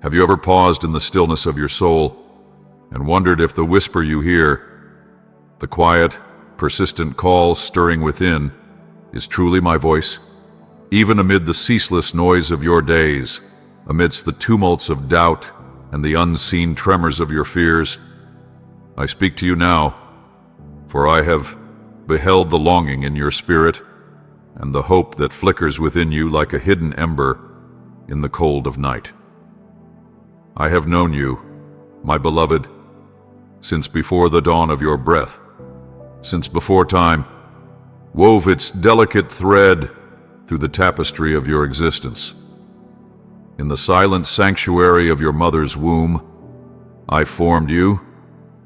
Have you ever paused in the stillness of your soul and wondered if the whisper you hear, the quiet, persistent call stirring within, is truly my voice? Even amid the ceaseless noise of your days, amidst the tumults of doubt and the unseen tremors of your fears, I speak to you now, for I have beheld the longing in your spirit and the hope that flickers within you like a hidden ember in the cold of night. I have known you, my beloved, since before the dawn of your breath, since before time wove its delicate thread through the tapestry of your existence. In the silent sanctuary of your mother's womb, I formed you,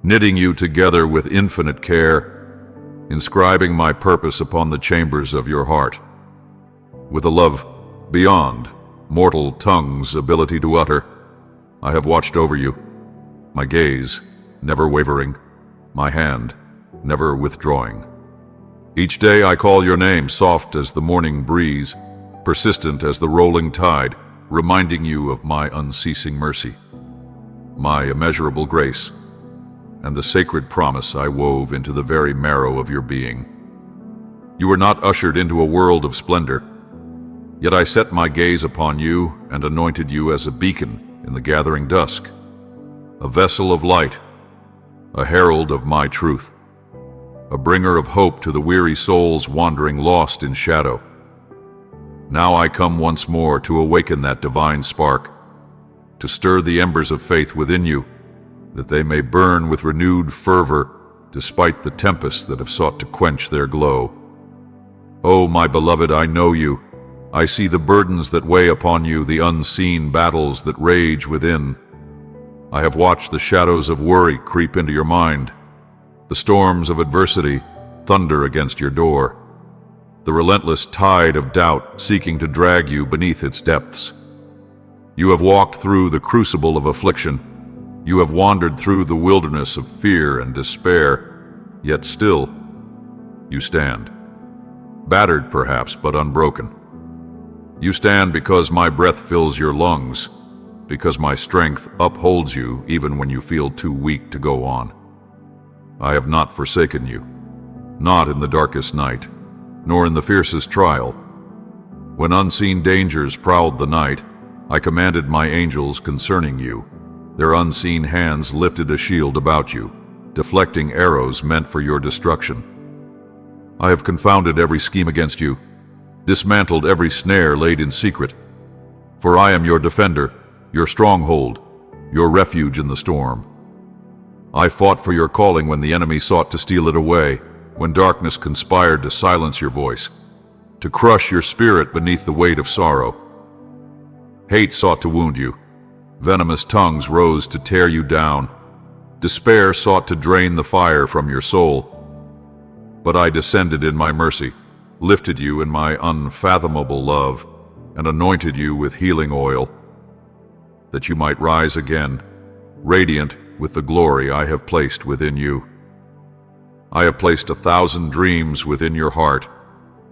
knitting you together with infinite care, inscribing my purpose upon the chambers of your heart. With a love beyond mortal tongue's ability to utter, I have watched over you, my gaze never wavering, my hand never withdrawing. Each day I call your name, soft as the morning breeze, persistent as the rolling tide, reminding you of my unceasing mercy, my immeasurable grace, and the sacred promise I wove into the very marrow of your being. You were not ushered into a world of splendor, yet I set my gaze upon you and anointed you as a beacon in the gathering dusk, a vessel of light, a herald of my truth, a bringer of hope to the weary souls wandering lost in shadow. Now I come once more to awaken that divine spark, to stir the embers of faith within you, that they may burn with renewed fervor despite the tempests that have sought to quench their glow. Oh, my beloved, I know you. I see the burdens that weigh upon you, the unseen battles that rage within. I have watched the shadows of worry creep into your mind, the storms of adversity thunder against your door, the relentless tide of doubt seeking to drag you beneath its depths. You have walked through the crucible of affliction. You have wandered through the wilderness of fear and despair, yet still you stand. Battered perhaps, but unbroken. You stand because my breath fills your lungs, because my strength upholds you even when you feel too weak to go on. I have not forsaken you, not in the darkest night, nor in the fiercest trial. When unseen dangers prowled the night, I commanded my angels concerning you. Their unseen hands lifted a shield about you, deflecting arrows meant for your destruction. I have confounded every scheme against you, dismantled every snare laid in secret. For I am your defender, your stronghold, your refuge in the storm. I fought for your calling when the enemy sought to steal it away, when darkness conspired to silence your voice, to crush your spirit beneath the weight of sorrow. Hate sought to wound you. Venomous tongues rose to tear you down. Despair sought to drain the fire from your soul. But I descended in my mercy, lifted you in my unfathomable love, and anointed you with healing oil, that you might rise again, radiant with the glory I have placed within you. I have placed 1,000 dreams within your heart,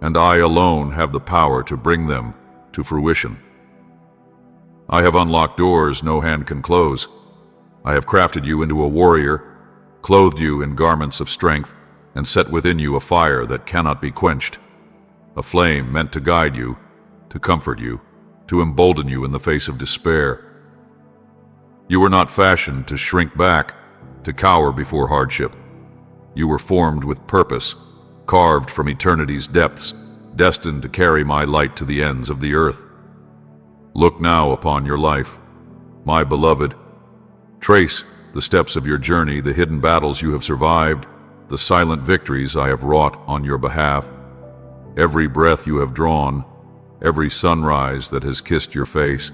and I alone have the power to bring them to fruition. I have unlocked doors no hand can close. I have crafted you into a warrior, clothed you in garments of strength, and set within you a fire that cannot be quenched, a flame meant to guide you, to comfort you, to embolden you in the face of despair. You were not fashioned to shrink back, to cower before hardship. You were formed with purpose, carved from eternity's depths, destined to carry my light to the ends of the earth. Look now upon your life, my beloved. Trace the steps of your journey, the hidden battles you have survived, the silent victories I have wrought on your behalf. Every breath you have drawn, every sunrise that has kissed your face,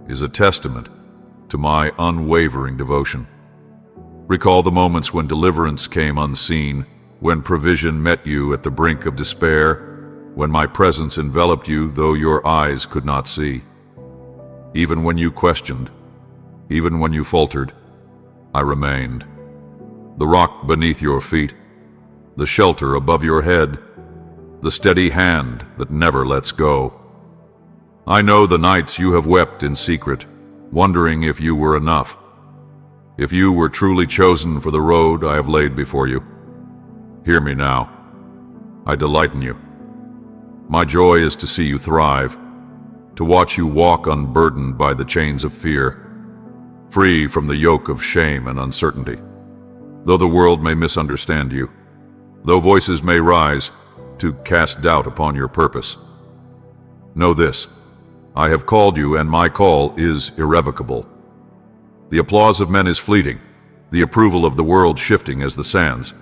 is a testament to my unwavering devotion. Recall the moments when deliverance came unseen, when provision met you at the brink of despair, when my presence enveloped you though your eyes could not see. Even when you questioned, even when you faltered, I remained. The rock beneath your feet, the shelter above your head, the steady hand that never lets go. I know the nights you have wept in secret, wondering if you were enough, if you were truly chosen for the road I have laid before you. Hear me now. I delight in you. My joy is to see you thrive, to watch you walk unburdened by the chains of fear, free from the yoke of shame and uncertainty. Though the world may misunderstand you, though voices may rise to cast doubt upon your purpose, know this: I have called you, and my call is irrevocable. The applause of men is fleeting, the approval of the world shifting as the sands,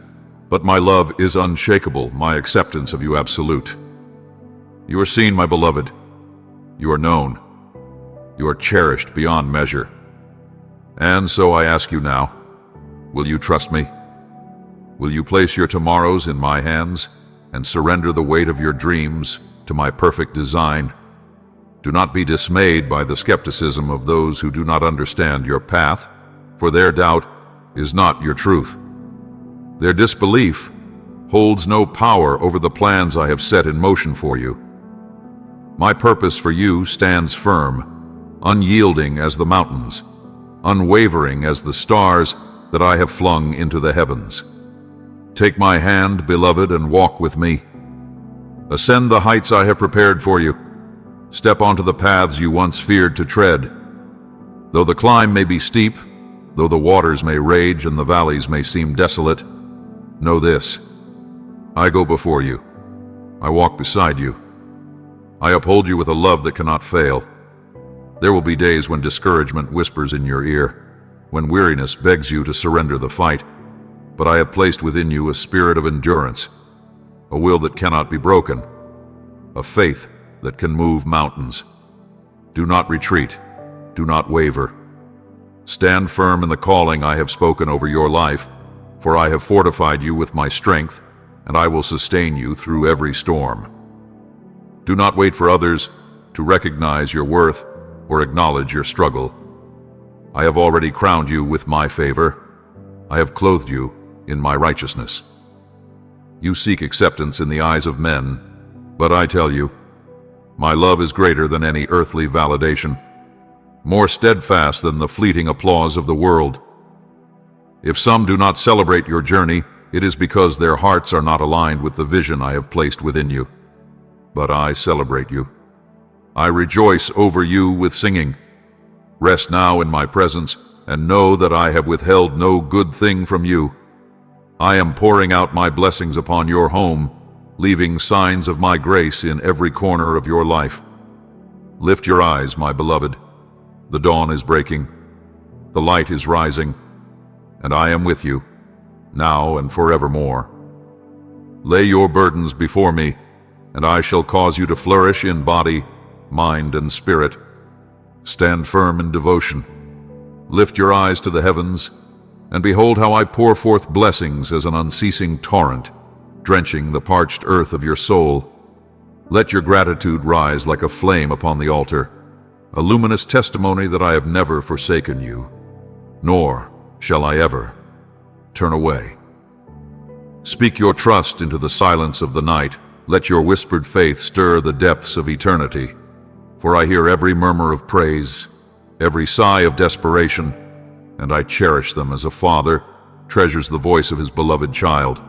but my love is unshakable, my acceptance of you absolute. You are seen, my beloved. You are known. You are cherished beyond measure. And so I ask you now, will you trust me? Will you place your tomorrows in my hands and surrender the weight of your dreams to my perfect design? Do not be dismayed by the skepticism of those who do not understand your path, for their doubt is not your truth. Their disbelief holds no power over the plans I have set in motion for you. My purpose for you stands firm, unyielding as the mountains, unwavering as the stars that I have flung into the heavens. Take my hand, beloved, and walk with me. Ascend the heights I have prepared for you. Step onto the paths you once feared to tread. Though the climb may be steep, though the waters may rage and the valleys may seem desolate, know this: I go before you. I walk beside you. I uphold you with a love that cannot fail. There will be days when discouragement whispers in your ear, when weariness begs you to surrender the fight, but I have placed within you a spirit of endurance, a will that cannot be broken, a faith that can move mountains. Do not retreat. Do not waver. Stand firm in the calling I have spoken over your life, for I have fortified you with my strength, and I will sustain you through every storm. Do not wait for others to recognize your worth or acknowledge your struggle. I have already crowned you with my favor. I have clothed you in my righteousness. You seek acceptance in the eyes of men, but I tell you, my love is greater than any earthly validation, more steadfast than the fleeting applause of the world. If some do not celebrate your journey, it is because their hearts are not aligned with the vision I have placed within you. But I celebrate you. I rejoice over you with singing. Rest now in my presence, and know that I have withheld no good thing from you. I am pouring out my blessings upon your home, leaving signs of my grace in every corner of your life. Lift your eyes, my beloved. The dawn is breaking. The light is rising, and I am with you, now and forevermore. Lay your burdens before me, and I shall cause you to flourish in body, mind, and spirit. Stand firm in devotion. Lift your eyes to the heavens, and behold how I pour forth blessings as an unceasing torrent, drenching the parched earth of your soul. Let your gratitude rise like a flame upon the altar, a luminous testimony that I have never forsaken you, nor shall I ever turn away. Speak your trust into the silence of the night. Let your whispered faith stir the depths of eternity. For I hear every murmur of praise, every sigh of desperation, and I cherish them as a father treasures the voice of his beloved child.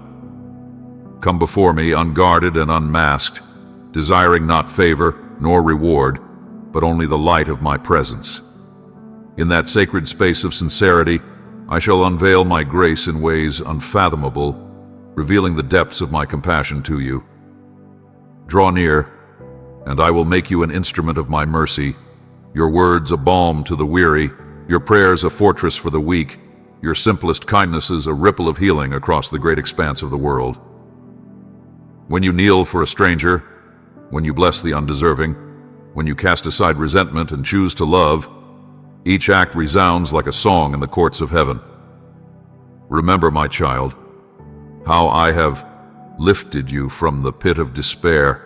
Come before me unguarded and unmasked, desiring not favor nor reward, but only the light of my presence. In that sacred space of sincerity, I shall unveil my grace in ways unfathomable, revealing the depths of my compassion to you. Draw near, and I will make you an instrument of my mercy, your words a balm to the weary, your prayers a fortress for the weak, your simplest kindnesses a ripple of healing across the great expanse of the world. When you kneel for a stranger, when you bless the undeserving, when you cast aside resentment and choose to love, each act resounds like a song in the courts of heaven. Remember, my child, how I have lifted you from the pit of despair.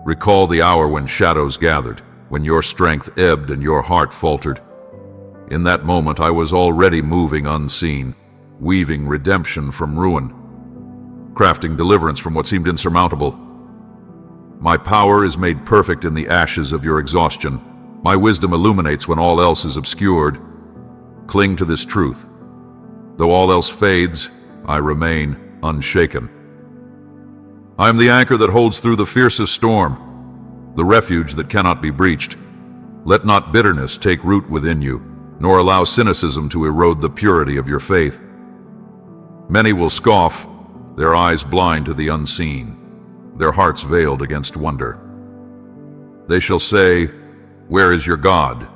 Recall the hour when shadows gathered, when your strength ebbed and your heart faltered. In that moment I was already moving unseen, weaving redemption from ruin, crafting deliverance from what seemed insurmountable. My power is made perfect in the ashes of your exhaustion, My wisdom illuminates when all else is obscured. Cling to this truth. Though all else fades, I remain unshaken. I am the anchor that holds through the fiercest storm, the refuge that cannot be breached. Let not bitterness take root within you, nor allow cynicism to erode the purity of your faith. Many will scoff, their eyes blind to the unseen, their hearts veiled against wonder. They shall say, "Where is your God?"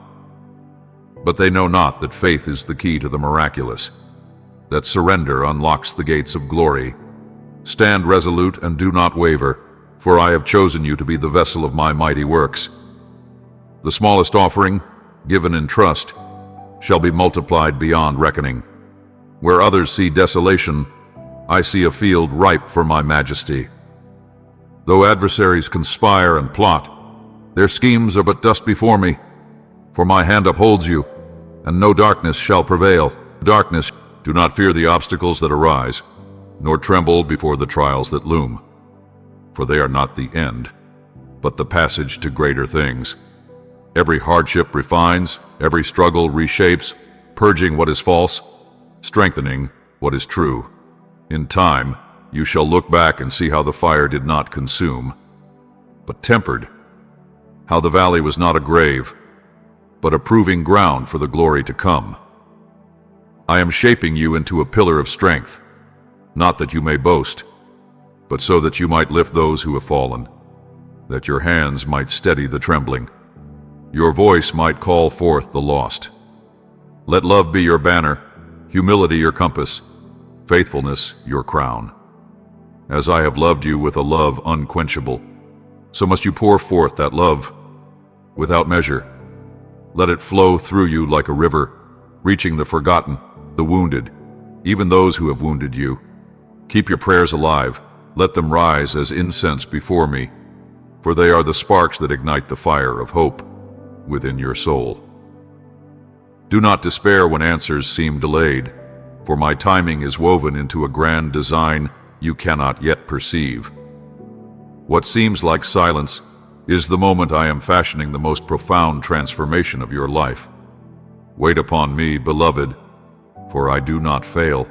But they know not that faith is the key to the miraculous, that surrender unlocks the gates of glory. Stand resolute and do not waver, for I have chosen you to be the vessel of my mighty works. The smallest offering, given in trust, shall be multiplied beyond reckoning. Where others see desolation, I see a field ripe for my majesty. Though adversaries conspire and plot, their schemes are but dust before me, for my hand upholds you, and no darkness shall prevail. Darkness, do not fear the obstacles that arise, nor tremble before the trials that loom, for they are not the end, but the passage to greater things. Every hardship refines, every struggle reshapes, purging what is false, strengthening what is true. In time, you shall look back and see how the fire did not consume, but tempered, how the valley was not a grave, but a proving ground for the glory to come. I am shaping you into a pillar of strength, not that you may boast, but so that you might lift those who have fallen, that your hands might steady the trembling, your voice might call forth the lost. Let love be your banner, humility your compass, faithfulness your crown. As I have loved you with a love unquenchable, so must you pour forth that love without measure. Let it flow through you like a river, reaching the forgotten, the wounded, even those who have wounded you. Keep your prayers alive. Let them rise as incense before me, for they are the sparks that ignite the fire of hope within your soul. Do not despair when answers seem delayed, for my timing is woven into a grand design you cannot yet perceive. What seems like silence is the moment I am fashioning the most profound transformation of your life. Wait upon me, beloved, for I do not fail.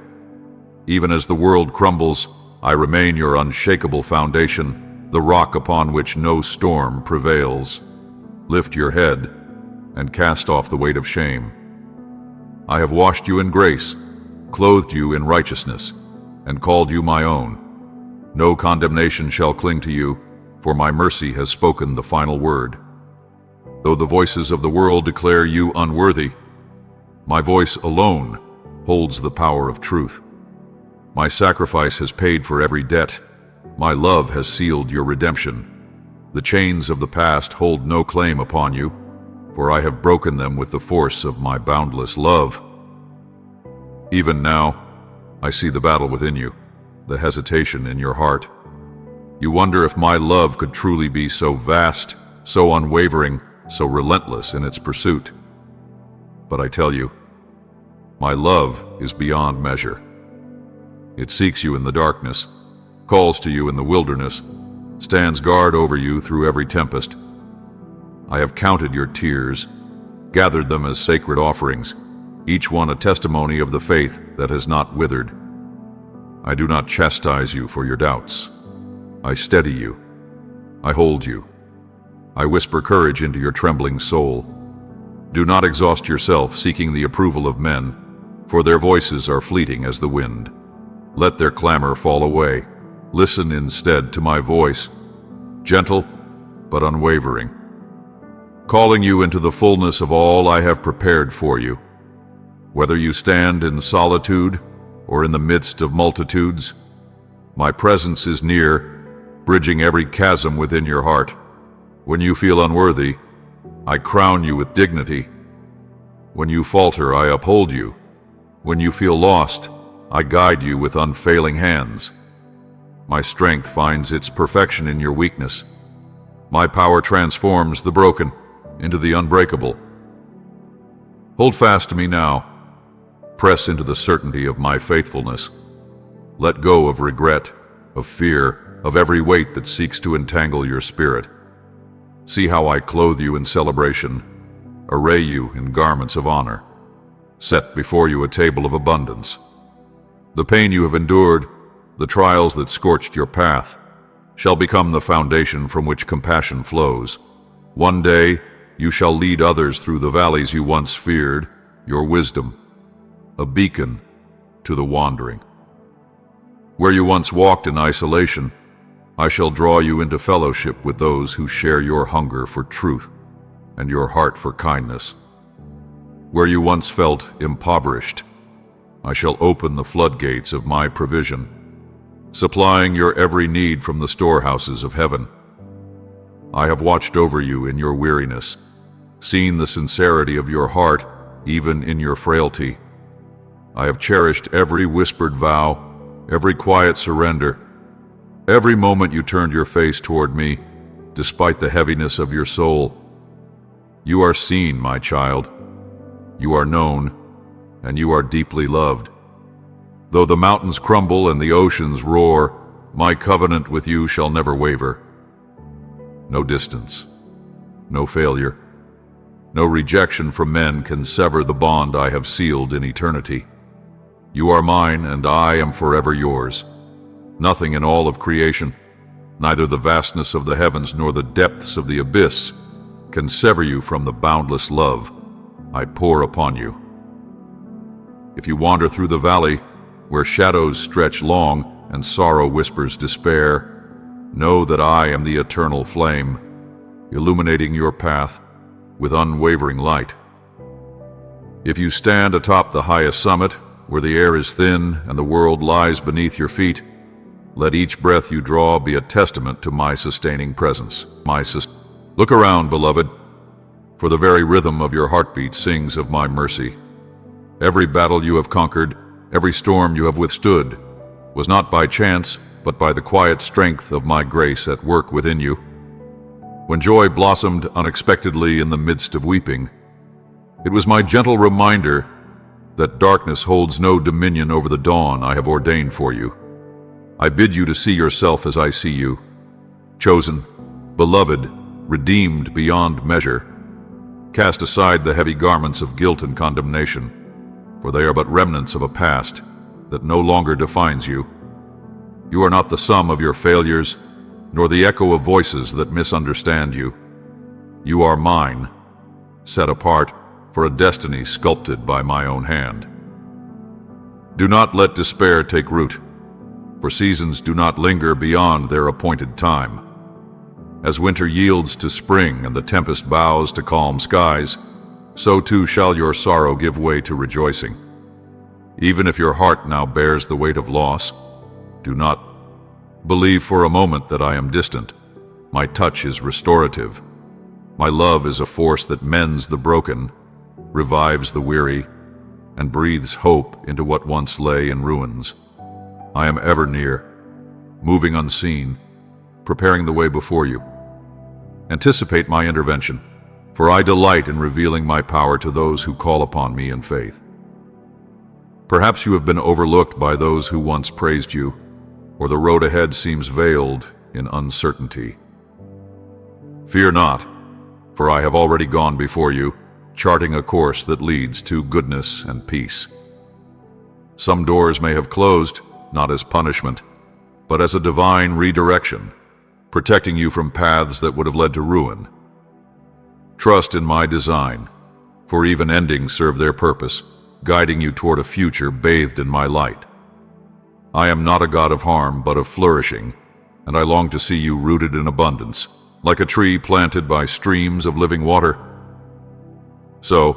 Even as the world crumbles, I remain your unshakable foundation, the rock upon which no storm prevails. Lift your head and cast off the weight of shame. I have washed you in grace, clothed you in righteousness, and called you my own. No condemnation shall cling to you, for my mercy has spoken the final word. Though the voices of the world declare you unworthy, my voice alone holds the power of truth. My sacrifice has paid for every debt. My love has sealed your redemption. The chains of the past hold no claim upon you, for I have broken them with the force of my boundless love. Even now, I see the battle within you, the hesitation in your heart. You wonder if my love could truly be so vast, so unwavering, so relentless in its pursuit. But I tell you, my love is beyond measure. It seeks you in the darkness, calls to you in the wilderness, stands guard over you through every tempest. I have counted your tears, gathered them as sacred offerings, each one a testimony of the faith that has not withered. I do not chastise you for your doubts. I steady you. I hold you. I whisper courage into your trembling soul. Do not exhaust yourself seeking the approval of men, for their voices are fleeting as the wind. Let their clamor fall away. Listen instead to my voice, gentle but unwavering, calling you into the fullness of all I have prepared for you. Whether you stand in solitude or in the midst of multitudes, my presence is near, bridging every chasm within your heart. When you feel unworthy, I crown you with dignity. When you falter, I uphold you. When you feel lost, I guide you with unfailing hands. My strength finds its perfection in your weakness. My power transforms the broken into the unbreakable. Hold fast to me now. Press into the certainty of my faithfulness. Let go of regret, of fear, of every weight that seeks to entangle your spirit. See how I clothe you in celebration, array you in garments of honor, set before you a table of abundance. The pain you have endured, the trials that scorched your path, shall become the foundation from which compassion flows. One day you shall lead others through the valleys you once feared, your wisdom, a beacon to the wandering. Where you once walked in isolation, I shall draw you into fellowship with those who share your hunger for truth and your heart for kindness. Where you once felt impoverished, I shall open the floodgates of my provision, supplying your every need from the storehouses of heaven. I have watched over you in your weariness, seen the sincerity of your heart even in your frailty. I have cherished every whispered vow, every quiet surrender, every moment you turned your face toward me, despite the heaviness of your soul. You are seen, my child. You are known, and you are deeply loved. Though the mountains crumble and the oceans roar, my covenant with you shall never waver. No distance, no failure, no rejection from men can sever the bond I have sealed in eternity. You are mine, and I am forever yours. Nothing in all of creation, neither the vastness of the heavens nor the depths of the abyss, can sever you from the boundless love I pour upon you. If you wander through the valley, where shadows stretch long and sorrow whispers despair, know that I am the eternal flame, illuminating your path with unwavering light. If you stand atop the highest summit, where the air is thin and the world lies beneath your feet, let each breath you draw be a testament to my sustaining presence. Look around, beloved, for the very rhythm of your heartbeat sings of my mercy. Every battle you have conquered, every storm you have withstood, was not by chance, but by the quiet strength of my grace at work within you. When joy blossomed unexpectedly in the midst of weeping, it was my gentle reminder that darkness holds no dominion over the dawn I have ordained for you. I bid you to see yourself as I see you, chosen, beloved, redeemed beyond measure. Cast aside the heavy garments of guilt and condemnation, for they are but remnants of a past that no longer defines you. You are not the sum of your failures, nor the echo of voices that misunderstand you. You are mine, set apart for a destiny sculpted by my own hand. Do not let despair take root, for seasons do not linger beyond their appointed time. As winter yields to spring and the tempest bows to calm skies, so too shall your sorrow give way to rejoicing. Even if your heart now bears the weight of loss, do not believe for a moment that I am distant. My touch is restorative. My love is a force that mends the broken, revives the weary, and breathes hope into what once lay in ruins. I am ever near, moving unseen, preparing the way before you. Anticipate my intervention, for I delight in revealing my power to those who call upon me in faith. Perhaps you have been overlooked by those who once praised you, or the road ahead seems veiled in uncertainty. Fear not, for I have already gone before you, charting a course that leads to goodness and peace. Some doors may have closed, not as punishment, but as a divine redirection, protecting you from paths that would have led to ruin. Trust in my design, for even endings serve their purpose, guiding you toward a future bathed in my light. I am not a God of harm, but of flourishing, and I long to see you rooted in abundance, like a tree planted by streams of living water. So,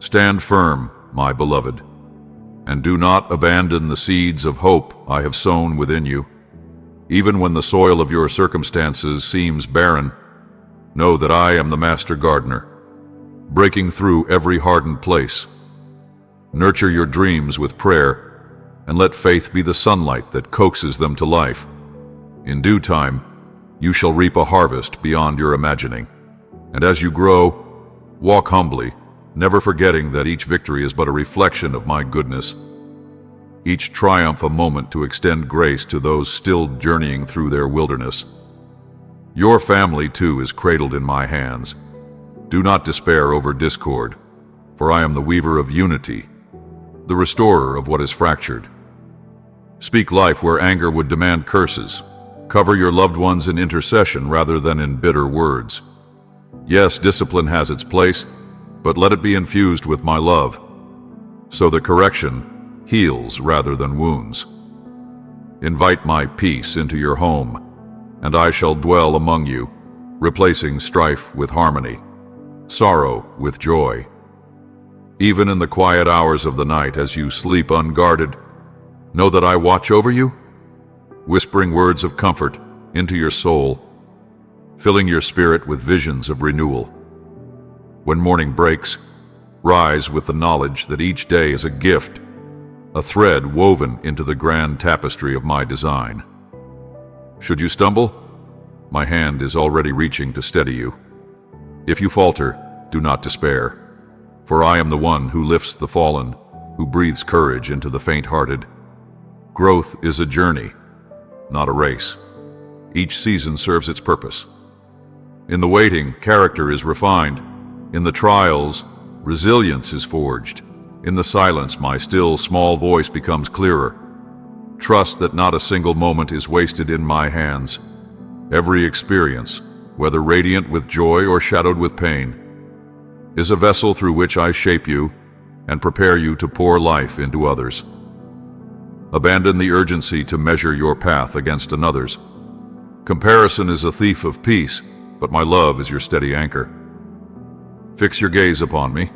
stand firm, my beloved, and do not abandon the seeds of hope I have sown within you. Even when the soil of your circumstances seems barren, know that I am the master gardener, breaking through every hardened place. Nurture your dreams with prayer, and let faith be the sunlight that coaxes them to life. In due time, you shall reap a harvest beyond your imagining. And as you grow, walk humbly, never forgetting that each victory is but a reflection of my goodness, each triumph a moment to extend grace to those still journeying through their wilderness. Your family, too, is cradled in my hands, Do not despair over discord, for I am the weaver of unity, the restorer of what is fractured. Speak life where anger would demand curses. Cover your loved ones in intercession rather than in bitter words. Yes, discipline has its place, but let it be infused with my love, so that correction heals rather than wounds. Invite my peace into your home, and I shall dwell among you, replacing strife with harmony, sorrow with joy. Even in the quiet hours of the night as you sleep unguarded, know that I watch over you, whispering words of comfort into your soul, filling your spirit with visions of renewal. When morning breaks, rise with the knowledge that each day is a gift, a thread woven into the grand tapestry of my design. Should you stumble, my hand is already reaching to steady you. If you falter, do not despair, for I am the one who lifts the fallen, who breathes courage into the faint-hearted. Growth is a journey, not a race. Each season serves its purpose. In the waiting, character is refined. In the trials, resilience is forged. In the silence, my still, small voice becomes clearer. Trust that not a single moment is wasted in my hands. Every experience, whether radiant with joy or shadowed with pain, is a vessel through which I shape you and prepare you to pour life into others. Abandon the urgency to measure your path against another's. Comparison is a thief of peace, but my love is your steady anchor. Fix your gaze upon me,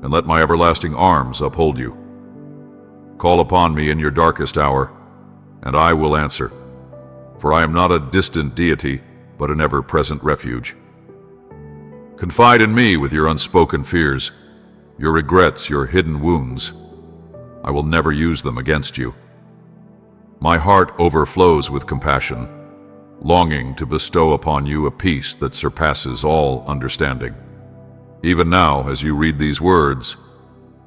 and let my everlasting arms uphold you. Call upon me in your darkest hour, and I will answer, for I am not a distant deity, but an ever-present refuge. Confide in me with your unspoken fears, your regrets, your hidden wounds. I will never use them against you. My heart overflows with compassion, longing to bestow upon you a peace that surpasses all understanding. Even now, as you read these words,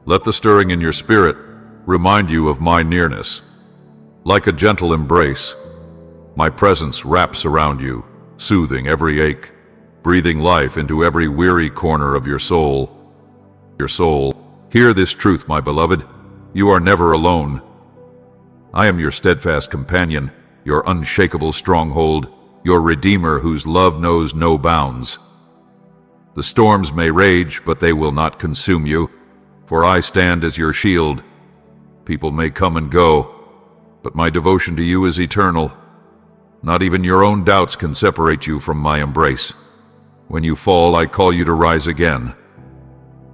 let the stirring in your spirit remind you of my nearness. Like a gentle embrace, my presence wraps around you, soothing every ache, breathing life into every weary corner of your soul. Hear this truth, my beloved. You are never alone. I am your steadfast companion, your unshakable stronghold, your redeemer whose love knows no bounds. The storms may rage, but they will not consume you, for I stand as your shield. People may come and go, but my devotion to you is eternal. Not even your own doubts can separate you from my embrace. When you fall, I call you to rise again.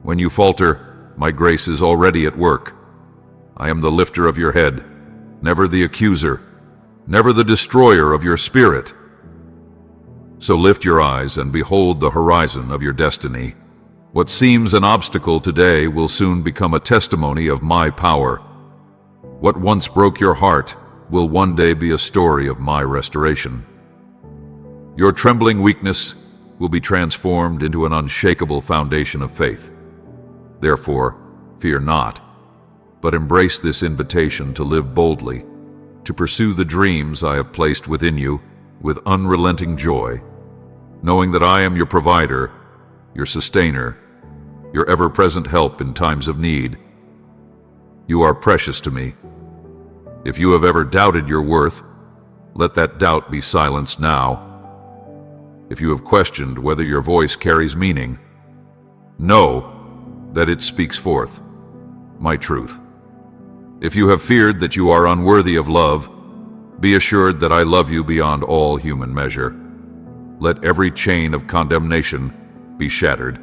When you falter, my grace is already at work. I am the lifter of your head, never the accuser, never the destroyer of your spirit. So lift your eyes and behold the horizon of your destiny. What seems an obstacle today will soon become a testimony of my power. What once broke your heart will one day be a story of my restoration. Your trembling weakness will be transformed into an unshakable foundation of faith. Therefore, fear not, but embrace this invitation to live boldly, to pursue the dreams I have placed within you with unrelenting joy, knowing that I am your provider, your sustainer, your ever-present help in times of need. You are precious to me. If you have ever doubted your worth, let that doubt be silenced now. If you have questioned whether your voice carries meaning, know that it speaks forth my truth. If you have feared that you are unworthy of love, be assured that I love you beyond all human measure. Let every chain of condemnation be shattered.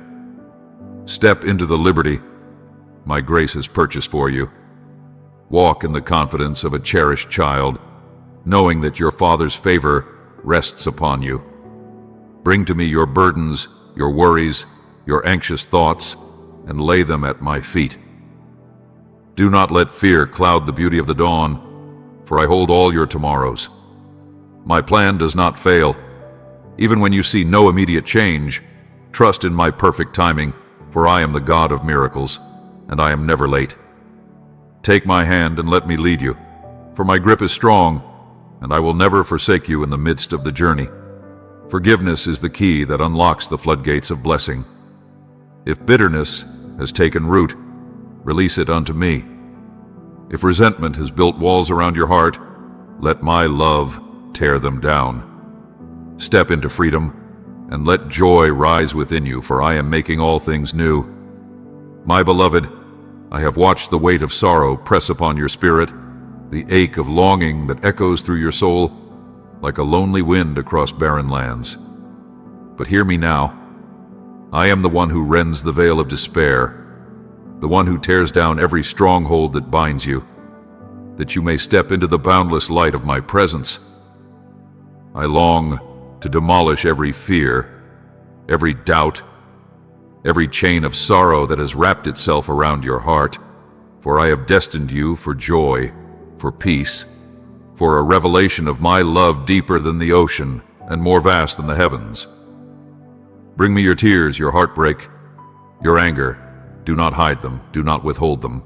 Step into the liberty my grace has purchased for you. Walk in the confidence of a cherished child, knowing that your Father's favor rests upon you. Bring to me your burdens, your worries, your anxious thoughts, and lay them at my feet. Do not let fear cloud the beauty of the dawn, for I hold all your tomorrows. My plan does not fail. Even when you see no immediate change, trust in my perfect timing, for I am the God of miracles, and I am never late. Take my hand and let me lead you, for my grip is strong, and I will never forsake you in the midst of the journey. Forgiveness is the key that unlocks the floodgates of blessing. If bitterness has taken root, release it unto me. If resentment has built walls around your heart, let my love tear them down. Step into freedom, and let joy rise within you, for I am making all things new. My beloved, I have watched the weight of sorrow press upon your spirit, the ache of longing that echoes through your soul like a lonely wind across barren lands. But hear me now. I am the one who rends the veil of despair, the one who tears down every stronghold that binds you, that you may step into the boundless light of my presence. I long to demolish every fear, every doubt, every chain of sorrow that has wrapped itself around your heart, for I have destined you for joy, for peace, for a revelation of my love deeper than the ocean and more vast than the heavens. Bring me your tears, your heartbreak, your anger. Do not hide them, do not withhold them.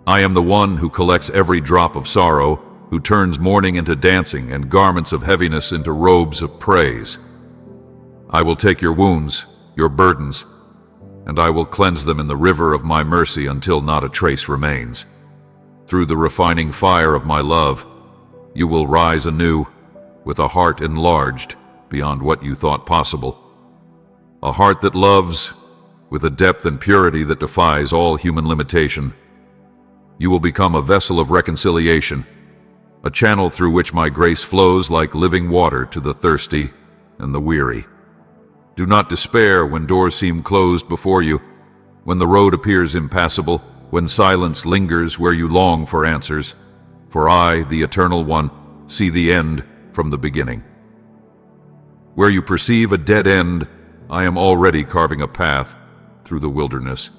I am the one who collects every drop of sorrow, who turns mourning into dancing and garments of heaviness into robes of praise. I will take your wounds, your burdens, and I will cleanse them in the river of my mercy until not a trace remains. Through the refining fire of my love, you will rise anew, with a heart enlarged beyond what you thought possible. A heart that loves with a depth and purity that defies all human limitation. You will become a vessel of reconciliation, a channel through which my grace flows like living water to the thirsty and the weary. Do not despair when doors seem closed before you, when the road appears impassable, when silence lingers where you long for answers. For I, the Eternal One, see the end from the beginning. Where you perceive a dead end, I am already carving a path through the wilderness.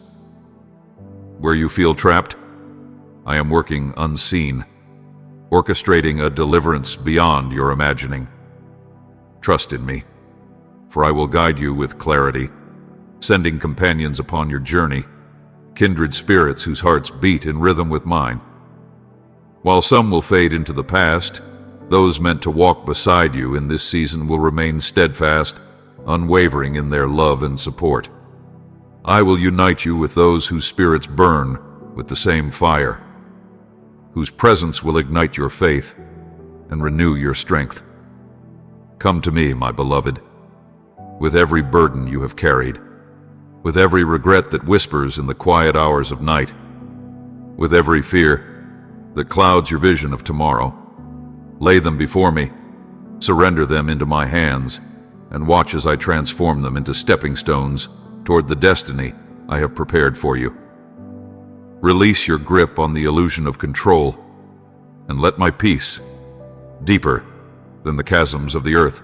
Where you feel trapped, I am working unseen, orchestrating a deliverance beyond your imagining. Trust in me, for I will guide you with clarity, sending companions upon your journey, kindred spirits whose hearts beat in rhythm with mine. While some will fade into the past, those meant to walk beside you in this season will remain steadfast, unwavering in their love and support. I will unite you with those whose spirits burn with the same fire, whose presence will ignite your faith and renew your strength. Come to me, my beloved, with every burden you have carried, with every regret that whispers in the quiet hours of night, with every fear that clouds your vision of tomorrow. Lay them before me, surrender them into my hands, and watch as I transform them into stepping stones toward the destiny I have prepared for you. Release your grip on the illusion of control, and let my peace, deeper than the chasms of the earth,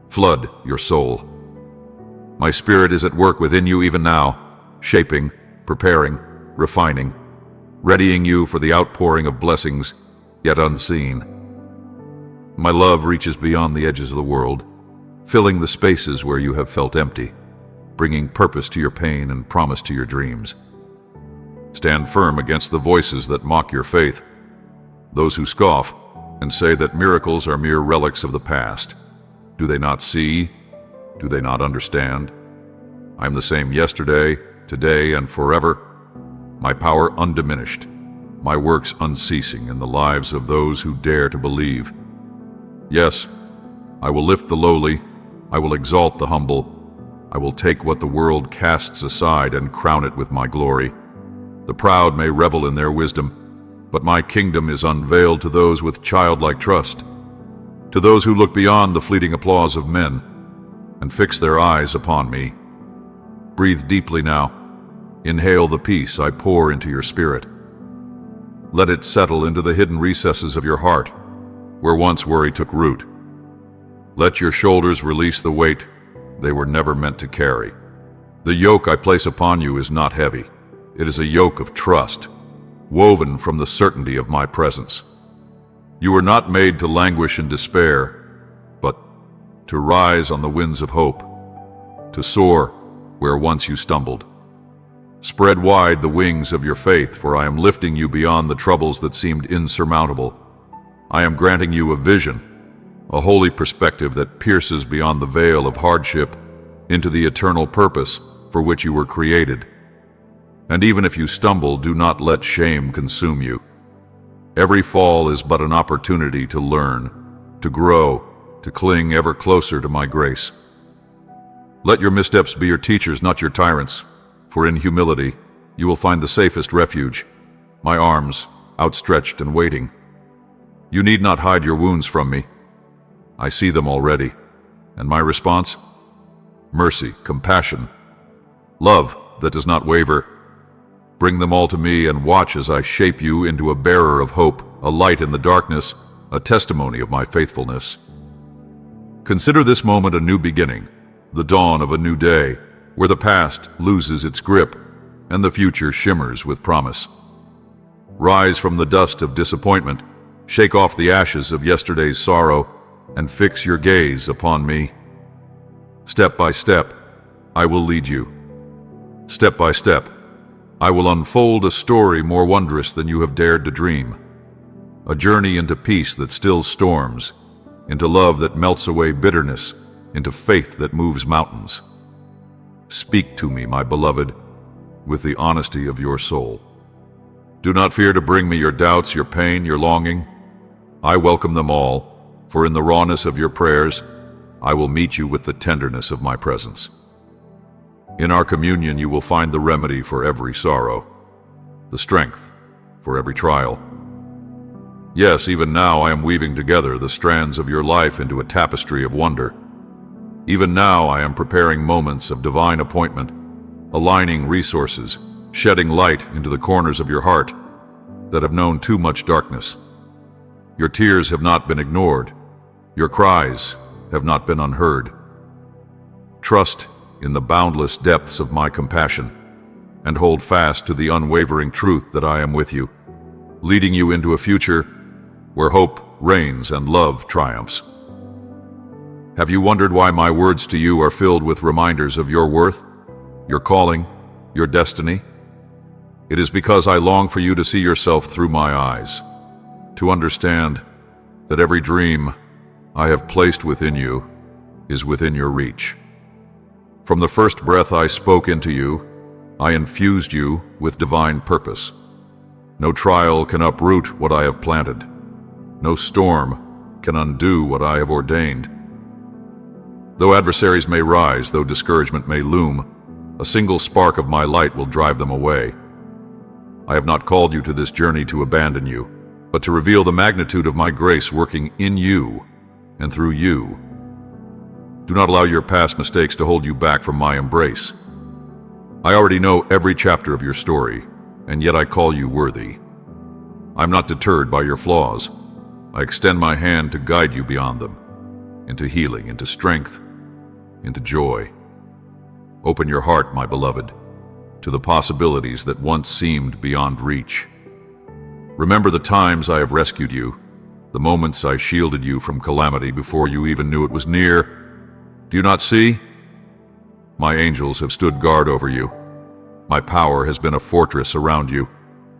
flood your soul. My spirit is at work within you even now, shaping, preparing, refining, readying you for the outpouring of blessings yet unseen. My love reaches beyond the edges of the world, filling the spaces where you have felt empty, bringing purpose to your pain and promise to your dreams. Stand firm against the voices that mock your faith, those who scoff and say that miracles are mere relics of the past. Do they not see? Do they not understand? I am the same yesterday, today, and forever. My power undiminished, my works unceasing in the lives of those who dare to believe. Yes, I will lift the lowly, I will exalt the humble, I will take what the world casts aside and crown it with my glory. The proud may revel in their wisdom, but my kingdom is unveiled to those with childlike trust, to those who look beyond the fleeting applause of men and fix their eyes upon me. Breathe deeply now. Inhale the peace I pour into your spirit. Let it settle into the hidden recesses of your heart, where once worry took root. Let your shoulders release the weight they were never meant to carry. The yoke I place upon you is not heavy. It is a yoke of trust, woven from the certainty of my presence. You were not made to languish in despair, but to rise on the winds of hope, to soar where once you stumbled. Spread wide the wings of your faith, for I am lifting you beyond the troubles that seemed insurmountable. I am granting you a vision, a holy perspective that pierces beyond the veil of hardship into the eternal purpose for which you were created. And even if you stumble, do not let shame consume you. Every fall is but an opportunity to learn, to grow, to cling ever closer to my grace. Let your missteps be your teachers, not your tyrants, for in humility you will find the safest refuge, my arms outstretched and waiting. You need not hide your wounds from me. I see them already. And my response? Mercy, compassion, love that does not waver. Bring them all to me and watch as I shape you into a bearer of hope, a light in the darkness, a testimony of my faithfulness. Consider this moment a new beginning, the dawn of a new day, where the past loses its grip and the future shimmers with promise. Rise from the dust of disappointment, shake off the ashes of yesterday's sorrow, and fix your gaze upon me. Step by step, I will lead you. Step by step, I will unfold a story more wondrous than you have dared to dream. A journey into peace that stills storms, into love that melts away bitterness, into faith that moves mountains. Speak to me, my beloved, with the honesty of your soul. Do not fear to bring me your doubts, your pain, your longing. I welcome them all, for in the rawness of your prayers, I will meet you with the tenderness of my presence. In our communion you will find the remedy for every sorrow, the strength for every trial. Yes, even now I am weaving together the strands of your life into a tapestry of wonder. Even now I am preparing moments of divine appointment, aligning resources, shedding light into the corners of your heart that have known too much darkness. Your tears have not been ignored. Your cries have not been unheard. Trust in the boundless depths of my compassion and hold fast to the unwavering truth that I am with you, leading you into a future where hope reigns and love triumphs. Have you wondered why my words to you are filled with reminders of your worth, your calling, your destiny? It is because I long for you to see yourself through my eyes, to understand that every dream I have placed within you is within your reach. From the first breath I spoke into you, I infused you with divine purpose. No trial can uproot what I have planted. No storm can undo what I have ordained. Though adversaries may rise, though discouragement may loom, a single spark of my light will drive them away. I have not called you to this journey to abandon you, but to reveal the magnitude of my grace working in you and through you. Do not allow your past mistakes to hold you back from my embrace. I already know every chapter of your story, and yet I call you worthy. I'm not deterred by your flaws. I extend my hand to guide you beyond them, into healing, into strength, into joy. Open your heart, my beloved, to the possibilities that once seemed beyond reach. Remember the times I have rescued you, the moments I shielded you from calamity before you even knew it was near. Do you not see? My angels have stood guard over you. My power has been a fortress around you.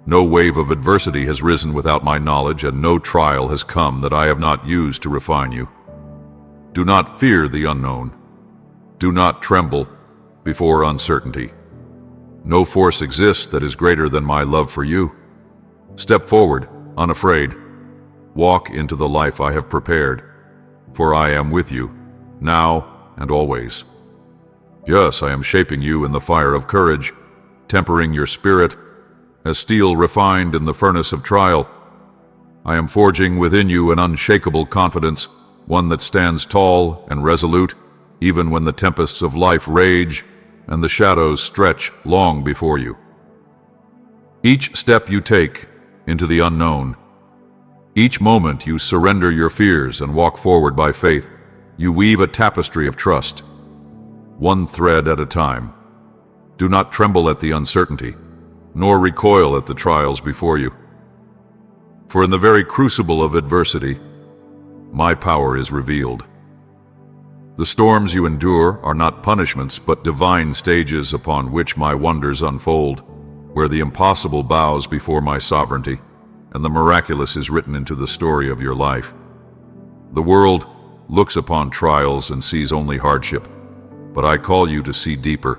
No wave of adversity has risen without my knowledge, and no trial has come that I have not used to refine you. Do not fear the unknown. Do not tremble before uncertainty. No force exists that is greater than my love for you. Step forward, unafraid. Walk into the life I have prepared, for I am with you, now and always. Yes, I am shaping you in the fire of courage, tempering your spirit, as steel refined in the furnace of trial. I am forging within you an unshakable confidence, one that stands tall and resolute, even when the tempests of life rage and the shadows stretch long before you. Each step you take into the unknown, each moment you surrender your fears and walk forward by faith, you weave a tapestry of trust, one thread at a time. Do not tremble at the uncertainty, nor recoil at the trials before you. For in the very crucible of adversity, my power is revealed. The storms you endure are not punishments, but divine stages upon which my wonders unfold, where the impossible bows before my sovereignty, and the miraculous is written into the story of your life. The world looks upon trials and sees only hardship, but I call you to see deeper,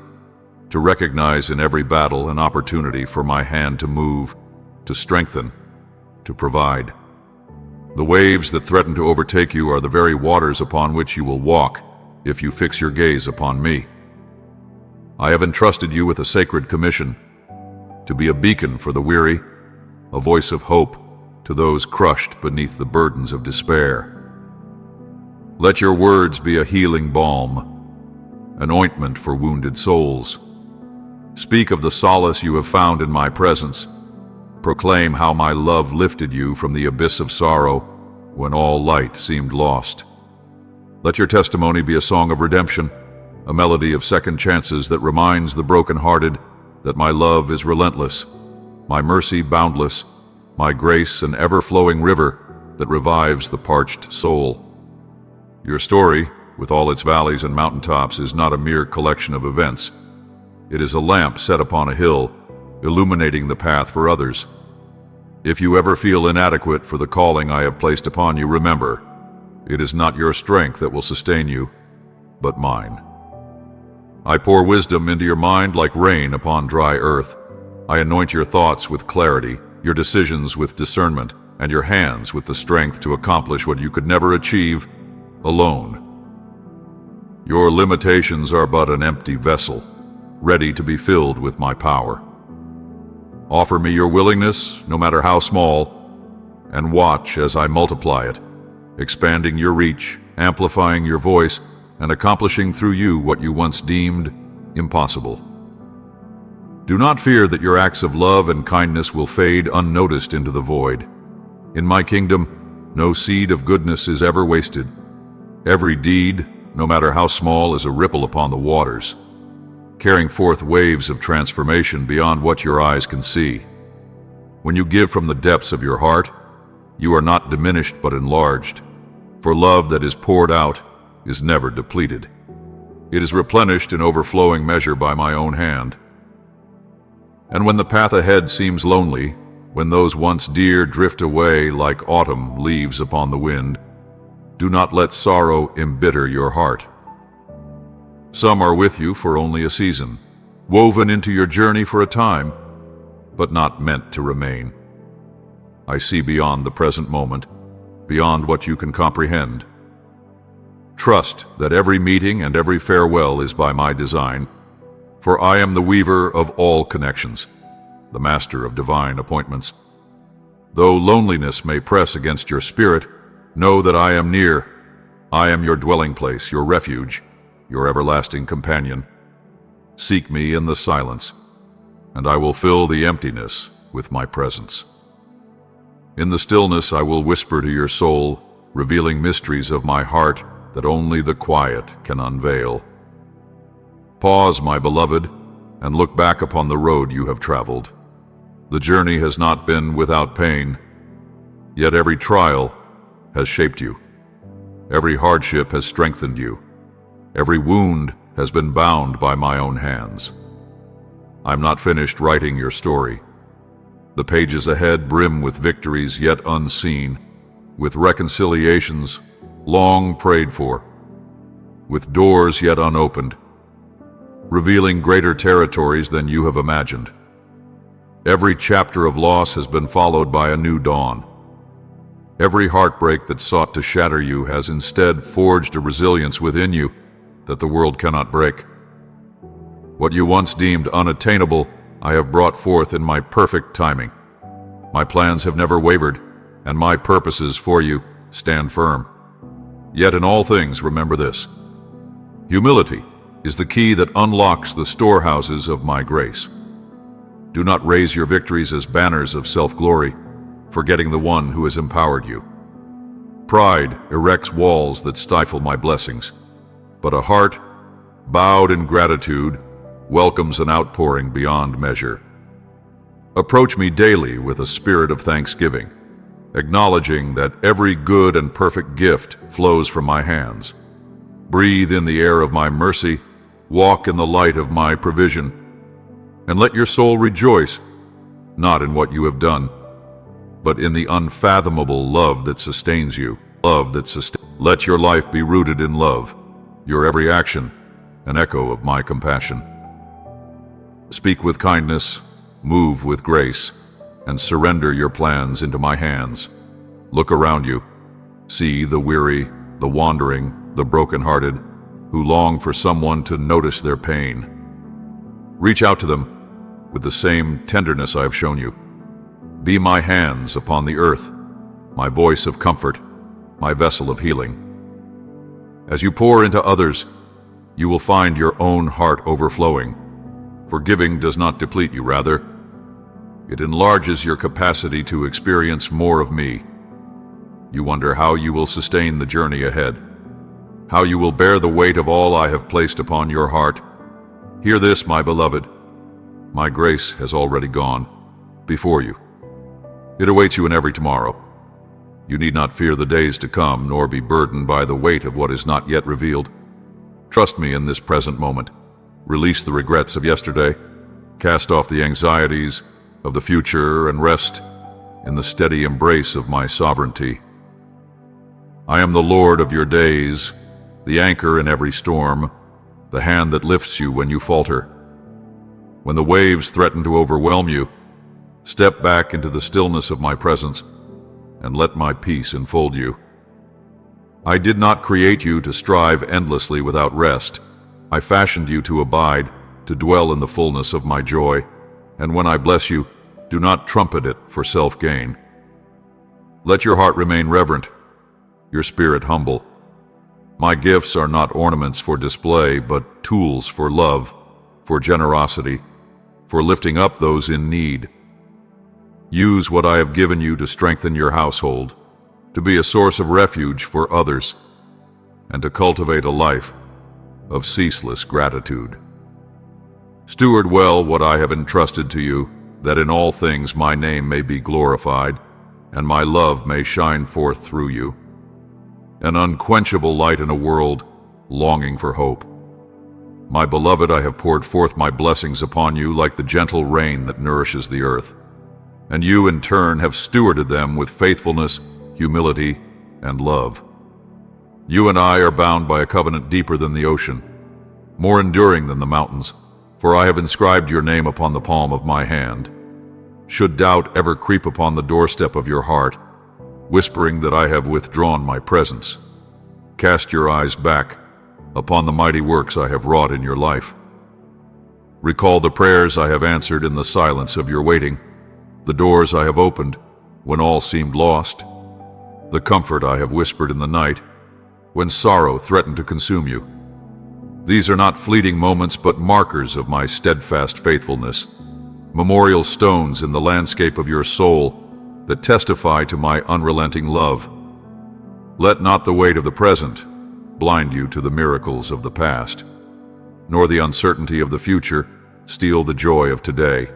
to recognize in every battle an opportunity for my hand to move, to strengthen, to provide. The waves that threaten to overtake you are the very waters upon which you will walk if you fix your gaze upon me. I have entrusted you with a sacred commission, to be a beacon for the weary, a voice of hope to those crushed beneath the burdens of despair. Let your words be a healing balm, an ointment for wounded souls. Speak of the solace you have found in my presence. Proclaim how my love lifted you from the abyss of sorrow when all light seemed lost. Let your testimony be a song of redemption, a melody of second chances that reminds the broken-hearted that my love is relentless, my mercy boundless, my grace an ever-flowing river that revives the parched soul. Your story, with all its valleys and mountaintops, is not a mere collection of events. It is a lamp set upon a hill, illuminating the path for others. If you ever feel inadequate for the calling I have placed upon you, remember, it is not your strength that will sustain you, but mine. I pour wisdom into your mind like rain upon dry earth. I anoint your thoughts with clarity, your decisions with discernment, and your hands with the strength to accomplish what you could never achieve alone. Your limitations are but an empty vessel, ready to be filled with my power. Offer me your willingness, no matter how small, and watch as I multiply it, expanding your reach, amplifying your voice, and accomplishing through you what you once deemed impossible. Do not fear that your acts of love and kindness will fade unnoticed into the void. In my kingdom, no seed of goodness is ever wasted. Every deed, no matter how small, is a ripple upon the waters, carrying forth waves of transformation beyond what your eyes can see. When you give from the depths of your heart, you are not diminished but enlarged, for love that is poured out is never depleted. It is replenished in overflowing measure by my own hand. And when the path ahead seems lonely, when those once dear drift away like autumn leaves upon the wind, do not let sorrow embitter your heart. Some are with you for only a season, woven into your journey for a time, but not meant to remain. I see beyond the present moment, beyond what you can comprehend. Trust that every meeting and every farewell is by my design, for I am the weaver of all connections, the master of divine appointments. Though loneliness may press against your spirit, know that I am near. I am your dwelling place, your refuge, your everlasting companion. Seek me in the silence, and I will fill the emptiness with my presence. In the stillness I will whisper to your soul, revealing mysteries of my heart that only the quiet can unveil. Pause, my beloved, and look back upon the road you have traveled. The journey has not been without pain, yet every trial has shaped you. Every hardship has strengthened you. Every wound has been bound by my own hands. I'm not finished writing your story. The pages ahead brim with victories yet unseen, with reconciliations long prayed for, with doors yet unopened, revealing greater territories than you have imagined. Every chapter of loss has been followed by a new dawn. Every heartbreak that sought to shatter you has instead forged a resilience within you that the world cannot break. What you once deemed unattainable, I have brought forth in my perfect timing. My plans have never wavered, and my purposes for you stand firm. Yet in all things, remember this: humility is the key that unlocks the storehouses of my grace. Do not raise your victories as banners of self-glory, forgetting the one who has empowered you. Pride erects walls that stifle my blessings, but a heart bowed in gratitude welcomes an outpouring beyond measure. Approach me daily with a spirit of thanksgiving, acknowledging that every good and perfect gift flows from my hands. Breathe in the air of my mercy, walk in the light of my provision, and let your soul rejoice, not in what you have done, but in the unfathomable love that sustains you. Let your life be rooted in love, your every action an echo of my compassion. Speak with kindness, move with grace, and surrender your plans into my hands. Look around you. See the weary, the wandering, the brokenhearted, who long for someone to notice their pain. Reach out to them with the same tenderness I have shown you. Be my hands upon the earth, my voice of comfort, my vessel of healing. As you pour into others, you will find your own heart overflowing. For giving does not deplete you, rather, it enlarges your capacity to experience more of me. You wonder how you will sustain the journey ahead, how you will bear the weight of all I have placed upon your heart. Hear this, my beloved. My grace has already gone before you. It awaits you in every tomorrow. You need not fear the days to come, nor be burdened by the weight of what is not yet revealed. Trust me in this present moment. Release the regrets of yesterday. Cast off the anxieties of the future and rest in the steady embrace of my sovereignty. I am the Lord of your days, the anchor in every storm, the hand that lifts you when you falter. When the waves threaten to overwhelm you, step back into the stillness of my presence and let my peace enfold you. I did not create you to strive endlessly without rest. I fashioned you to abide, to dwell in the fullness of my joy. And when I bless you, do not trumpet it for self-gain. Let your heart remain reverent, your spirit humble. My gifts are not ornaments for display, but tools for love, for generosity, for lifting up those in need. Use what I have given you to strengthen your household, to be a source of refuge for others, and to cultivate a life of ceaseless gratitude. Steward well what I have entrusted to you, that in all things my name may be glorified, and my love may shine forth through you. An unquenchable light in a world longing for hope. My beloved, I have poured forth my blessings upon you like the gentle rain that nourishes the earth, and you in turn have stewarded them with faithfulness, humility, and love. You and I are bound by a covenant deeper than the ocean, more enduring than the mountains, for I have inscribed your name upon the palm of my hand. Should doubt ever creep upon the doorstep of your heart, whispering that I have withdrawn my presence, cast your eyes back upon the mighty works I have wrought in your life. Recall the prayers I have answered in the silence of your waiting, the doors I have opened when all seemed lost, the comfort I have whispered in the night when sorrow threatened to consume you. These are not fleeting moments, but markers of my steadfast faithfulness, memorial stones in the landscape of your soul that testify to my unrelenting love. Let not the weight of the present blind you to the miracles of the past, nor the uncertainty of the future steal the joy of today.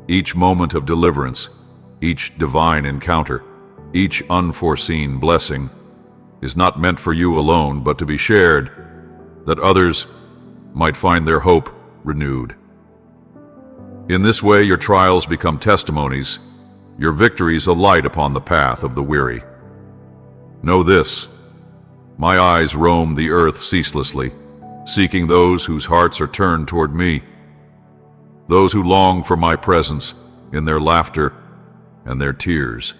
Each moment of deliverance, each divine encounter, each unforeseen blessing is not meant for you alone, but to be shared, that others might find their hope renewed. In this way, your trials become testimonies, your victories a light upon the path of the weary. Know this, my eyes roam the earth ceaselessly, seeking those whose hearts are turned toward me, those who long for my presence in their laughter and their tears.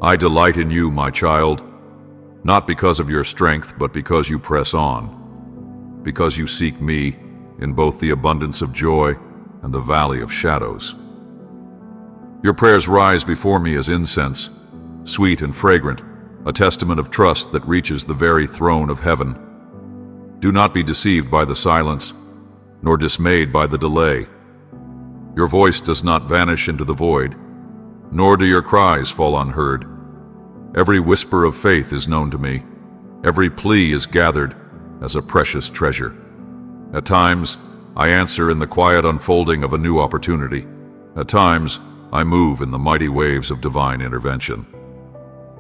I delight in you, my child, not because of your strength, but because you press on, because you seek me in both the abundance of joy and the valley of shadows. Your prayers rise before me as incense, sweet and fragrant, a testament of trust that reaches the very throne of heaven. Do not be deceived by the silence, nor dismayed by the delay. Your voice does not vanish into the void, nor do your cries fall unheard. Every whisper of faith is known to me. Every plea is gathered as a precious treasure. At times, I answer in the quiet unfolding of a new opportunity. At times, I move in the mighty waves of divine intervention.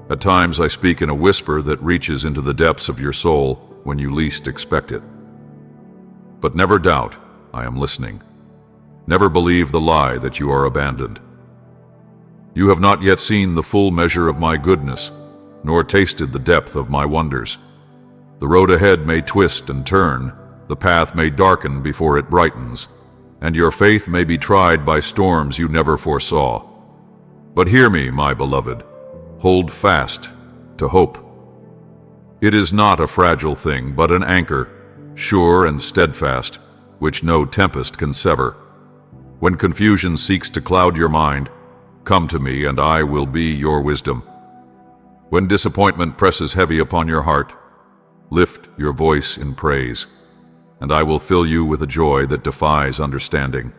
At times, I speak in a whisper that reaches into the depths of your soul when you least expect it. But never doubt I am listening. Never believe the lie that you are abandoned. You have not yet seen the full measure of my goodness, nor tasted the depth of my wonders. The road ahead may twist and turn, the path may darken before it brightens, and your faith may be tried by storms you never foresaw. But hear me, my beloved, hold fast to hope. It is not a fragile thing, but an anchor, sure and steadfast, which no tempest can sever. When confusion seeks to cloud your mind, come to me, and I will be your wisdom. When disappointment presses heavy upon your heart, lift your voice in praise, and I will fill you with a joy that defies understanding.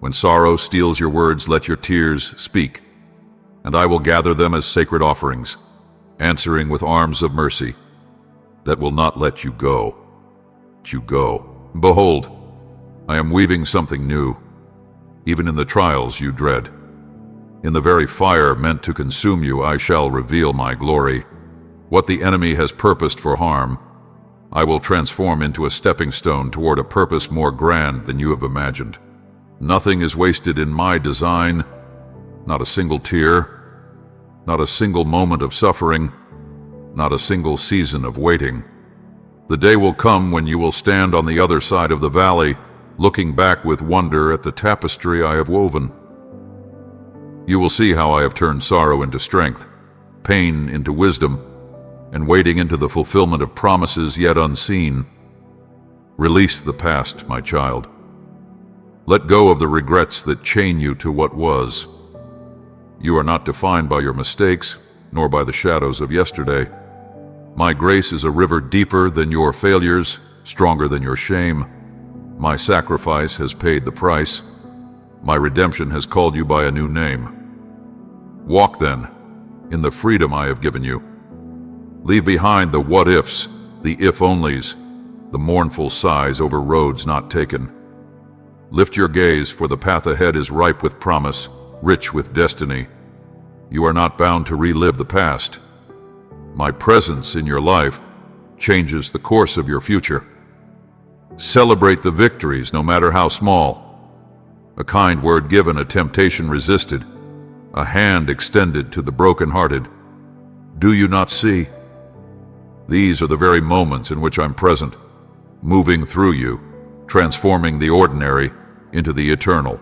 When sorrow steals your words, let your tears speak, and I will gather them as sacred offerings, answering with arms of mercy that will not let you go. Behold, I am weaving something new, even in the trials you dread. In the very fire meant to consume you, I shall reveal my glory. What the enemy has purposed for harm, I will transform into a stepping stone toward a purpose more grand than you have imagined. Nothing is wasted in my design, not a single tear, not a single moment of suffering, not a single season of waiting. The day will come when you will stand on the other side of the valley, looking back with wonder at the tapestry I have woven. You will see how I have turned sorrow into strength, pain into wisdom, and waiting into the fulfillment of promises yet unseen. Release the past, my child. Let go of the regrets that chain you to what was. You are not defined by your mistakes, nor by the shadows of yesterday. My grace is a river deeper than your failures, stronger than your shame. My sacrifice has paid the price. My redemption has called you by a new name. Walk then in the freedom I have given you. Leave behind the what-ifs, the if-onlys, the mournful sighs over roads not taken. Lift your gaze, for the path ahead is ripe with promise, rich with destiny. You are not bound to relive the past. My presence in your life changes the course of your future. Celebrate the victories, no matter how small. A kind word given, a temptation resisted, a hand extended to the brokenhearted. Do you not see? These are the very moments in which I'm present, moving through you, transforming the ordinary into the eternal.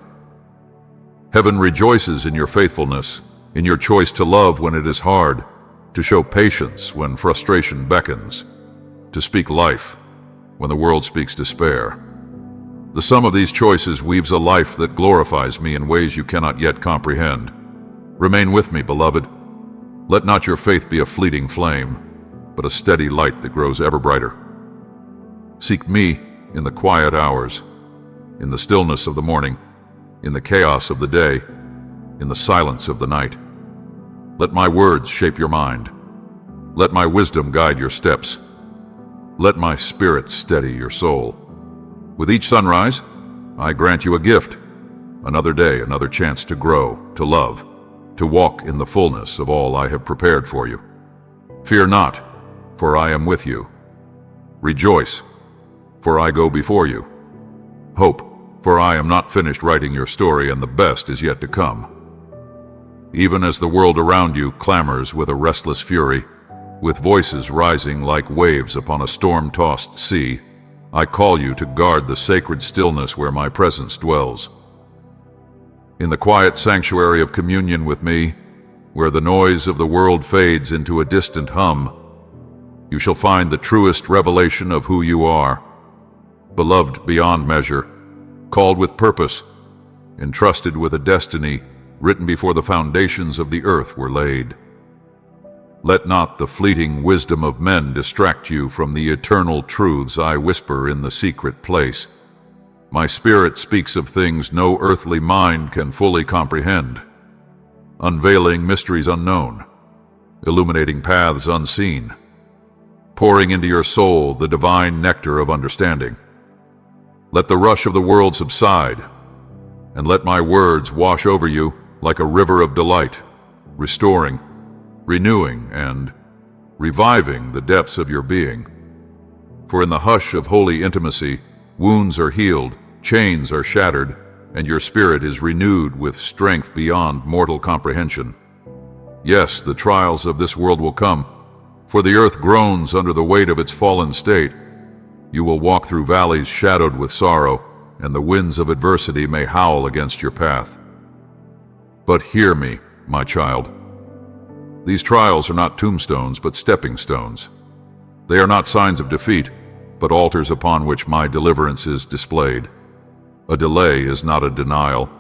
Heaven rejoices in your faithfulness, in your choice to love when it is hard, to show patience when frustration beckons, to speak life when the world speaks despair. The sum of these choices weaves a life that glorifies me in ways you cannot yet comprehend. Remain with me, beloved. Let not your faith be a fleeting flame, but a steady light that grows ever brighter. Seek me in the quiet hours, in the stillness of the morning, in the chaos of the day, in the silence of the night. Let my words shape your mind. Let my wisdom guide your steps. Let my spirit steady your soul. With each sunrise, I grant you a gift, another day, another chance to grow, to love, to walk in the fullness of all I have prepared for you. Fear not, for I am with you. Rejoice, for I go before you. Hope, for I am not finished writing your story, and the best is yet to come. Even as the world around you clamors with a restless fury, with voices rising like waves upon a storm-tossed sea, I call you to guard the sacred stillness where my presence dwells. In the quiet sanctuary of communion with me, where the noise of the world fades into a distant hum, you shall find the truest revelation of who you are, beloved beyond measure, called with purpose, entrusted with a destiny written before the foundations of the earth were laid. Let not the fleeting wisdom of men distract you from the eternal truths I whisper in the secret place. My spirit speaks of things no earthly mind can fully comprehend, unveiling mysteries unknown, illuminating paths unseen, pouring into your soul the divine nectar of understanding. Let the rush of the world subside, and let my words wash over you like a river of delight, restoring, renewing, and reviving the depths of your being. For in the hush of holy intimacy, wounds are healed, chains are shattered, and your spirit is renewed with strength beyond mortal comprehension. Yes, the trials of this world will come, for the earth groans under the weight of its fallen state. You will walk through valleys shadowed with sorrow, and the winds of adversity may howl against your path. But hear me, my child. These trials are not tombstones, but stepping stones. They are not signs of defeat, but altars upon which my deliverance is displayed. A delay is not a denial.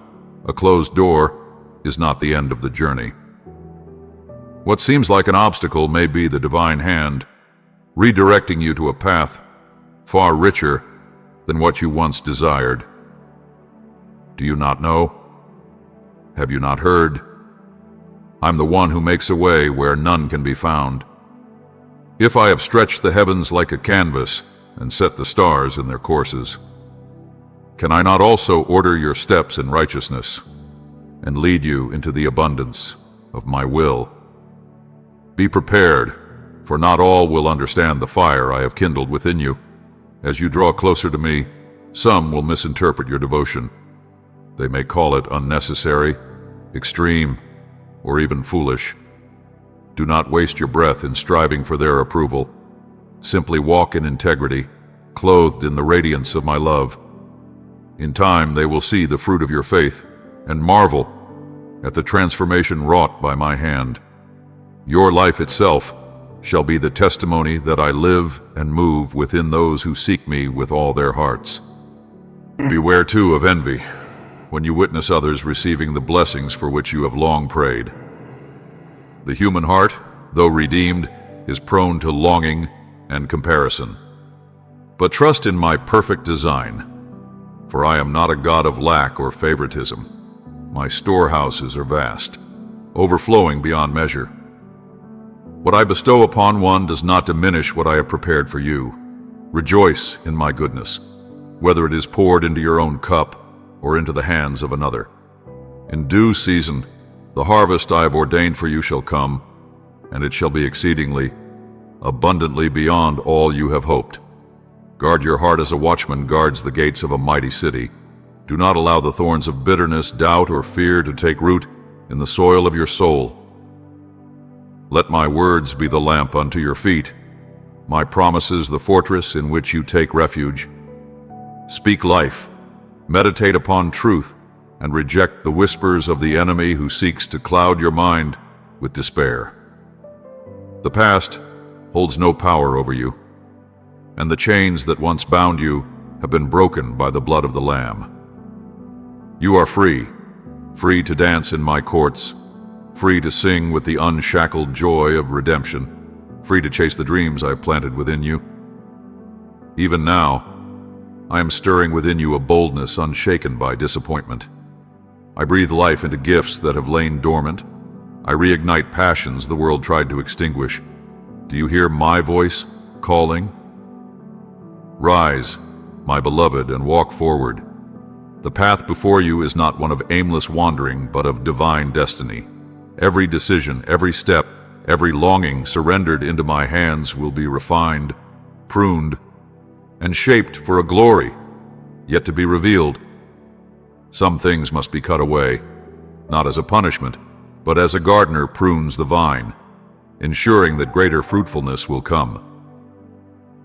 A closed door is not the end of the journey. What seems like an obstacle may be the divine hand, redirecting you to a path far richer than what you once desired. Do you not know? Have you not heard? I'm the one who makes a way where none can be found. If I have stretched the heavens like a canvas and set the stars in their courses, can I not also order your steps in righteousness and lead you into the abundance of my will? Be prepared, for not all will understand the fire I have kindled within you. As you draw closer to me, some will misinterpret your devotion. They may call it unnecessary, extreme, or even foolish. Do not waste your breath in striving for their approval. Simply walk in integrity, clothed in the radiance of my love. In time they will see the fruit of your faith and marvel at the transformation wrought by my hand. Your life itself shall be the testimony that I live and move within those who seek me with all their hearts. Beware too of envy when you witness others receiving the blessings for which you have long prayed. The human heart, though redeemed, is prone to longing and comparison. But trust in my perfect design, for I am not a God of lack or favoritism. My storehouses are vast, overflowing beyond measure. What I bestow upon one does not diminish what I have prepared for you. Rejoice in my goodness, whether it is poured into your own cup or into the hands of another. In due season, the harvest I have ordained for you shall come, and it shall be exceedingly, abundantly beyond all you have hoped. Guard your heart as a watchman guards the gates of a mighty city. Do not allow the thorns of bitterness, doubt, or fear to take root in the soil of your soul. Let my words be the lamp unto your feet, my promises the fortress in which you take refuge. Speak life, meditate upon truth, and reject the whispers of the enemy who seeks to cloud your mind with despair. The past holds no power over you, and the chains that once bound you have been broken by the blood of the Lamb. You are free, free to dance in my courts, free to sing with the unshackled joy of redemption, free to chase the dreams I've planted within you. Even now, I am stirring within you a boldness unshaken by disappointment. I breathe life into gifts that have lain dormant. I reignite passions the world tried to extinguish. Do you hear my voice calling? Rise, my beloved, and walk forward. The path before you is not one of aimless wandering, but of divine destiny. Every decision, every step, every longing surrendered into my hands will be refined, pruned, and shaped for a glory yet to be revealed. Some things must be cut away, not as a punishment, but as a gardener prunes the vine, ensuring that greater fruitfulness will come.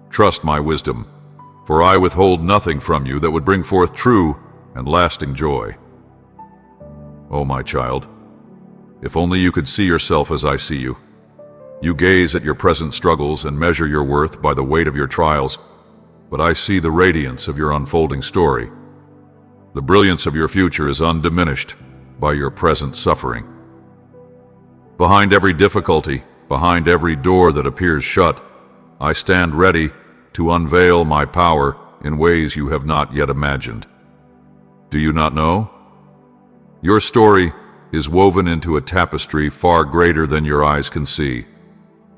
Trust my wisdom, for I withhold nothing from you that would bring forth true and lasting joy. Oh, my child, if only you could see yourself as I see you. You gaze at your present struggles and measure your worth by the weight of your trials, but I see the radiance of your unfolding story. The brilliance of your future is undiminished by your present suffering. Behind every difficulty, behind every door that appears shut, I stand ready to unveil my power in ways you have not yet imagined. Do you not know? Your story is woven into a tapestry far greater than your eyes can see.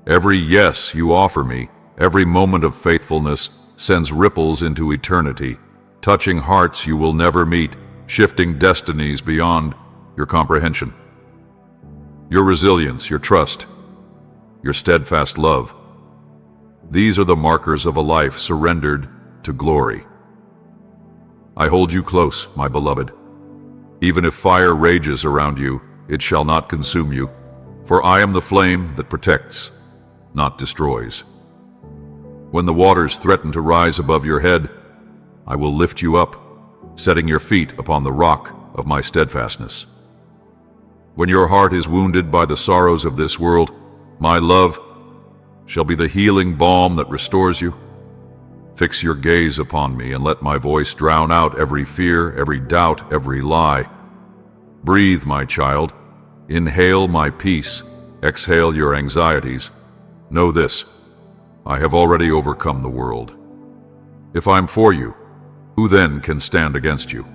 Every yes you offer me, every moment of faithfulness sends ripples into eternity, touching hearts you will never meet, shifting destinies beyond your comprehension. Your resilience, your trust, your steadfast love, these are the markers of a life surrendered to glory. I hold you close, my beloved. Even if fire rages around you, it shall not consume you, for I am the flame that protects, not destroys. When the waters threaten to rise above your head, I will lift you up, setting your feet upon the rock of my steadfastness. When your heart is wounded by the sorrows of this world, my love shall be the healing balm that restores you. Fix your gaze upon me and let my voice drown out every fear, every doubt, every lie. Breathe, my child. Inhale my peace. Exhale your anxieties. Know this: I have already overcome the world. If I'm for you, who then can stand against you?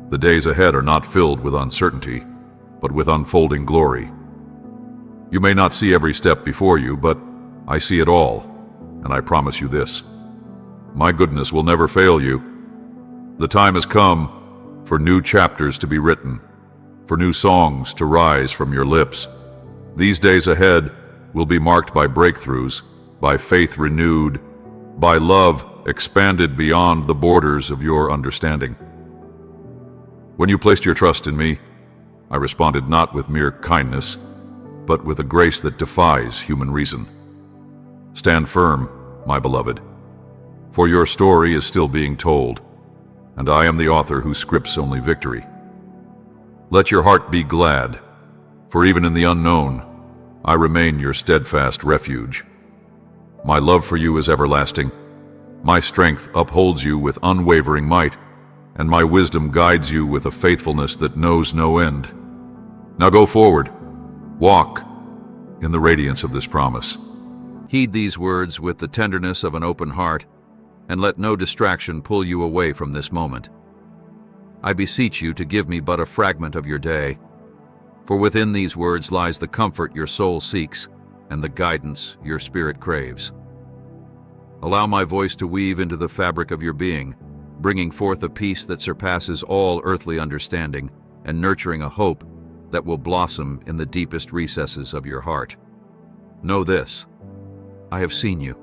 The days ahead are not filled with uncertainty, but with unfolding glory. You may not see every step before you, but I see it all, and I promise you this: my goodness will never fail you. The time has come for new chapters to be written, for new songs to rise from your lips. These days ahead will be marked by breakthroughs, by faith renewed, by love expanded beyond the borders of your understanding. When you placed your trust in me, I responded not with mere kindness, but with a grace that defies human reason. Stand firm, my beloved, for your story is still being told, and I am the author who scripts only victory. Let your heart be glad, for even in the unknown, I remain your steadfast refuge. My love for you is everlasting. My strength upholds you with unwavering might, and my wisdom guides you with a faithfulness that knows no end. Now go forward. Walk in the radiance of this promise. Heed these words with the tenderness of an open heart, and let no distraction pull you away from this moment. I beseech you to give me but a fragment of your day, for within these words lies the comfort your soul seeks and the guidance your spirit craves. Allow my voice to weave into the fabric of your being, bringing forth a peace that surpasses all earthly understanding and nurturing a hope that will blossom in the deepest recesses of your heart. Know this: I have seen you.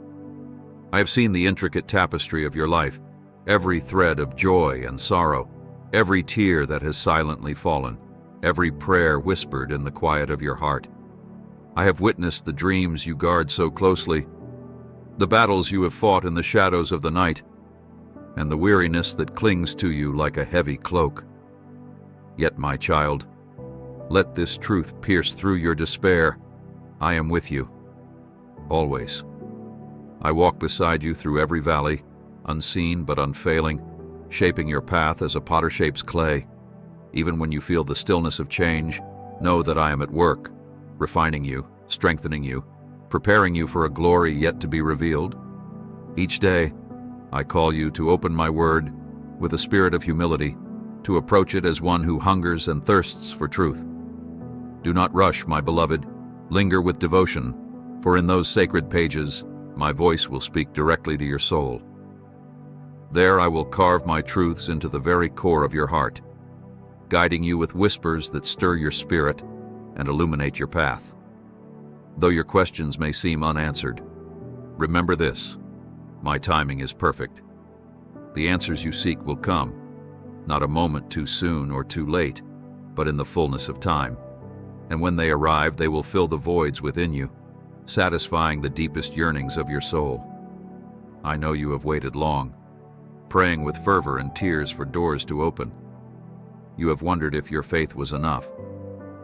I have seen the intricate tapestry of your life, every thread of joy and sorrow, every tear that has silently fallen, every prayer whispered in the quiet of your heart. I have witnessed the dreams you guard so closely, the battles you have fought in the shadows of the night, and the weariness that clings to you like a heavy cloak. Yet, my child, let this truth pierce through your despair. I am with you, always. I walk beside you through every valley, unseen but unfailing, shaping your path as a potter shapes clay. Even when you feel the stillness of change, know that I am at work, refining you, strengthening you, preparing you for a glory yet to be revealed. Each day, I call you to open my word with a spirit of humility, to approach it as one who hungers and thirsts for truth. Do not rush, my beloved. Linger with devotion, for in those sacred pages, my voice will speak directly to your soul. There I will carve my truths into the very core of your heart, guiding you with whispers that stir your spirit and illuminate your path. Though your questions may seem unanswered, remember this: my timing is perfect. The answers you seek will come, not a moment too soon or too late, but in the fullness of time. And when they arrive, they will fill the voids within you, satisfying the deepest yearnings of your soul. I know you have waited long, praying with fervor and tears for doors to open. You have wondered if your faith was enough,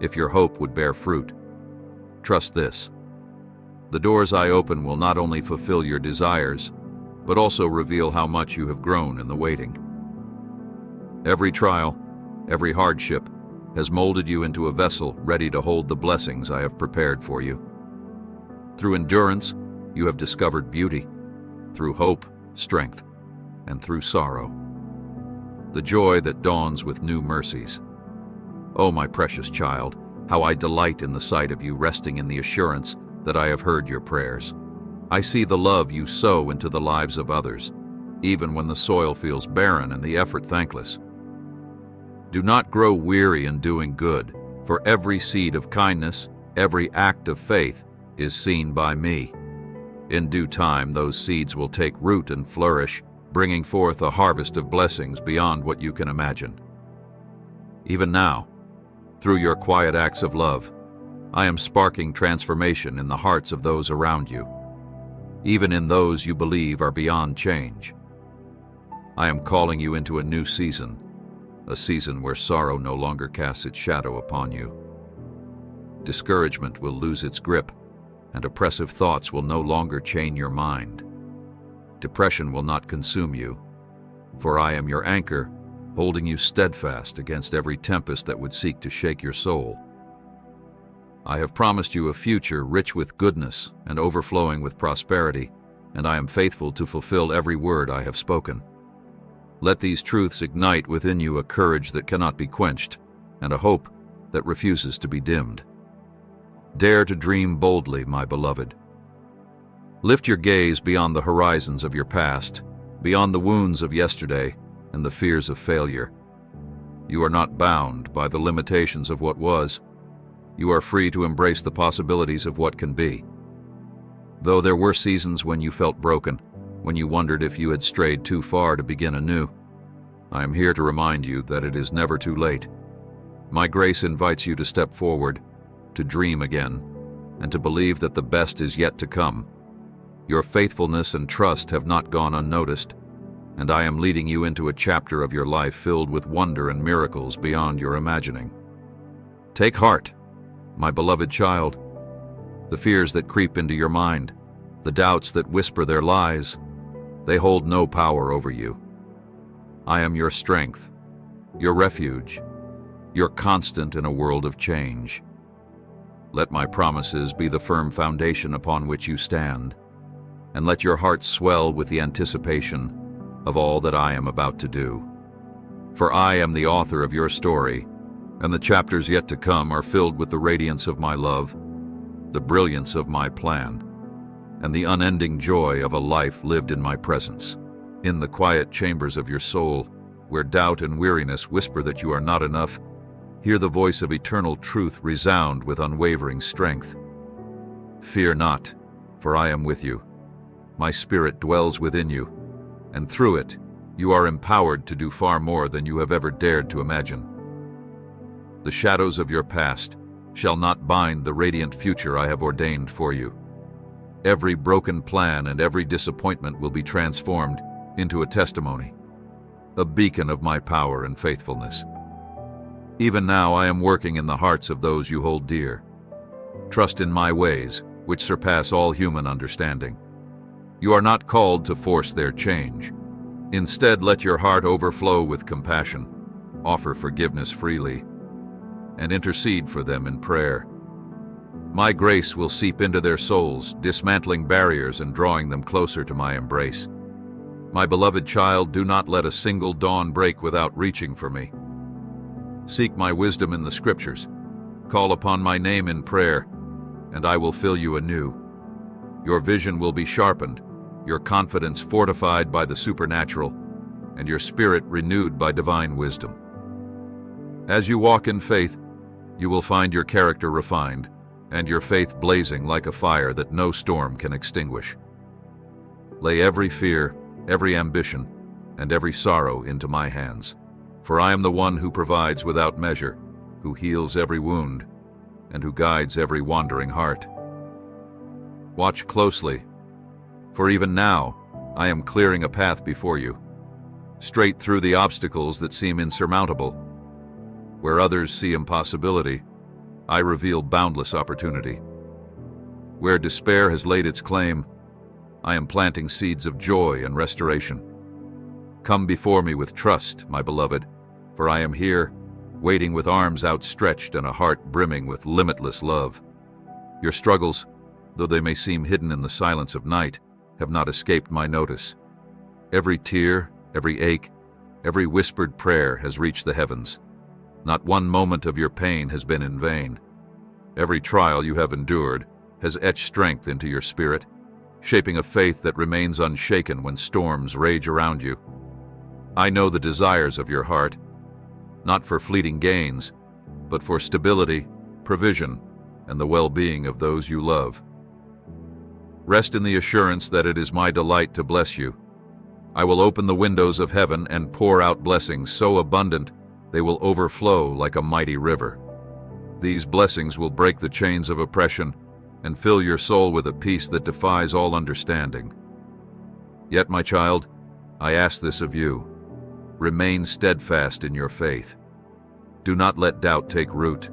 if your hope would bear fruit. Trust this: the doors I open will not only fulfill your desires, but also reveal how much you have grown in the waiting. Every trial, every hardship, has molded you into a vessel ready to hold the blessings I have prepared for you. Through endurance, you have discovered beauty. Through hope, strength, and through sorrow, the joy that dawns with new mercies. Oh, my precious child, how I delight in the sight of you resting in the assurance that I have heard your prayers. I see the love you sow into the lives of others, even when the soil feels barren and the effort thankless. Do not grow weary in doing good, for every seed of kindness, every act of faith is seen by me. In due time, those seeds will take root and flourish, bringing forth a harvest of blessings beyond what you can imagine. Even now, through your quiet acts of love, I am sparking transformation in the hearts of those around you, even in those you believe are beyond change. I am calling you into a new season, a season where sorrow no longer casts its shadow upon you. Discouragement will lose its grip, and oppressive thoughts will no longer chain your mind. Depression will not consume you, for I am your anchor, holding you steadfast against every tempest that would seek to shake your soul. I have promised you a future rich with goodness and overflowing with prosperity, and I am faithful to fulfill every word I have spoken. Let these truths ignite within you a courage that cannot be quenched, and a hope that refuses to be dimmed. Dare to dream boldly, my beloved. Lift your gaze beyond the horizons of your past, beyond the wounds of yesterday and the fears of failure. You are not bound by the limitations of what was. You are free to embrace the possibilities of what can be. Though there were seasons when you felt broken, when you wondered if you had strayed too far to begin anew, I am here to remind you that it is never too late. My grace invites you to step forward, to dream again, and to believe that the best is yet to come. Your faithfulness and trust have not gone unnoticed, and I am leading you into a chapter of your life filled with wonder and miracles beyond your imagining. Take heart, my beloved child. The fears that creep into your mind, the doubts that whisper their lies, they hold no power over you. I am your strength, your refuge, your constant in a world of change. Let my promises be the firm foundation upon which you stand, and let your heart swell with the anticipation of all that I am about to do. For I am the author of your story, and the chapters yet to come are filled with the radiance of my love, the brilliance of my plan, and the unending joy of a life lived in my presence. In the quiet chambers of your soul, where doubt and weariness whisper that you are not enough, hear the voice of eternal truth resound with unwavering strength. Fear not, for I am with you. My spirit dwells within you, and through it, you are empowered to do far more than you have ever dared to imagine. The shadows of your past shall not bind the radiant future I have ordained for you. Every broken plan and every disappointment will be transformed into a testimony, a beacon of my power and faithfulness. Even now I am working in the hearts of those you hold dear. Trust in my ways, which surpass all human understanding. You are not called to force their change. Instead, let your heart overflow with compassion, offer forgiveness freely, and intercede for them in prayer. My grace will seep into their souls, dismantling barriers and drawing them closer to my embrace. My beloved child, do not let a single dawn break without reaching for me. Seek my wisdom in the scriptures. Call upon my name in prayer, and I will fill you anew. Your vision will be sharpened, your confidence fortified by the supernatural, and your spirit renewed by divine wisdom. As you walk in faith, you will find your character refined, and your faith blazing like a fire that no storm can extinguish. Lay every fear, every ambition, and every sorrow into my hands, for I am the one who provides without measure, who heals every wound, and who guides every wandering heart. Watch closely, for even now I am clearing a path before you, straight through the obstacles that seem insurmountable. Where others see impossibility, I reveal boundless opportunity. Where despair has laid its claim, I am planting seeds of joy and restoration. Come before me with trust, my beloved, for I am here, waiting with arms outstretched and a heart brimming with limitless love. Your struggles, though they may seem hidden in the silence of night, have not escaped my notice. Every tear, every ache, every whispered prayer has reached the heavens. Not one moment of your pain has been in vain. Every trial you have endured has etched strength into your spirit, shaping a faith that remains unshaken when storms rage around you. I know the desires of your heart, not for fleeting gains, but for stability, provision, and the well-being of those you love. Rest in the assurance that it is my delight to bless you. I will open the windows of heaven and pour out blessings so abundant they will overflow like a mighty river. These blessings will break the chains of oppression and fill your soul with a peace that defies all understanding. Yet, my child, I ask this of you. Remain steadfast in your faith. Do not let doubt take root,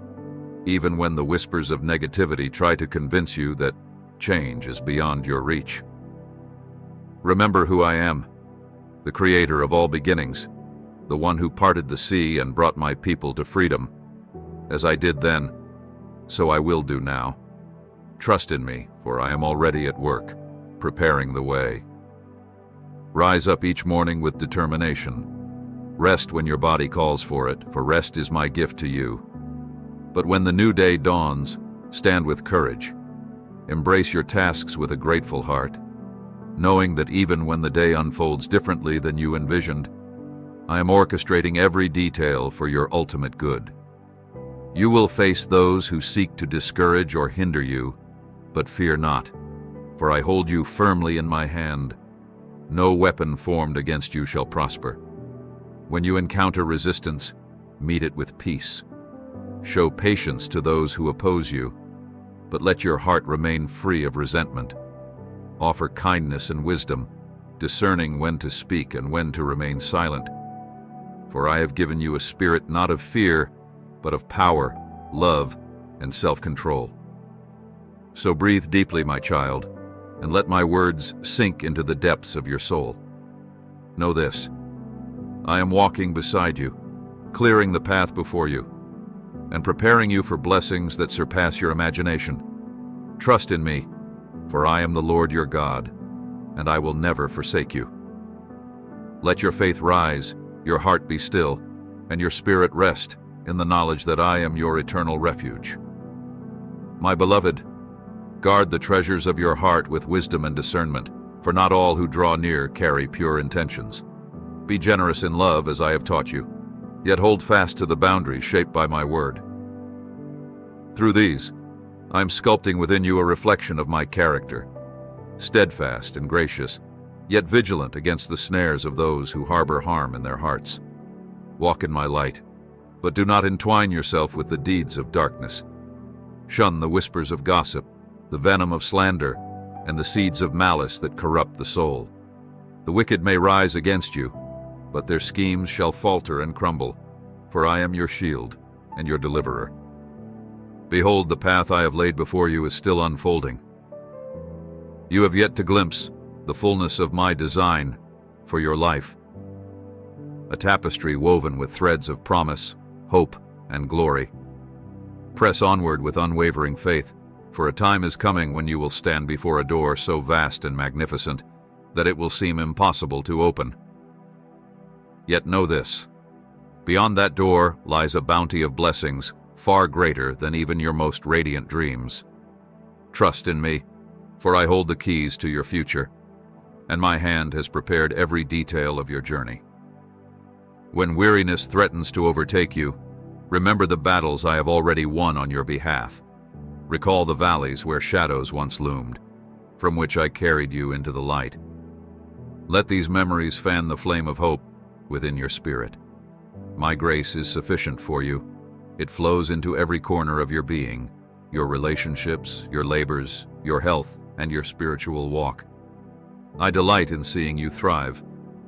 even when the whispers of negativity try to convince you that change is beyond your reach. Remember who I am, the creator of all beginnings, the one who parted the sea and brought my people to freedom. As I did then, so I will do now. Trust in me, for I am already at work, preparing the way. Rise up each morning with determination. Rest when your body calls for it, for rest is my gift to you. But when the new day dawns, stand with courage. Embrace your tasks with a grateful heart, knowing that even when the day unfolds differently than you envisioned, I am orchestrating every detail for your ultimate good. You will face those who seek to discourage or hinder you, but fear not, for I hold you firmly in my hand. No weapon formed against you shall prosper. When you encounter resistance, meet it with peace. Show patience to those who oppose you, but let your heart remain free of resentment. Offer kindness and wisdom, discerning when to speak and when to remain silent. For I have given you a spirit not of fear, but of power, love, and self-control. So breathe deeply, my child, and let my words sink into the depths of your soul. Know this: I am walking beside you, clearing the path before you, and preparing you for blessings that surpass your imagination. Trust in me, for I am the Lord your God, and I will never forsake you. Let your faith rise, your heart be still, and your spirit rest in the knowledge that I am your eternal refuge. My beloved, guard the treasures of your heart with wisdom and discernment, for not all who draw near carry pure intentions. Be generous in love as I have taught you, yet hold fast to the boundaries shaped by my word. Through these, I am sculpting within you a reflection of my character, steadfast and gracious, yet vigilant against the snares of those who harbor harm in their hearts. Walk in my light, but do not entwine yourself with the deeds of darkness. Shun the whispers of gossip, the venom of slander, and the seeds of malice that corrupt the soul. The wicked may rise against you, but their schemes shall falter and crumble, for I am your shield and your deliverer. Behold, the path I have laid before you is still unfolding. You have yet to glimpse the fullness of my design for your life, a tapestry woven with threads of promise, hope, and glory. Press onward with unwavering faith, for a time is coming when you will stand before a door so vast and magnificent that it will seem impossible to open. Yet know this: beyond that door lies a bounty of blessings far greater than even your most radiant dreams. Trust in me, for I hold the keys to your future, and my hand has prepared every detail of your journey. When weariness threatens to overtake you, remember the battles I have already won on your behalf. Recall the valleys where shadows once loomed, from which I carried you into the light. Let these memories fan the flame of hope within your spirit. My grace is sufficient for you. It flows into every corner of your being, your relationships, your labors, your health, and your spiritual walk. I delight in seeing you thrive,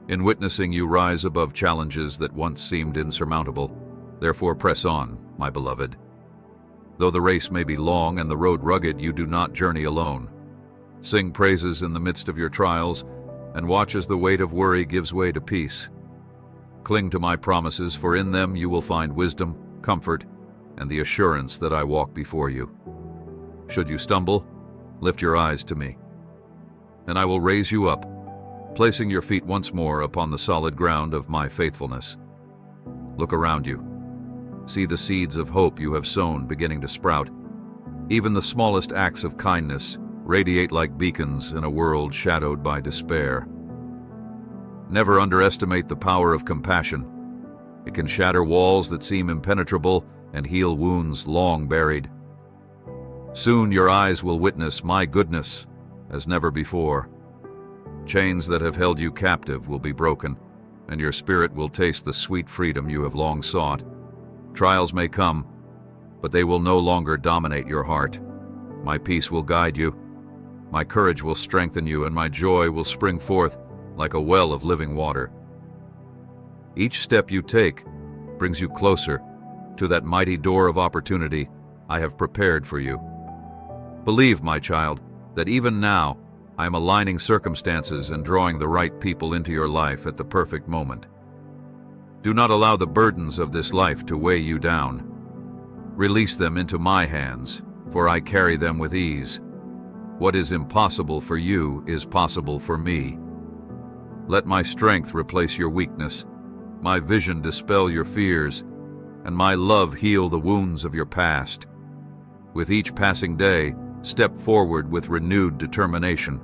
in witnessing you rise above challenges that once seemed insurmountable. Therefore press on, my beloved. Though the race may be long and the road rugged, you do not journey alone. Sing praises in the midst of your trials, and watch as the weight of worry gives way to peace. Cling to my promises, for in them you will find wisdom, comfort, and the assurance that I walk before you. Should you stumble, lift your eyes to me, and I will raise you up, placing your feet once more upon the solid ground of my faithfulness. Look around you. See the seeds of hope you have sown beginning to sprout. Even the smallest acts of kindness radiate like beacons in a world shadowed by despair. Never underestimate the power of compassion. It can shatter walls that seem impenetrable and heal wounds long buried. Soon your eyes will witness my goodness as never before. Chains that have held you captive will be broken, and your spirit will taste the sweet freedom you have long sought. Trials may come, but they will no longer dominate your heart. My peace will guide you, my courage will strengthen you, and my joy will spring forth like a well of living water. Each step you take brings you closer to that mighty door of opportunity I have prepared for you. Believe, my child, that even now I am aligning circumstances and drawing the right people into your life at the perfect moment. Do not allow the burdens of this life to weigh you down. Release them into my hands, for I carry them with ease. What is impossible for you is possible for me. Let my strength replace your weakness, my vision dispel your fears, and my love heal the wounds of your past. With each passing day, step forward with renewed determination.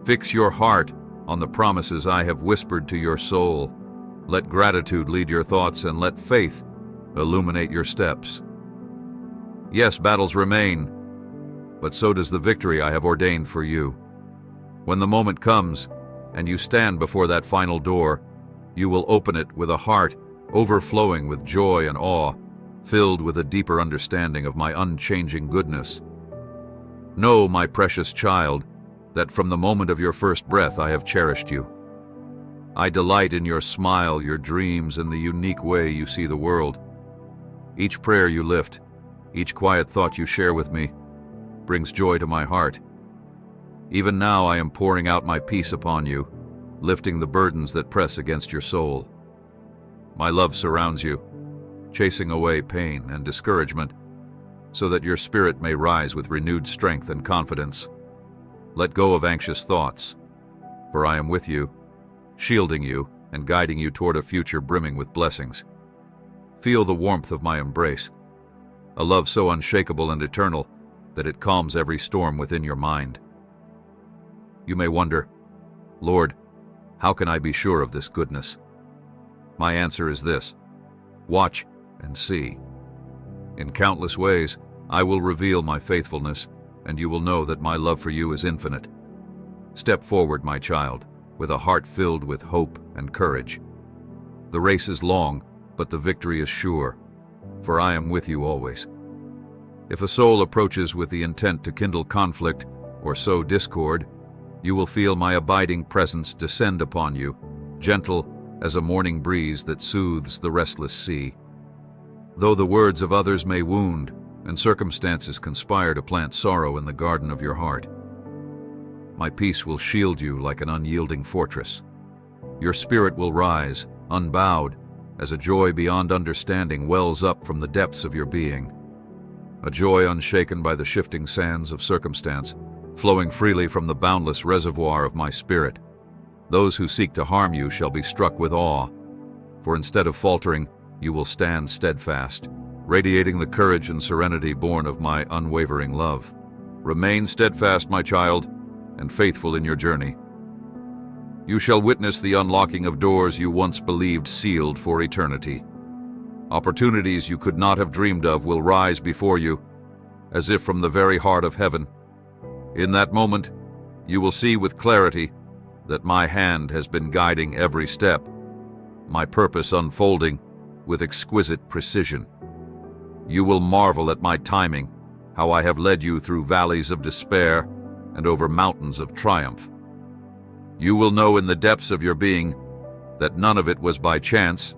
Fix your heart on the promises I have whispered to your soul. Let gratitude lead your thoughts and let faith illuminate your steps. Yes, battles remain, but so does the victory I have ordained for you. When the moment comes and you stand before that final door, you will open it with a heart overflowing with joy and awe, filled with a deeper understanding of my unchanging goodness. Know, my precious child, that from the moment of your first breath I have cherished you. I delight in your smile, your dreams, and the unique way you see the world. Each prayer you lift, each quiet thought you share with me, brings joy to my heart. Even now I am pouring out my peace upon you, lifting the burdens that press against your soul. My love surrounds you, chasing away pain and discouragement, so that your spirit may rise with renewed strength and confidence. Let go of anxious thoughts, for I am with you, shielding you and guiding you toward a future brimming with blessings. Feel the warmth of my embrace, a love so unshakable and eternal that it calms every storm within your mind. You may wonder, Lord, how can I be sure of this goodness? My answer is this: watch and see. In countless ways, I will reveal my faithfulness, and you will know that my love for you is infinite. Step forward, my child, with a heart filled with hope and courage. The race is long, but the victory is sure, for I am with you always. If a soul approaches with the intent to kindle conflict or sow discord, you will feel my abiding presence descend upon you, gentle as a morning breeze that soothes the restless sea. Though the words of others may wound, and circumstances conspire to plant sorrow in the garden of your heart, my peace will shield you like an unyielding fortress. Your spirit will rise, unbowed, as a joy beyond understanding wells up from the depths of your being. A joy unshaken by the shifting sands of circumstance, flowing freely from the boundless reservoir of my spirit. Those who seek to harm you shall be struck with awe, for instead of faltering, you will stand steadfast, radiating the courage and serenity born of my unwavering love. Remain steadfast, my child, and faithful in your journey. You shall witness the unlocking of doors you once believed sealed for eternity. Opportunities you could not have dreamed of will rise before you, as if from the very heart of heaven. In that moment, you will see with clarity that my hand has been guiding every step, my purpose unfolding with exquisite precision. You will marvel at my timing, how I have led you through valleys of despair and over mountains of triumph. You will know in the depths of your being that none of it was by chance,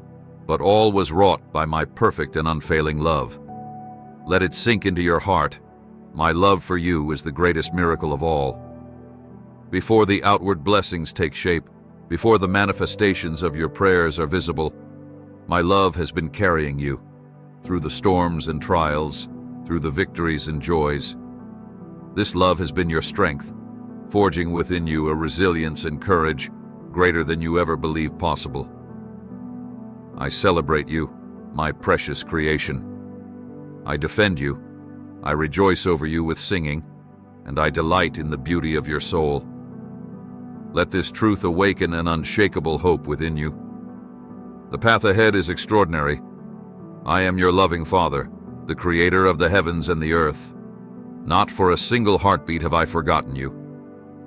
but all was wrought by my perfect and unfailing love. Let it sink into your heart. My love for you is the greatest miracle of all. Before the outward blessings take shape, before the manifestations of your prayers are visible, my love has been carrying you through the storms and trials, through the victories and joys. This love has been your strength, forging within you a resilience and courage greater than you ever believed possible. I celebrate you, my precious creation. I defend you, I rejoice over you with singing, and I delight in the beauty of your soul. Let this truth awaken an unshakable hope within you. The path ahead is extraordinary. I am your loving Father, the creator of the heavens and the earth. Not for a single heartbeat have I forgotten you.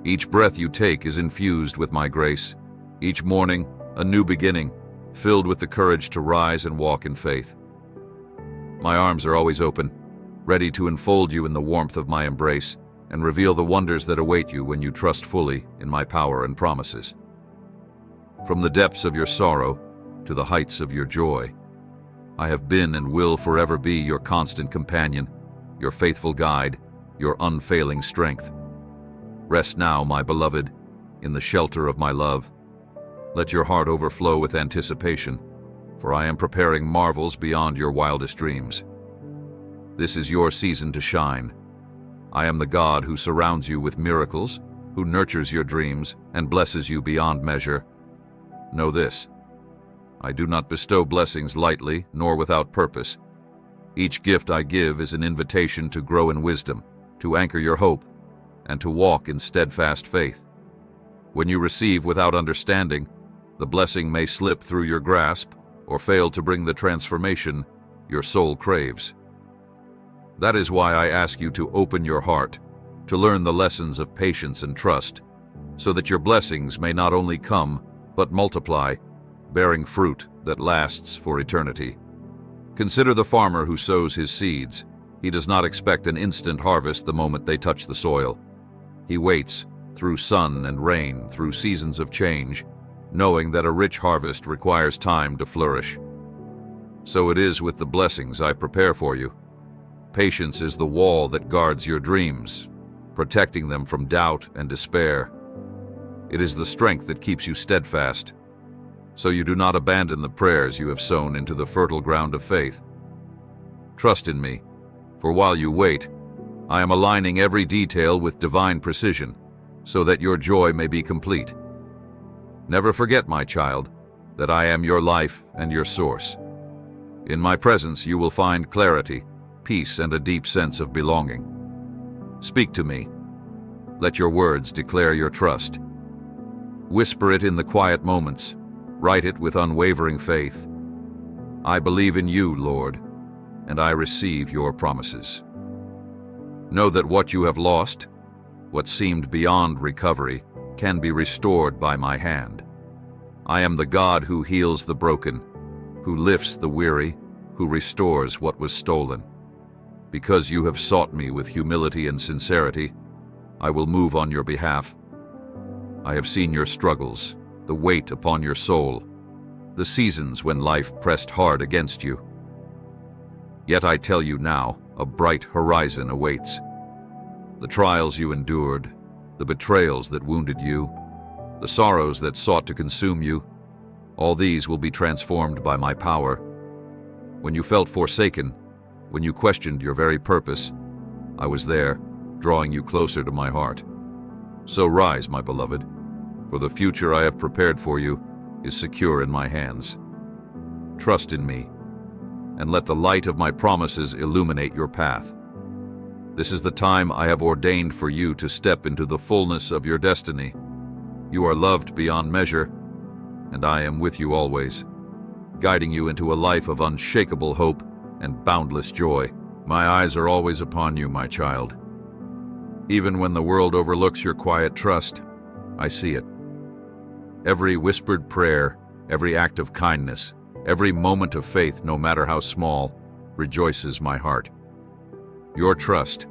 Each breath you take is infused with my grace. Each morning, a new beginning, filled with the courage to rise and walk in faith. My arms are always open, ready to enfold you in the warmth of my embrace and reveal the wonders that await you when you trust fully in my power and promises. From the depths of your sorrow to the heights of your joy, I have been and will forever be your constant companion, your faithful guide, your unfailing strength. Rest now, my beloved, in the shelter of my love. Let your heart overflow with anticipation, for I am preparing marvels beyond your wildest dreams. This is your season to shine. I am the God who surrounds you with miracles, who nurtures your dreams and blesses you beyond measure. Know this: I do not bestow blessings lightly nor without purpose. Each gift I give is an invitation to grow in wisdom, to anchor your hope, and to walk in steadfast faith. When you receive without understanding, the blessing may slip through your grasp or fail to bring the transformation your soul craves. That is why I ask you to open your heart, to learn the lessons of patience and trust, so that your blessings may not only come, but multiply, bearing fruit that lasts for eternity. Consider the farmer who sows his seeds. He does not expect an instant harvest the moment they touch the soil. He waits, through sun and rain, through seasons of change, knowing that a rich harvest requires time to flourish. So it is with the blessings I prepare for you. Patience is the wall that guards your dreams, protecting them from doubt and despair. It is the strength that keeps you steadfast, so you do not abandon the prayers you have sown into the fertile ground of faith. Trust in me, for while you wait, I am aligning every detail with divine precision, so that your joy may be complete. Never forget, my child, that I am your life and your source. In my presence you will find clarity, peace, and a deep sense of belonging. Speak to me. Let your words declare your trust. Whisper it in the quiet moments. Write it with unwavering faith. I believe in you, Lord, and I receive your promises. Know that what you have lost, what seemed beyond recovery, can be restored by my hand. I am the God who heals the broken, who lifts the weary, who restores what was stolen. Because you have sought me with humility and sincerity, I will move on your behalf. I have seen your struggles, the weight upon your soul, the seasons when life pressed hard against you. Yet I tell you now, a bright horizon awaits. The trials you endured, the betrayals that wounded you, the sorrows that sought to consume you, all these will be transformed by my power. When you felt forsaken, when you questioned your very purpose, I was there, drawing you closer to my heart. So rise, my beloved, for the future I have prepared for you is secure in my hands. Trust in me, and let the light of my promises illuminate your path. This is the time I have ordained for you to step into the fullness of your destiny. You are loved beyond measure, and I am with you always, guiding you into a life of unshakable hope and boundless joy. My eyes are always upon you, my child. Even when the world overlooks your quiet trust, I see it. Every whispered prayer, every act of kindness, every moment of faith, no matter how small, rejoices my heart. Your trust,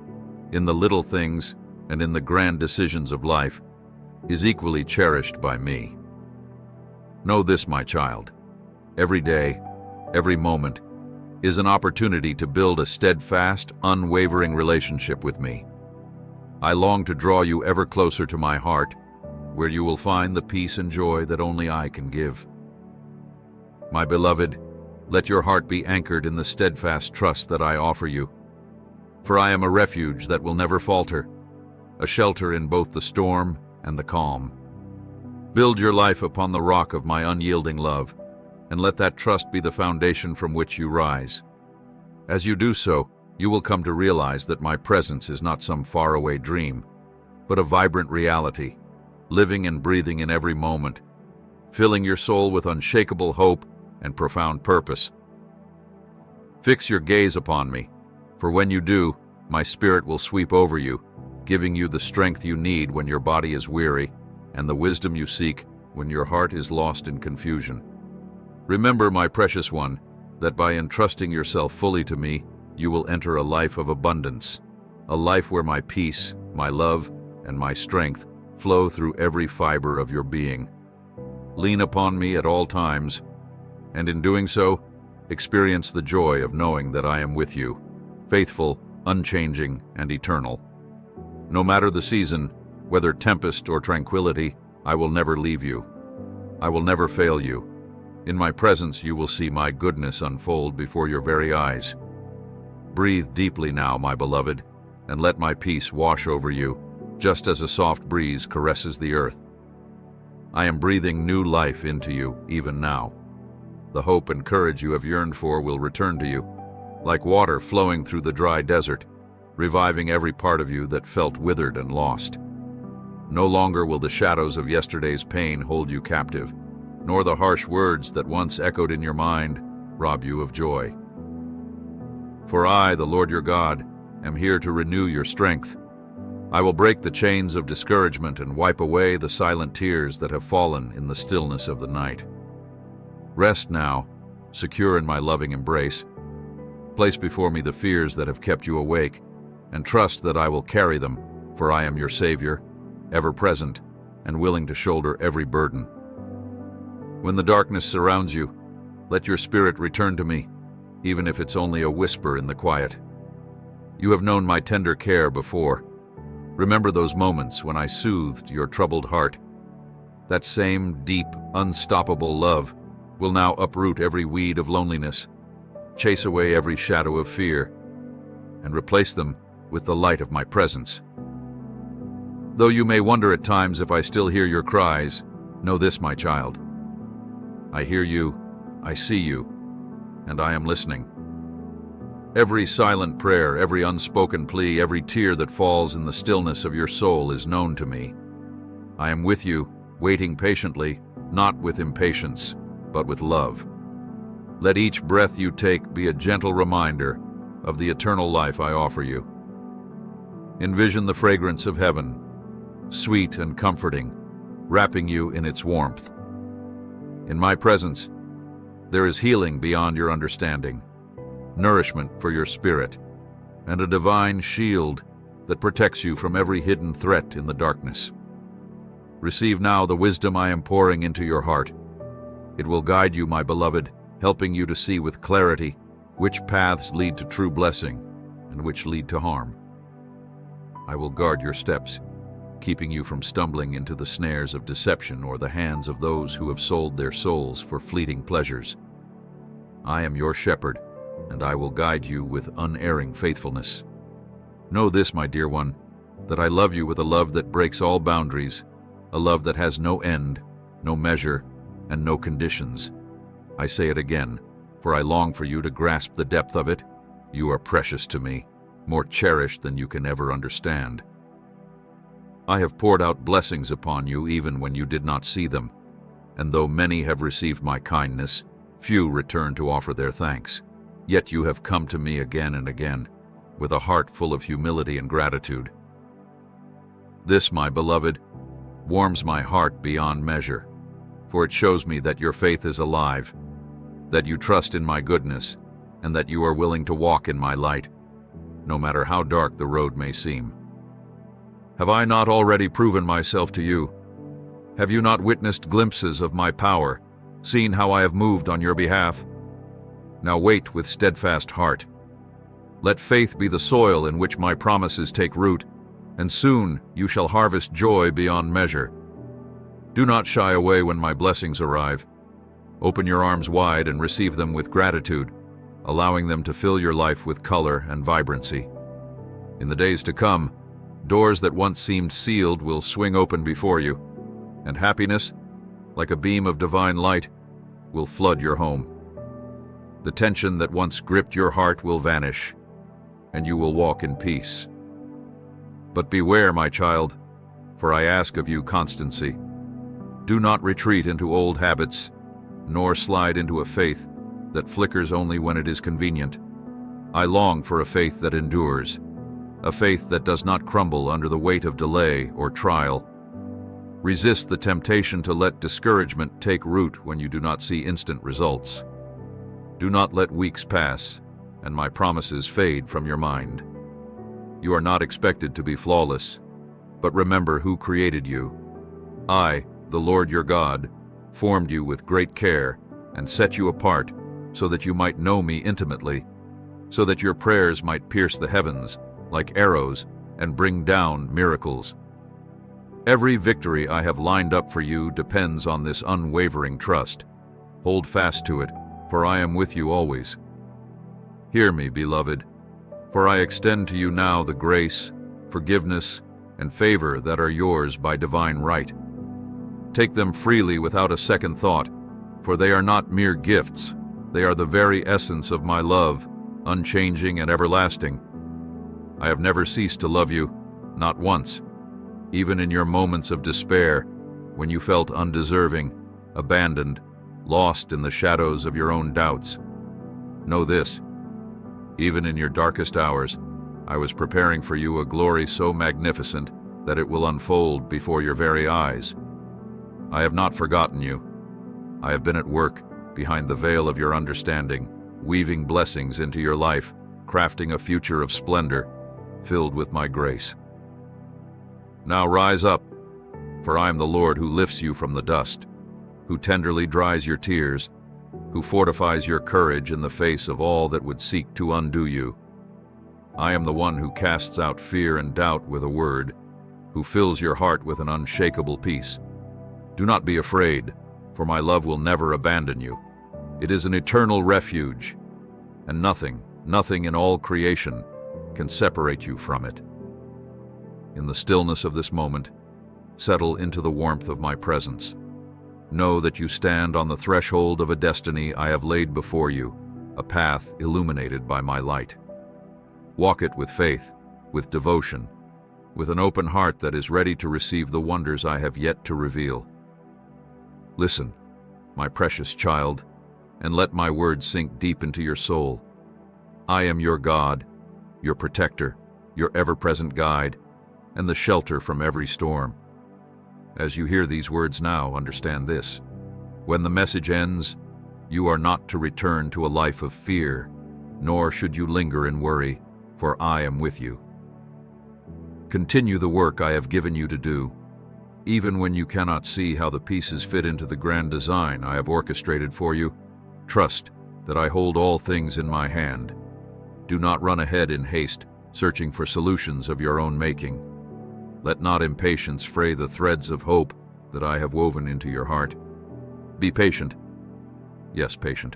in the little things and in the grand decisions of life, is equally cherished by me. Know this, my child. Every day, every moment, is an opportunity to build a steadfast, unwavering relationship with me. I long to draw you ever closer to my heart, where you will find the peace and joy that only I can give. My beloved, let your heart be anchored in the steadfast trust that I offer you. For I am a refuge that will never falter, a shelter in both the storm and the calm. Build your life upon the rock of my unyielding love, and let that trust be the foundation from which you rise. As you do so, you will come to realize that my presence is not some faraway dream, but a vibrant reality, living and breathing in every moment, filling your soul with unshakable hope and profound purpose. Fix your gaze upon me, for when you do, my spirit will sweep over you, giving you the strength you need when your body is weary, and the wisdom you seek when your heart is lost in confusion. Remember, my precious one, that by entrusting yourself fully to me, you will enter a life of abundance, a life where my peace, my love, and my strength flow through every fiber of your being. Lean upon me at all times, and in doing so, experience the joy of knowing that I am with you, faithful, unchanging, and eternal. No matter the season, whether tempest or tranquility, I will never leave you. I will never fail you. In my presence you will see my goodness unfold before your very eyes. Breathe deeply now, my beloved, and let my peace wash over you, just as a soft breeze caresses the earth. I am breathing new life into you, even now. The hope and courage you have yearned for will return to you, like water flowing through the dry desert, reviving every part of you that felt withered and lost. No longer will the shadows of yesterday's pain hold you captive, nor the harsh words that once echoed in your mind rob you of joy. For I, the Lord your God, am here to renew your strength. I will break the chains of discouragement and wipe away the silent tears that have fallen in the stillness of the night. Rest now, secure in my loving embrace. Place before me the fears that have kept you awake, and trust that I will carry them, for I am your Savior, ever present and willing to shoulder every burden. When the darkness surrounds you, let your spirit return to me, even if it's only a whisper in the quiet. You have known my tender care before. Remember those moments when I soothed your troubled heart. That same deep, unstoppable love will now uproot every weed of loneliness, chase away every shadow of fear, and replace them with the light of my presence. Though you may wonder at times if I still hear your cries, know this, my child. I hear you, I see you, and I am listening. Every silent prayer, every unspoken plea, every tear that falls in the stillness of your soul is known to me. I am with you, waiting patiently, not with impatience, but with love. Let each breath you take be a gentle reminder of the eternal life I offer you. Envision the fragrance of heaven, sweet and comforting, wrapping you in its warmth. In my presence, there is healing beyond your understanding, nourishment for your spirit, and a divine shield that protects you from every hidden threat in the darkness. Receive now the wisdom I am pouring into your heart. It will guide you, my beloved, helping you to see with clarity which paths lead to true blessing and which lead to harm. I will guard your steps, keeping you from stumbling into the snares of deception or the hands of those who have sold their souls for fleeting pleasures. I am your shepherd, and I will guide you with unerring faithfulness. Know this, my dear one, that I love you with a love that breaks all boundaries, a love that has no end, no measure, and no conditions. I say it again, for I long for you to grasp the depth of it. You are precious to me, more cherished than you can ever understand. I have poured out blessings upon you even when you did not see them, and though many have received my kindness, few return to offer their thanks. Yet you have come to me again and again, with a heart full of humility and gratitude. This, my beloved, warms my heart beyond measure, for it shows me that your faith is alive, that you trust in my goodness, and that you are willing to walk in my light, no matter how dark the road may seem. Have I not already proven myself to you? Have you not witnessed glimpses of my power, seen how I have moved on your behalf? Now wait with steadfast heart. Let faith be the soil in which my promises take root, and soon you shall harvest joy beyond measure. Do not shy away when my blessings arrive. Open your arms wide and receive them with gratitude, allowing them to fill your life with color and vibrancy. In the days to come, doors that once seemed sealed will swing open before you, and happiness, like a beam of divine light, will flood your home. The tension that once gripped your heart will vanish, and you will walk in peace. But beware, my child, for I ask of you constancy. Do not retreat into old habits, nor slide into a faith that flickers only when it is convenient. I long for a faith that endures, a faith that does not crumble under the weight of delay or trial. Resist the temptation to let discouragement take root when you do not see instant results. Do not let weeks pass and my promises fade from your mind. You are not expected to be flawless, but remember who created you. I, the Lord your God, formed you with great care, and set you apart so that you might know me intimately, so that your prayers might pierce the heavens like arrows and bring down miracles. Every victory I have lined up for you depends on this unwavering trust. Hold fast to it, for I am with you always. Hear me, beloved, for I extend to you now the grace, forgiveness, and favor that are yours by divine right. Take them freely without a second thought, for they are not mere gifts. They are the very essence of my love, unchanging and everlasting. I have never ceased to love you, not once, even in your moments of despair, when you felt undeserving, abandoned, lost in the shadows of your own doubts. Know this, even in your darkest hours, I was preparing for you a glory so magnificent that it will unfold before your very eyes. I have not forgotten you. I have been at work behind the veil of your understanding, weaving blessings into your life, crafting a future of splendor, filled with my grace. Now rise up, for I am the Lord who lifts you from the dust, who tenderly dries your tears, who fortifies your courage in the face of all that would seek to undo you. I am the one who casts out fear and doubt with a word, who fills your heart with an unshakable peace. Do not be afraid, for my love will never abandon you. It is an eternal refuge, and nothing in all creation can separate you from it. In the stillness of this moment, settle into the warmth of my presence. Know that you stand on the threshold of a destiny I have laid before you, a path illuminated by my light. Walk it with faith, with devotion, with an open heart that is ready to receive the wonders I have yet to reveal. Listen, my precious child, and let my words sink deep into your soul. I am your God, your protector, your ever-present guide, and the shelter from every storm. As you hear these words now, understand this. When the message ends, you are not to return to a life of fear, nor should you linger in worry, for I am with you. Continue the work I have given you to do, even when you cannot see how the pieces fit into the grand design I have orchestrated for you. Trust that I hold all things in my hand. Do not run ahead in haste, searching for solutions of your own making. Let not impatience fray the threads of hope that I have woven into your heart. Be patient. Yes, patient.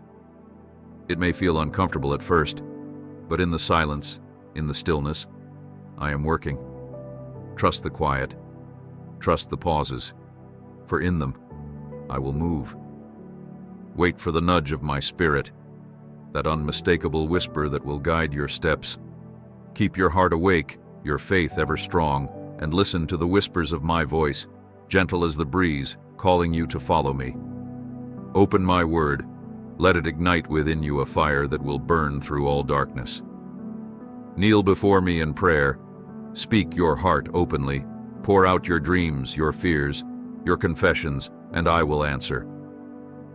It may feel uncomfortable at first, but in the silence, in the stillness, I am working. Trust the quiet. Trust the pauses, for in them I will move. Wait for the nudge of my spirit, that unmistakable whisper that will guide your steps. Keep your heart awake, your faith ever strong, and listen to the whispers of my voice, gentle as the breeze, calling you to follow me. Open my word, let it ignite within you a fire that will burn through all darkness. Kneel before me in prayer, speak your heart openly, pour out your dreams, your fears, your confessions, and I will answer.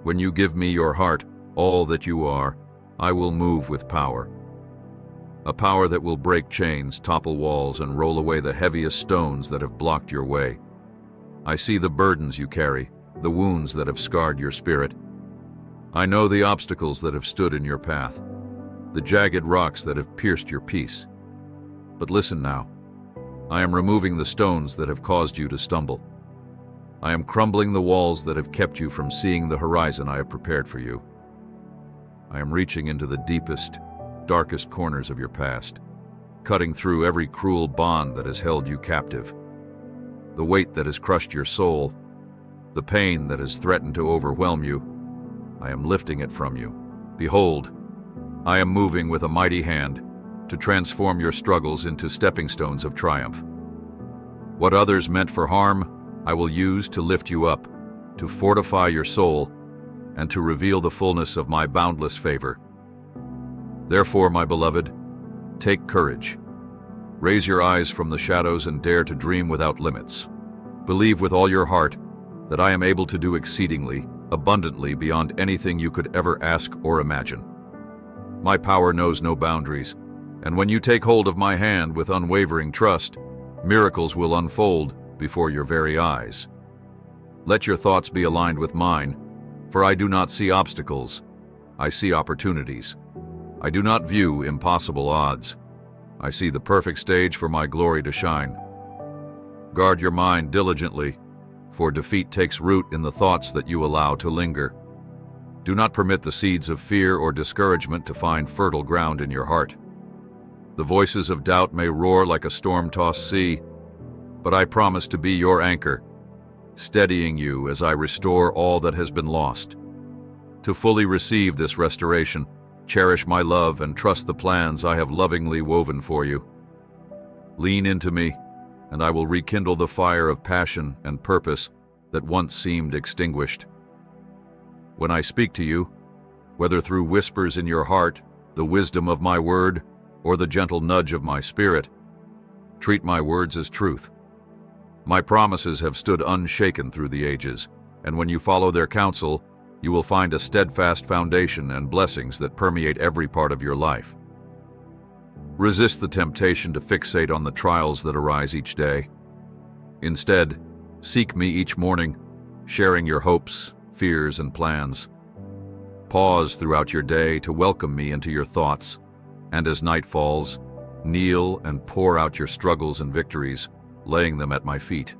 When you give me your heart, all that you are, I will move with power. A power that will break chains, topple walls, and roll away the heaviest stones that have blocked your way. I see the burdens you carry, the wounds that have scarred your spirit. I know the obstacles that have stood in your path, the jagged rocks that have pierced your peace. But listen now. I am removing the stones that have caused you to stumble. I am crumbling the walls that have kept you from seeing the horizon I have prepared for you. I am reaching into the deepest, darkest corners of your past, cutting through every cruel bond that has held you captive. The weight that has crushed your soul, the pain that has threatened to overwhelm you, I am lifting it from you. Behold, I am moving with a mighty hand to transform your struggles into stepping stones of triumph. What others meant for harm, I will use to lift you up, to fortify your soul, and to reveal the fullness of my boundless favor. Therefore, my beloved, take courage. Raise your eyes from the shadows and dare to dream without limits. Believe with all your heart that I am able to do exceedingly, abundantly beyond anything you could ever ask or imagine. My power knows no boundaries, and when you take hold of my hand with unwavering trust, miracles will unfold before your very eyes. Let your thoughts be aligned with mine, for I do not see obstacles. I see opportunities. I do not view impossible odds. I see the perfect stage for my glory to shine. Guard your mind diligently, for defeat takes root in the thoughts that you allow to linger. Do not permit the seeds of fear or discouragement to find fertile ground in your heart. The voices of doubt may roar like a storm-tossed sea, but I promise to be your anchor, steadying you as I restore all that has been lost. To fully receive this restoration, cherish my love and trust the plans I have lovingly woven for you. Lean into me, and I will rekindle the fire of passion and purpose that once seemed extinguished. When I speak to you, whether through whispers in your heart, the wisdom of my word, or the gentle nudge of my spirit, treat my words as truth. My promises have stood unshaken through the ages, and when you follow their counsel, you will find a steadfast foundation and blessings that permeate every part of your life. Resist the temptation to fixate on the trials that arise each day. Instead, seek me each morning, sharing your hopes, fears, and plans. Pause throughout your day to welcome me into your thoughts, and as night falls, kneel and pour out your struggles and victories, laying them at my feet.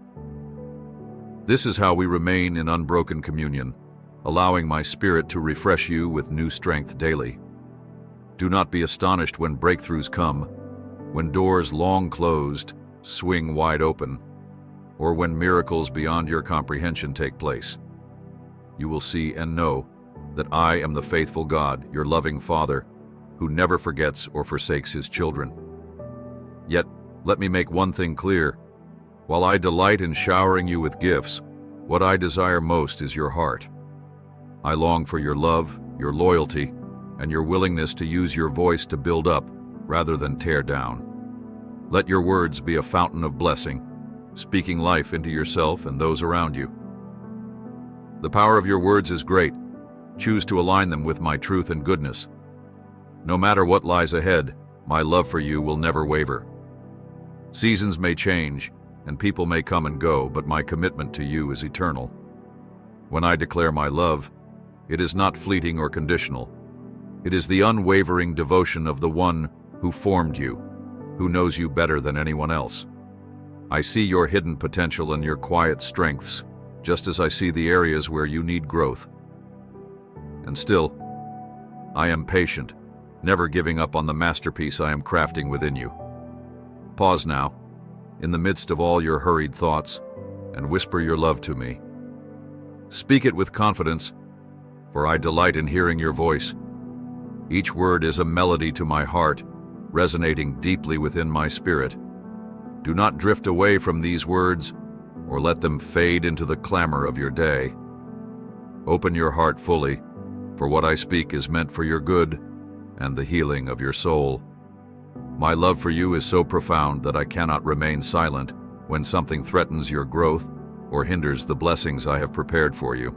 This is how we remain in unbroken communion, allowing my spirit to refresh you with new strength daily. Do not be astonished when breakthroughs come, when doors long closed swing wide open, or when miracles beyond your comprehension take place. You will see and know that I am the faithful God, your loving Father, who never forgets or forsakes his children. Yet, let me make one thing clear. While I delight in showering you with gifts, what I desire most is your heart. I long for your love, your loyalty, and your willingness to use your voice to build up rather than tear down. Let your words be a fountain of blessing, speaking life into yourself and those around you. The power of your words is great. Choose to align them with my truth and goodness. No matter what lies ahead, my love for you will never waver. Seasons may change, and people may come and go, but my commitment to you is eternal. When I declare my love, it is not fleeting or conditional. It is the unwavering devotion of the one who formed you, who knows you better than anyone else. I see your hidden potential and your quiet strengths, just as I see the areas where you need growth. And still, I am patient, never giving up on the masterpiece I am crafting within you. Pause now, in the midst of all your hurried thoughts, and whisper your love to me. Speak it with confidence, for I delight in hearing your voice. Each word is a melody to my heart, resonating deeply within my spirit. Do not drift away from these words, or let them fade into the clamor of your day. Open your heart fully, for what I speak is meant for your good and the healing of your soul. My love for you is so profound that I cannot remain silent when something threatens your growth or hinders the blessings I have prepared for you.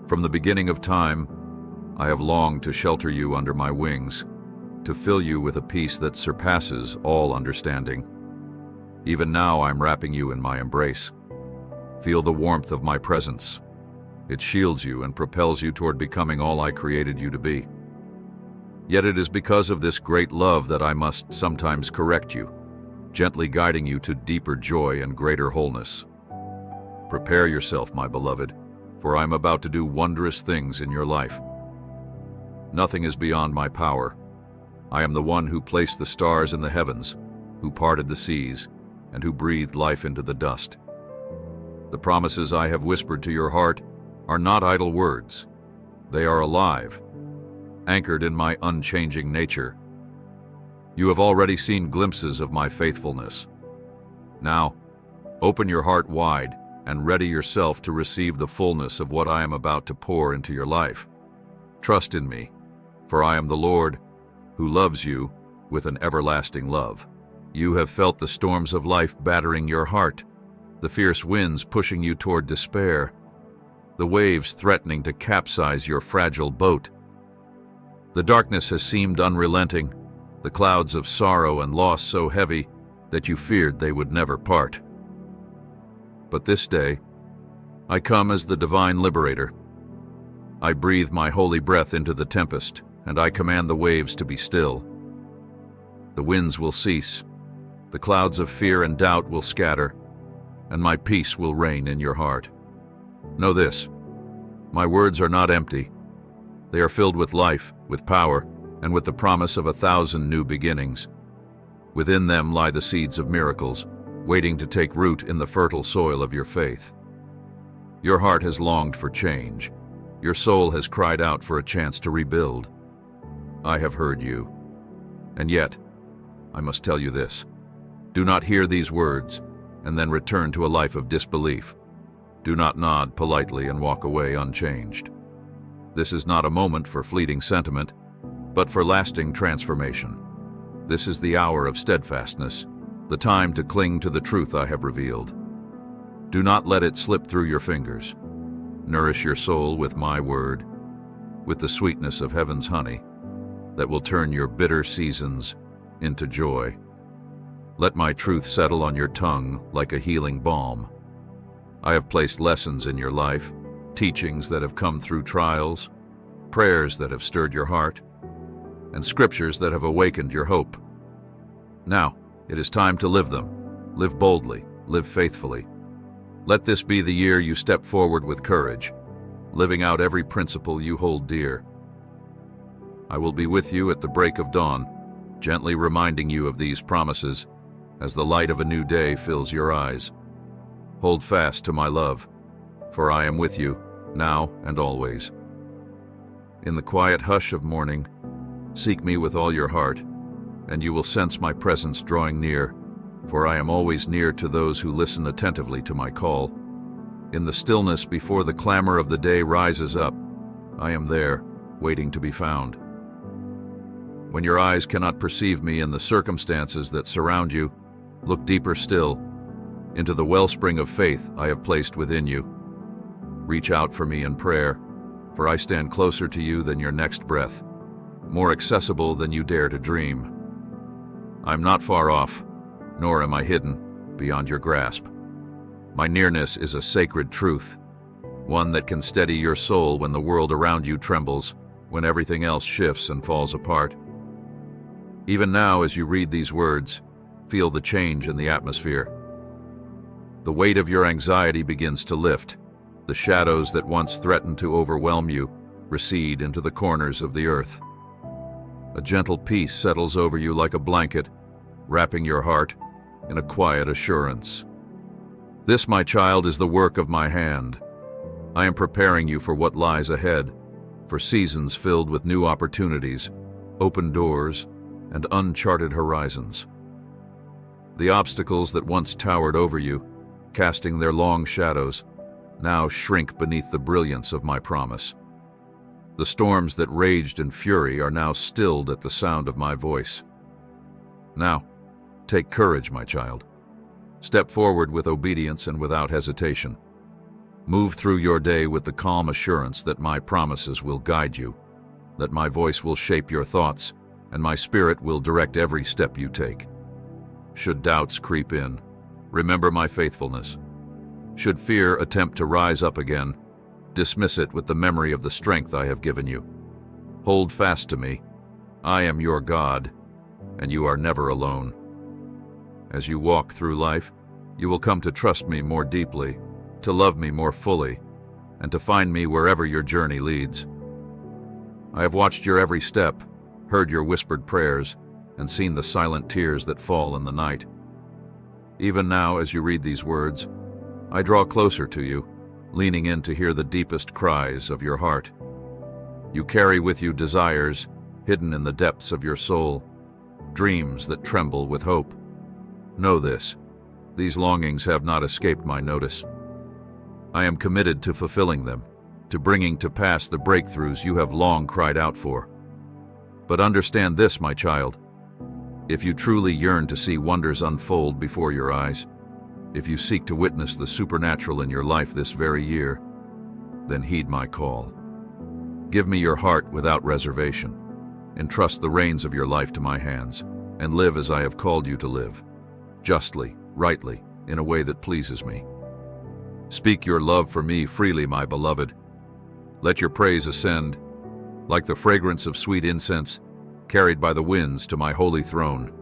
From the beginning of time, I have longed to shelter you under my wings, to fill you with a peace that surpasses all understanding. Even now I'm wrapping you in my embrace. Feel the warmth of my presence. It shields you and propels you toward becoming all I created you to be. Yet it is because of this great love that I must sometimes correct you, gently guiding you to deeper joy and greater wholeness. Prepare yourself, my beloved, for I am about to do wondrous things in your life. Nothing is beyond my power. I am the one who placed the stars in the heavens, who parted the seas, and who breathed life into the dust. The promises I have whispered to your heart are not idle words. They are alive, anchored in my unchanging nature. You have already seen glimpses of my faithfulness. Now, open your heart wide and ready yourself to receive the fullness of what I am about to pour into your life. Trust in me, for I am the Lord, who loves you with an everlasting love. You have felt the storms of life battering your heart, the fierce winds pushing you toward despair, the waves threatening to capsize your fragile boat. The darkness has seemed unrelenting, the clouds of sorrow and loss so heavy that you feared they would never part. But this day, I come as the divine liberator. I breathe my holy breath into the tempest, and I command the waves to be still. The winds will cease, the clouds of fear and doubt will scatter, and my peace will reign in your heart. Know this, my words are not empty. They are filled with life, with power, and with the promise of 1,000 new beginnings. Within them lie the seeds of miracles, waiting to take root in the fertile soil of your faith. Your heart has longed for change. Your soul has cried out for a chance to rebuild. I have heard you. And yet, I must tell you this. Do not hear these words and then return to a life of disbelief. Do not nod politely and walk away unchanged. This is not a moment for fleeting sentiment, but for lasting transformation. This is the hour of steadfastness, the time to cling to the truth I have revealed. Do not let it slip through your fingers. Nourish your soul with my word, with the sweetness of heaven's honey that will turn your bitter seasons into joy. Let my truth settle on your tongue like a healing balm. I have placed lessons in your life, teachings that have come through trials, prayers that have stirred your heart, and scriptures that have awakened your hope. Now, it is time to live them. Live boldly, live faithfully. Let this be the year you step forward with courage, living out every principle you hold dear. I will be with you at the break of dawn, gently reminding you of these promises as the light of a new day fills your eyes. Hold fast to my love, for I am with you, now and always. In the quiet hush of morning, seek me with all your heart, and you will sense my presence drawing near, for I am always near to those who listen attentively to my call. In the stillness before the clamor of the day rises up, I am there, waiting to be found. When your eyes cannot perceive me in the circumstances that surround you, look deeper still, into the wellspring of faith I have placed within you. Reach out for me in prayer, for I stand closer to you than your next breath, more accessible than you dare to dream. I'm not far off, nor am I hidden beyond your grasp. My nearness is a sacred truth, one that can steady your soul when the world around you trembles, when everything else shifts and falls apart. Even now, as you read these words, feel the change in the atmosphere. The weight of your anxiety begins to lift. The shadows that once threatened to overwhelm you recede into the corners of the earth. A gentle peace settles over you like a blanket, wrapping your heart in a quiet assurance. This, my child, is the work of my hand. I am preparing you for what lies ahead, for seasons filled with new opportunities, open doors, and uncharted horizons. The obstacles that once towered over you, casting their long shadows, now shrink beneath the brilliance of my promise. The storms that raged in fury are now stilled at the sound of my voice. Now, take courage, my child. Step forward with obedience and without hesitation. Move through your day with the calm assurance that my promises will guide you, that my voice will shape your thoughts, and my spirit will direct every step you take. Should doubts creep in, remember my faithfulness. Should fear attempt to rise up again, dismiss it with the memory of the strength I have given you. Hold fast to me. I am your God, and you are never alone. As you walk through life, you will come to trust me more deeply, to love me more fully, and to find me wherever your journey leads. I have watched your every step, heard your whispered prayers, and seen the silent tears that fall in the night. Even now, as you read these words, I draw closer to you, leaning in to hear the deepest cries of your heart. You carry with you desires hidden in the depths of your soul, dreams that tremble with hope. Know this, these longings have not escaped my notice. I am committed to fulfilling them, to bringing to pass the breakthroughs you have long cried out for. But understand this, my child. If you truly yearn to see wonders unfold before your eyes, if you seek to witness the supernatural in your life this very year, then heed my call. Give me your heart without reservation. Entrust the reins of your life to my hands, and live as I have called you to live, justly, rightly, in a way that pleases me. Speak your love for me freely, my beloved. Let your praise ascend, like the fragrance of sweet incense, carried by the winds to my holy throne.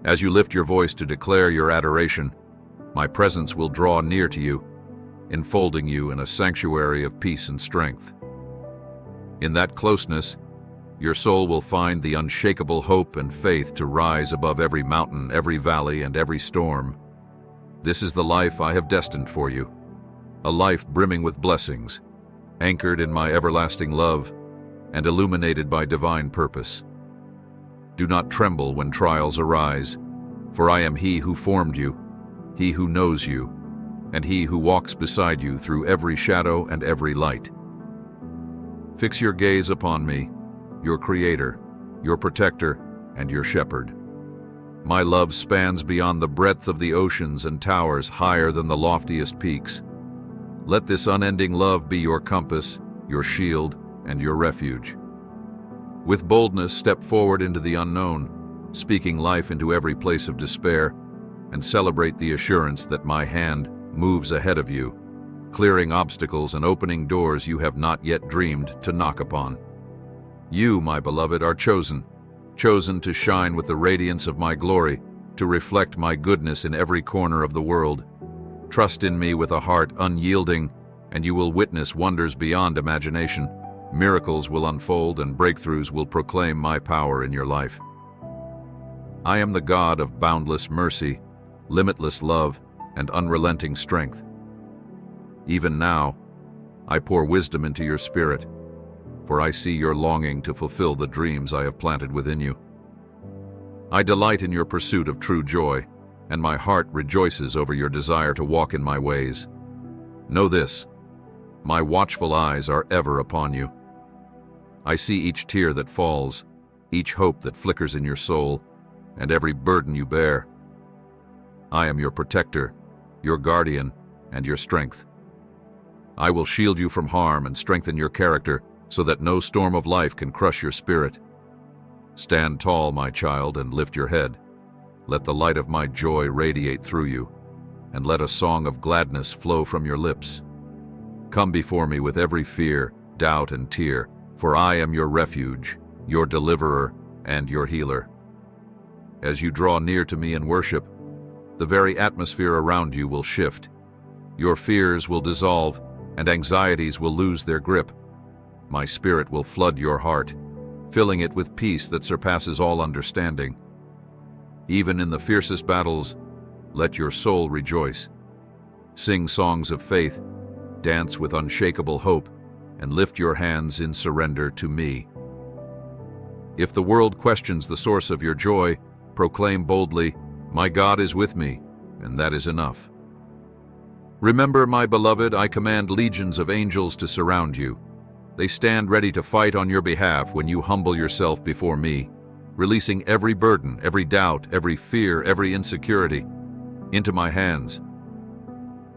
As you lift your voice to declare your adoration, my presence will draw near to you, enfolding you in a sanctuary of peace and strength. In that closeness, your soul will find the unshakable hope and faith to rise above every mountain, every valley, and every storm. This is the life I have destined for you, a life brimming with blessings, anchored in my everlasting love, and illuminated by divine purpose. Do not tremble when trials arise, for I am He who formed you, He who knows you, and He who walks beside you through every shadow and every light. Fix your gaze upon me, your Creator, your Protector, and your Shepherd. My love spans beyond the breadth of the oceans and towers higher than the loftiest peaks. Let this unending love be your compass, your shield, and your refuge. With boldness, step forward into the unknown, speaking life into every place of despair, and celebrate the assurance that my hand moves ahead of you, clearing obstacles and opening doors you have not yet dreamed to knock upon. You, my beloved, are chosen to shine with the radiance of my glory, to reflect my goodness in every corner of the world. Trust in me with a heart unyielding, and you will witness wonders beyond imagination. Miracles will unfold and breakthroughs will proclaim my power in your life. I am the God of boundless mercy, limitless love, and unrelenting strength. Even now, I pour wisdom into your spirit, for I see your longing to fulfill the dreams I have planted within you. I delight in your pursuit of true joy, and my heart rejoices over your desire to walk in my ways. Know this, my watchful eyes are ever upon you. I see each tear that falls, each hope that flickers in your soul, and every burden you bear. I am your protector, your guardian, and your strength. I will shield you from harm and strengthen your character so that no storm of life can crush your spirit. Stand tall, my child, and lift your head. Let the light of my joy radiate through you, and let a song of gladness flow from your lips. Come before me with every fear, doubt, and tear, for I am your refuge, your deliverer, and your healer. As you draw near to me in worship, the very atmosphere around you will shift. Your fears will dissolve, and anxieties will lose their grip. My spirit will flood your heart, filling it with peace that surpasses all understanding. Even in the fiercest battles, let your soul rejoice. Sing songs of faith, dance with unshakable hope, and lift your hands in surrender to me. If the world questions the source of your joy, proclaim boldly, "My God is with me," and that is enough. Remember, my beloved, I command legions of angels to surround you. They stand ready to fight on your behalf when you humble yourself before me, releasing every burden, every doubt, every fear, every insecurity into my hands.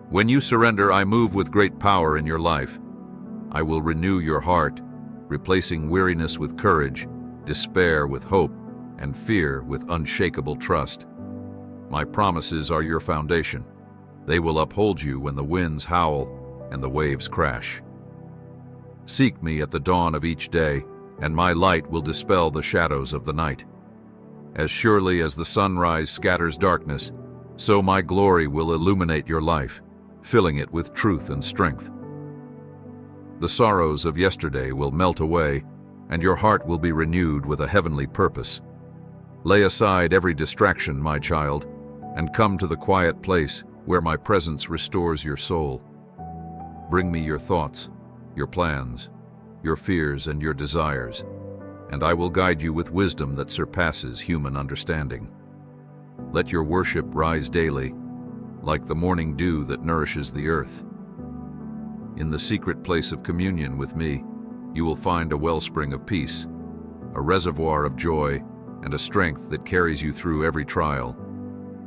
When you surrender, I move with great power in your life. I will renew your heart, replacing weariness with courage, despair with hope, and fear with unshakable trust. My promises are your foundation. They will uphold you when the winds howl and the waves crash. Seek me at the dawn of each day, and my light will dispel the shadows of the night. As surely as the sunrise scatters darkness, so my glory will illuminate your life, filling it with truth and strength. The sorrows of yesterday will melt away, and your heart will be renewed with a heavenly purpose. Lay aside every distraction, my child, and come to the quiet place where my presence restores your soul. Bring me your thoughts, your plans, your fears, and your desires, and I will guide you with wisdom that surpasses human understanding. Let your worship rise daily, like the morning dew that nourishes the earth. In the secret place of communion with me, you will find a wellspring of peace, a reservoir of joy, and a strength that carries you through every trial.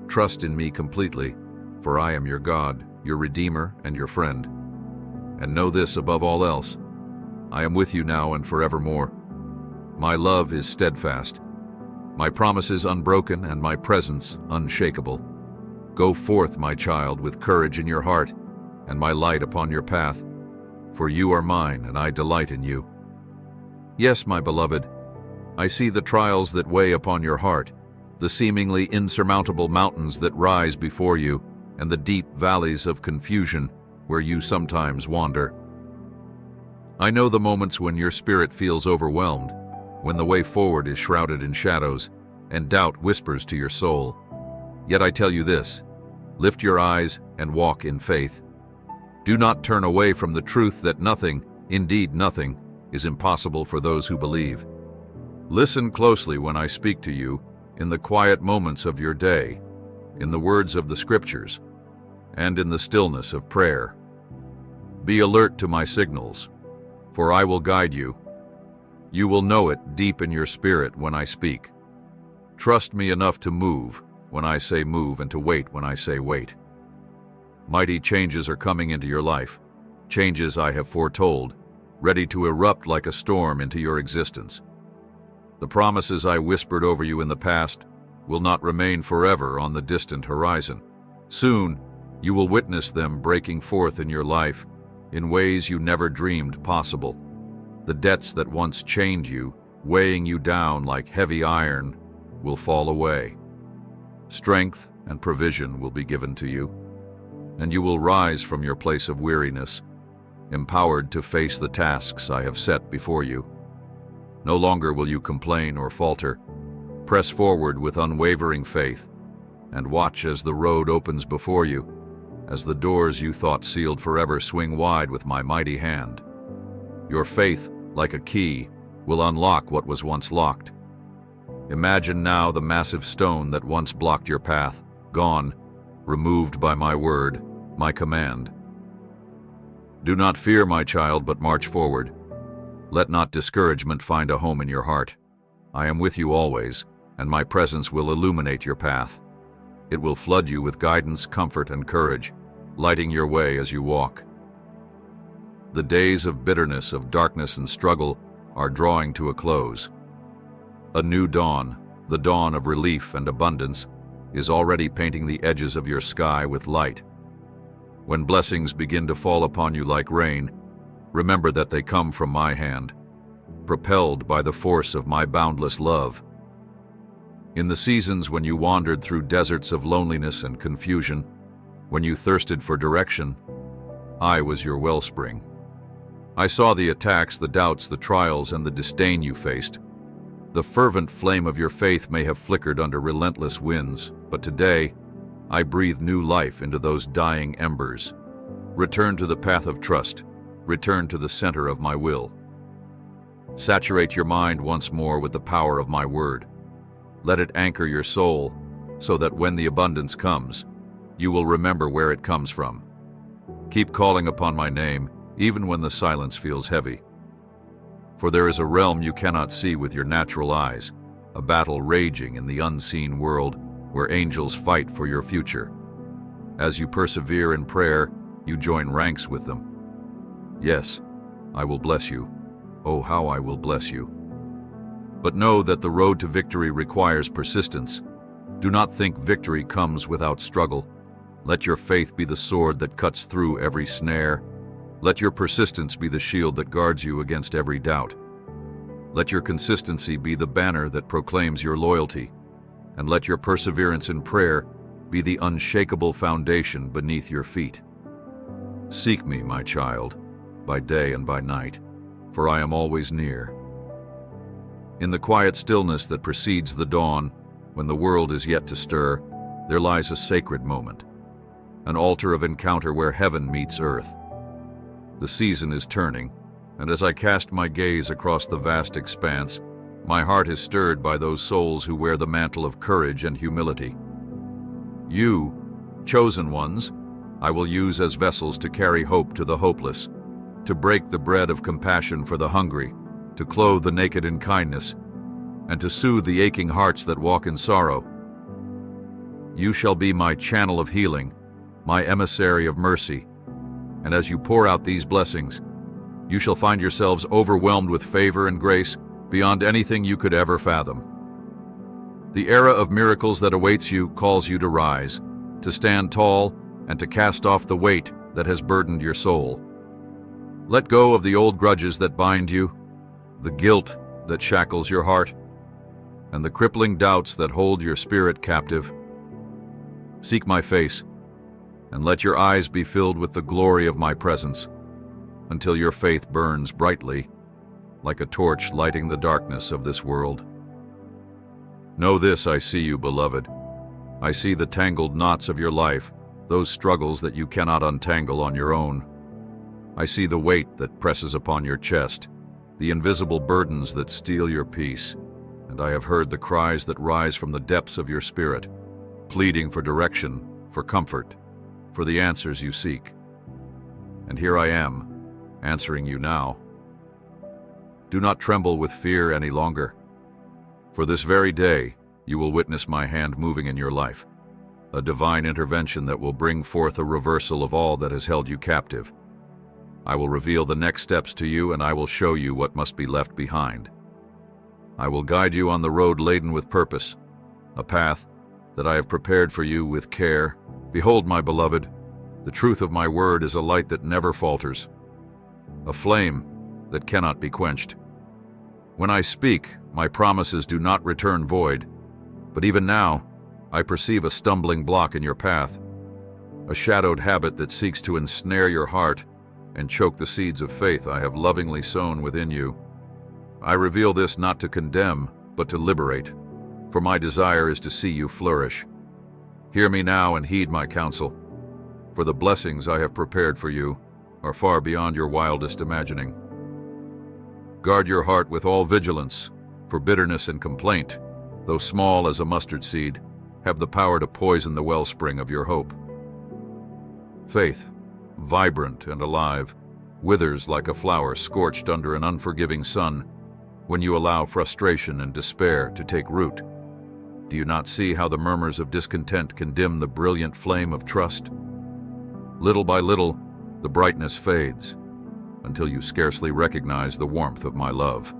Trust in me completely, for I am your God, your Redeemer, and your friend. And know this above all else, I am with you now and forevermore. My love is steadfast, my promises unbroken, and my presence unshakable. Go forth, my child, with courage in your heart, and my light upon your path, for you are mine, and I delight in you. Yes, my beloved, I see the trials that weigh upon your heart, the seemingly insurmountable mountains that rise before you, and the deep valleys of confusion where you sometimes wander. I know the moments when your spirit feels overwhelmed, when the way forward is shrouded in shadows, and doubt whispers to your soul. Yet I tell you this: lift your eyes and walk in faith. Do not turn away from the truth that nothing, indeed nothing, is impossible for those who believe. Listen closely when I speak to you, in the quiet moments of your day, in the words of the Scriptures, and in the stillness of prayer. Be alert to my signals, for I will guide you. You will know it deep in your spirit when I speak. Trust me enough to move when I say move and to wait when I say wait. Mighty changes are coming into your life, changes I have foretold, ready to erupt like a storm into your existence. The promises I whispered over you in the past will not remain forever on the distant horizon. Soon, you will witness them breaking forth in your life in ways you never dreamed possible. The debts that once chained you, weighing you down like heavy iron, will fall away. Strength and provision will be given to you, and you will rise from your place of weariness, empowered to face the tasks I have set before you. No longer will you complain or falter. Press forward with unwavering faith, and watch as the road opens before you, as the doors you thought sealed forever swing wide with my mighty hand. Your faith, like a key, will unlock what was once locked. Imagine now the massive stone that once blocked your path, gone, removed by my word, my command. Do not fear, my child, but march forward. Let not discouragement find a home in your heart. I am with you always, and my presence will illuminate your path. It will flood you with guidance, comfort, and courage, lighting your way as you walk. The days of bitterness, of darkness and struggle are drawing to a close. A new dawn, the dawn of relief and abundance, is already painting the edges of your sky with light. When blessings begin to fall upon you like rain, remember that they come from my hand, propelled by the force of my boundless love. In the seasons when you wandered through deserts of loneliness and confusion, when you thirsted for direction, I was your wellspring. I saw the attacks, the doubts, the trials, and the disdain you faced. The fervent flame of your faith may have flickered under relentless winds, but today, I breathe new life into those dying embers. Return to the path of trust. Return to the center of my will. Saturate your mind once more with the power of my word. Let it anchor your soul, so that when the abundance comes, you will remember where it comes from. Keep calling upon my name, even when the silence feels heavy. For there is a realm you cannot see with your natural eyes, a battle raging in the unseen world where angels fight for your future. As you persevere in prayer, you join ranks with them. Yes, I will bless you. Oh, how I will bless you. But know that the road to victory requires persistence. Do not think victory comes without struggle. Let your faith be the sword that cuts through every snare. Let your persistence be the shield that guards you against every doubt. Let your consistency be the banner that proclaims your loyalty. And let your perseverance in prayer be the unshakable foundation beneath your feet. Seek me, my child, by day and by night, for I am always near. In the quiet stillness that precedes the dawn, when the world is yet to stir, there lies a sacred moment, an altar of encounter where heaven meets earth. The season is turning, and as I cast my gaze across the vast expanse, my heart is stirred by those souls who wear the mantle of courage and humility. You, chosen ones, I will use as vessels to carry hope to the hopeless, to break the bread of compassion for the hungry, to clothe the naked in kindness, and to soothe the aching hearts that walk in sorrow. You shall be my channel of healing, my emissary of mercy, and as you pour out these blessings, you shall find yourselves overwhelmed with favor and grace beyond anything you could ever fathom. The era of miracles that awaits you calls you to rise, to stand tall, and to cast off the weight that has burdened your soul. Let go of the old grudges that bind you, the guilt that shackles your heart, and the crippling doubts that hold your spirit captive. Seek my face, and let your eyes be filled with the glory of my presence, until your faith burns brightly, like a torch lighting the darkness of this world. Know this, I see you, beloved. I see the tangled knots of your life, those struggles that you cannot untangle on your own. I see the weight that presses upon your chest, the invisible burdens that steal your peace, and I have heard the cries that rise from the depths of your spirit, pleading for direction, for comfort, for the answers you seek. And here I am, answering you now. Do not tremble with fear any longer. For this very day, you will witness my hand moving in your life, a divine intervention that will bring forth a reversal of all that has held you captive. I will reveal the next steps to you, and I will show you what must be left behind. I will guide you on the road laden with purpose, a path that I have prepared for you with care. Behold, my beloved, the truth of my word is a light that never falters, a flame that cannot be quenched. When I speak, my promises do not return void, but even now, I perceive a stumbling block in your path, a shadowed habit that seeks to ensnare your heart and choke the seeds of faith I have lovingly sown within you. I reveal this not to condemn, but to liberate, for my desire is to see you flourish. Hear me now and heed my counsel, for the blessings I have prepared for you are far beyond your wildest imagining. Guard your heart with all vigilance, for bitterness and complaint, though small as a mustard seed, have the power to poison the wellspring of your hope. Faith, vibrant and alive, withers like a flower scorched under an unforgiving sun when you allow frustration and despair to take root. Do you not see how the murmurs of discontent can dim the brilliant flame of trust? Little by little, the brightness fades, until you scarcely recognize the warmth of my love.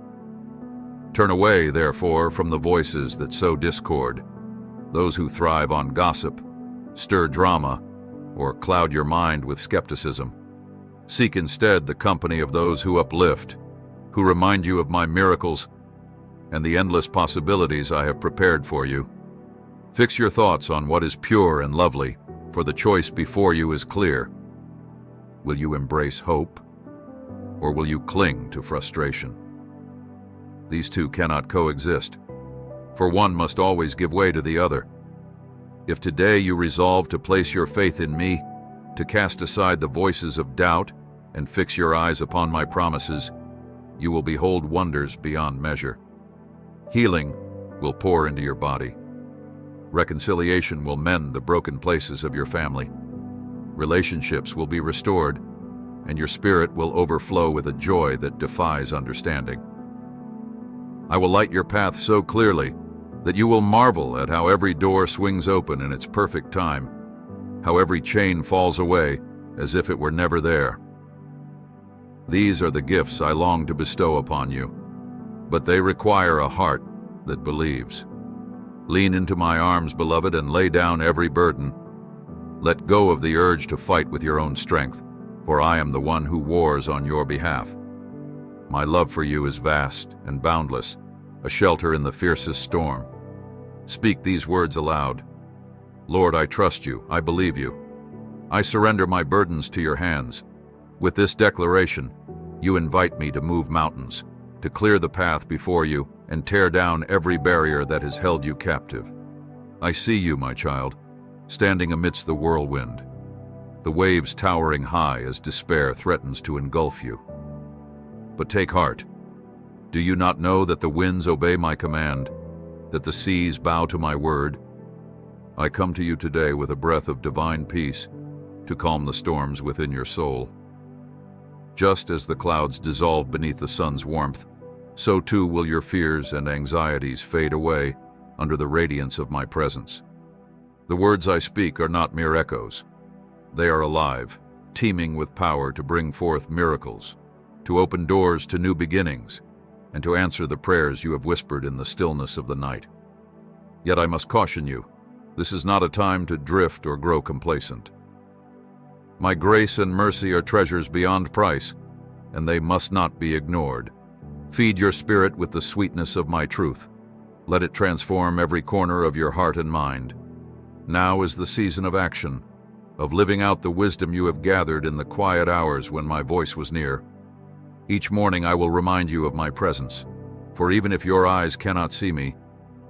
Turn away, therefore, from the voices that sow discord, those who thrive on gossip, stir drama, or cloud your mind with skepticism. Seek instead the company of those who uplift, who remind you of my miracles and the endless possibilities I have prepared for you. Fix your thoughts on what is pure and lovely, for the choice before you is clear. Will you embrace hope, or will you cling to frustration? These two cannot coexist, for one must always give way to the other. If today you resolve to place your faith in me, to cast aside the voices of doubt and fix your eyes upon my promises, you will behold wonders beyond measure. Healing will pour into your body. Reconciliation will mend the broken places of your family. Relationships will be restored, and your spirit will overflow with a joy that defies understanding. I will light your path so clearly that you will marvel at how every door swings open in its perfect time, how every chain falls away as if it were never there. These are the gifts I long to bestow upon you, but they require a heart that believes. Lean into my arms, beloved, and lay down every burden. Let go of the urge to fight with your own strength, for I am the one who wars on your behalf. My love for you is vast and boundless, a shelter in the fiercest storm. Speak these words aloud. Lord, I trust you, I believe you. I surrender my burdens to your hands. With this declaration, you invite me to move mountains, to clear the path before you, and tear down every barrier that has held you captive. I see you, my child, standing amidst the whirlwind, the waves towering high as despair threatens to engulf you. But take heart. Do you not know that the winds obey my command, that the seas bow to my word? I come to you today with a breath of divine peace to calm the storms within your soul. Just as the clouds dissolve beneath the sun's warmth, so too will your fears and anxieties fade away under the radiance of my presence. The words I speak are not mere echoes. They are alive, teeming with power to bring forth miracles, to open doors to new beginnings, and to answer the prayers you have whispered in the stillness of the night. Yet I must caution you, this is not a time to drift or grow complacent. My grace and mercy are treasures beyond price, and they must not be ignored. Feed your spirit with the sweetness of my truth. Let it transform every corner of your heart and mind. Now is the season of action, of living out the wisdom you have gathered in the quiet hours when my voice was near. Each morning I will remind you of my presence, for even if your eyes cannot see me,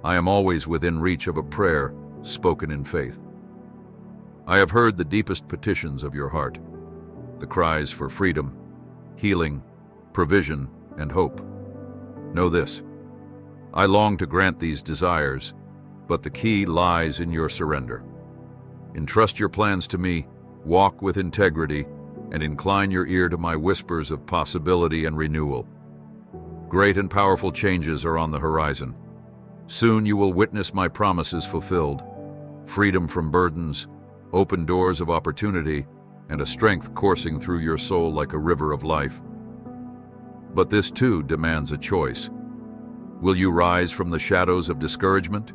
I am always within reach of a prayer spoken in faith. I have heard the deepest petitions of your heart, the cries for freedom, healing, provision, and hope. Know this: I long to grant these desires, but the key lies in your surrender. Entrust your plans to me, walk with integrity, and incline your ear to my whispers of possibility and renewal. Great and powerful changes are on the horizon. Soon you will witness my promises fulfilled: freedom from burdens, open doors of opportunity, and a strength coursing through your soul like a river of life. But this too demands a choice. Will you rise from the shadows of discouragement?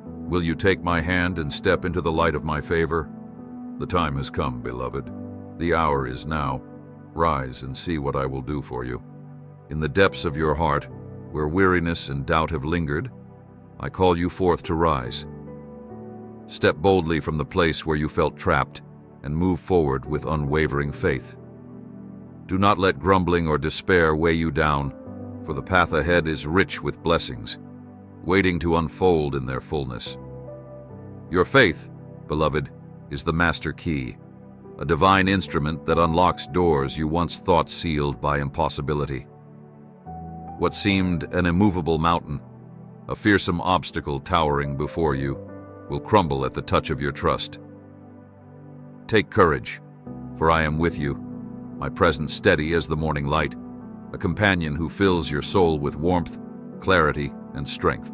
Will you take my hand and step into the light of my favor? The time has come, beloved. The hour is now. Rise and see what I will do for you. In the depths of your heart, where weariness and doubt have lingered, I call you forth to rise. Step boldly from the place where you felt trapped and move forward with unwavering faith. Do not let grumbling or despair weigh you down, for the path ahead is rich with blessings, waiting to unfold in their fullness. Your faith, beloved, is the master key, a divine instrument that unlocks doors you once thought sealed by impossibility. What seemed an immovable mountain, a fearsome obstacle towering before you, will crumble at the touch of your trust. Take courage, for I am with you, my presence steady as the morning light, a companion who fills your soul with warmth, clarity, and strength.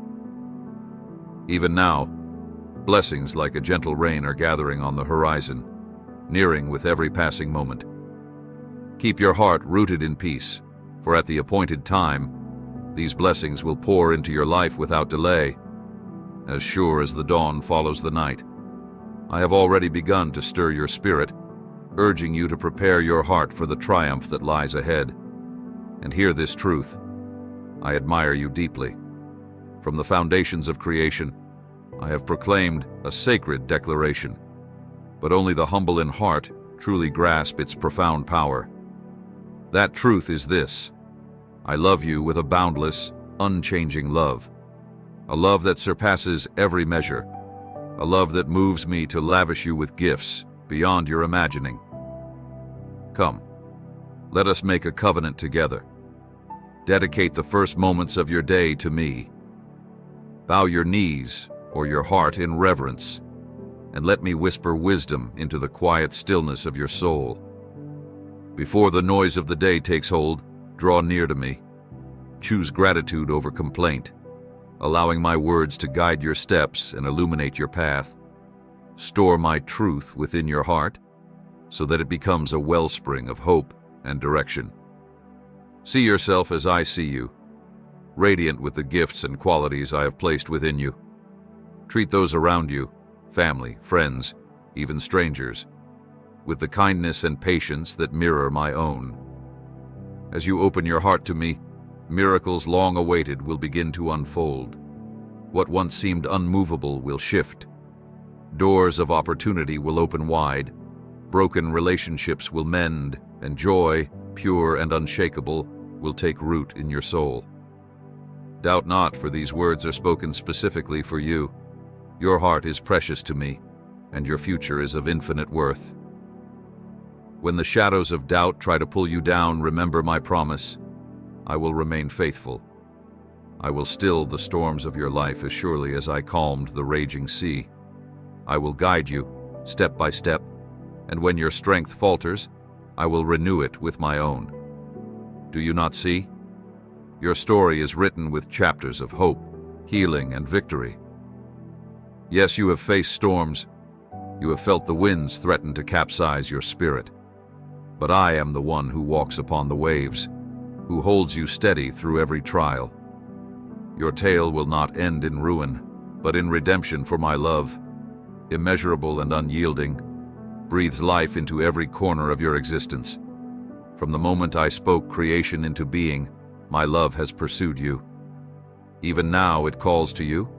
Even now, blessings like a gentle rain are gathering on the horizon, nearing with every passing moment. Keep your heart rooted in peace, for at the appointed time, these blessings will pour into your life without delay, as sure as the dawn follows the night. I have already begun to stir your spirit, urging you to prepare your heart for the triumph that lies ahead. And hear this truth: I admire you deeply. From the foundations of creation, I have proclaimed a sacred declaration, but only the humble in heart truly grasp its profound power. That truth is this: I love you with a boundless, unchanging love, a love that surpasses every measure, a love that moves me to lavish you with gifts beyond your imagining. Come, let us make a covenant together. Dedicate the first moments of your day to me. Bow your knees or your heart in reverence, and let me whisper wisdom into the quiet stillness of your soul. Before the noise of the day takes hold, draw near to me. Choose gratitude over complaint, allowing my words to guide your steps and illuminate your path. Store my truth within your heart, so that it becomes a wellspring of hope and direction. See yourself as I see you, radiant with the gifts and qualities I have placed within you. Treat those around you, family, friends, even strangers, with the kindness and patience that mirror my own. As you open your heart to me, miracles long awaited will begin to unfold. What once seemed unmovable will shift. Doors of opportunity will open wide, broken relationships will mend, and joy, pure and unshakable, will take root in your soul. Doubt not, for these words are spoken specifically for you. Your heart is precious to me, and your future is of infinite worth. When the shadows of doubt try to pull you down, remember my promise: I will remain faithful. I will still the storms of your life as surely as I calmed the raging sea. I will guide you, step by step, and when your strength falters, I will renew it with my own. Do you not see? Your story is written with chapters of hope, healing, and victory. Yes, you have faced storms. You have felt the winds threaten to capsize your spirit. But I am the one who walks upon the waves, who holds you steady through every trial. Your tale will not end in ruin, but in redemption for my love, immeasurable and unyielding. breathes life into every corner of your existence. From the moment I spoke creation into being, my love has pursued you. Even now it calls to you,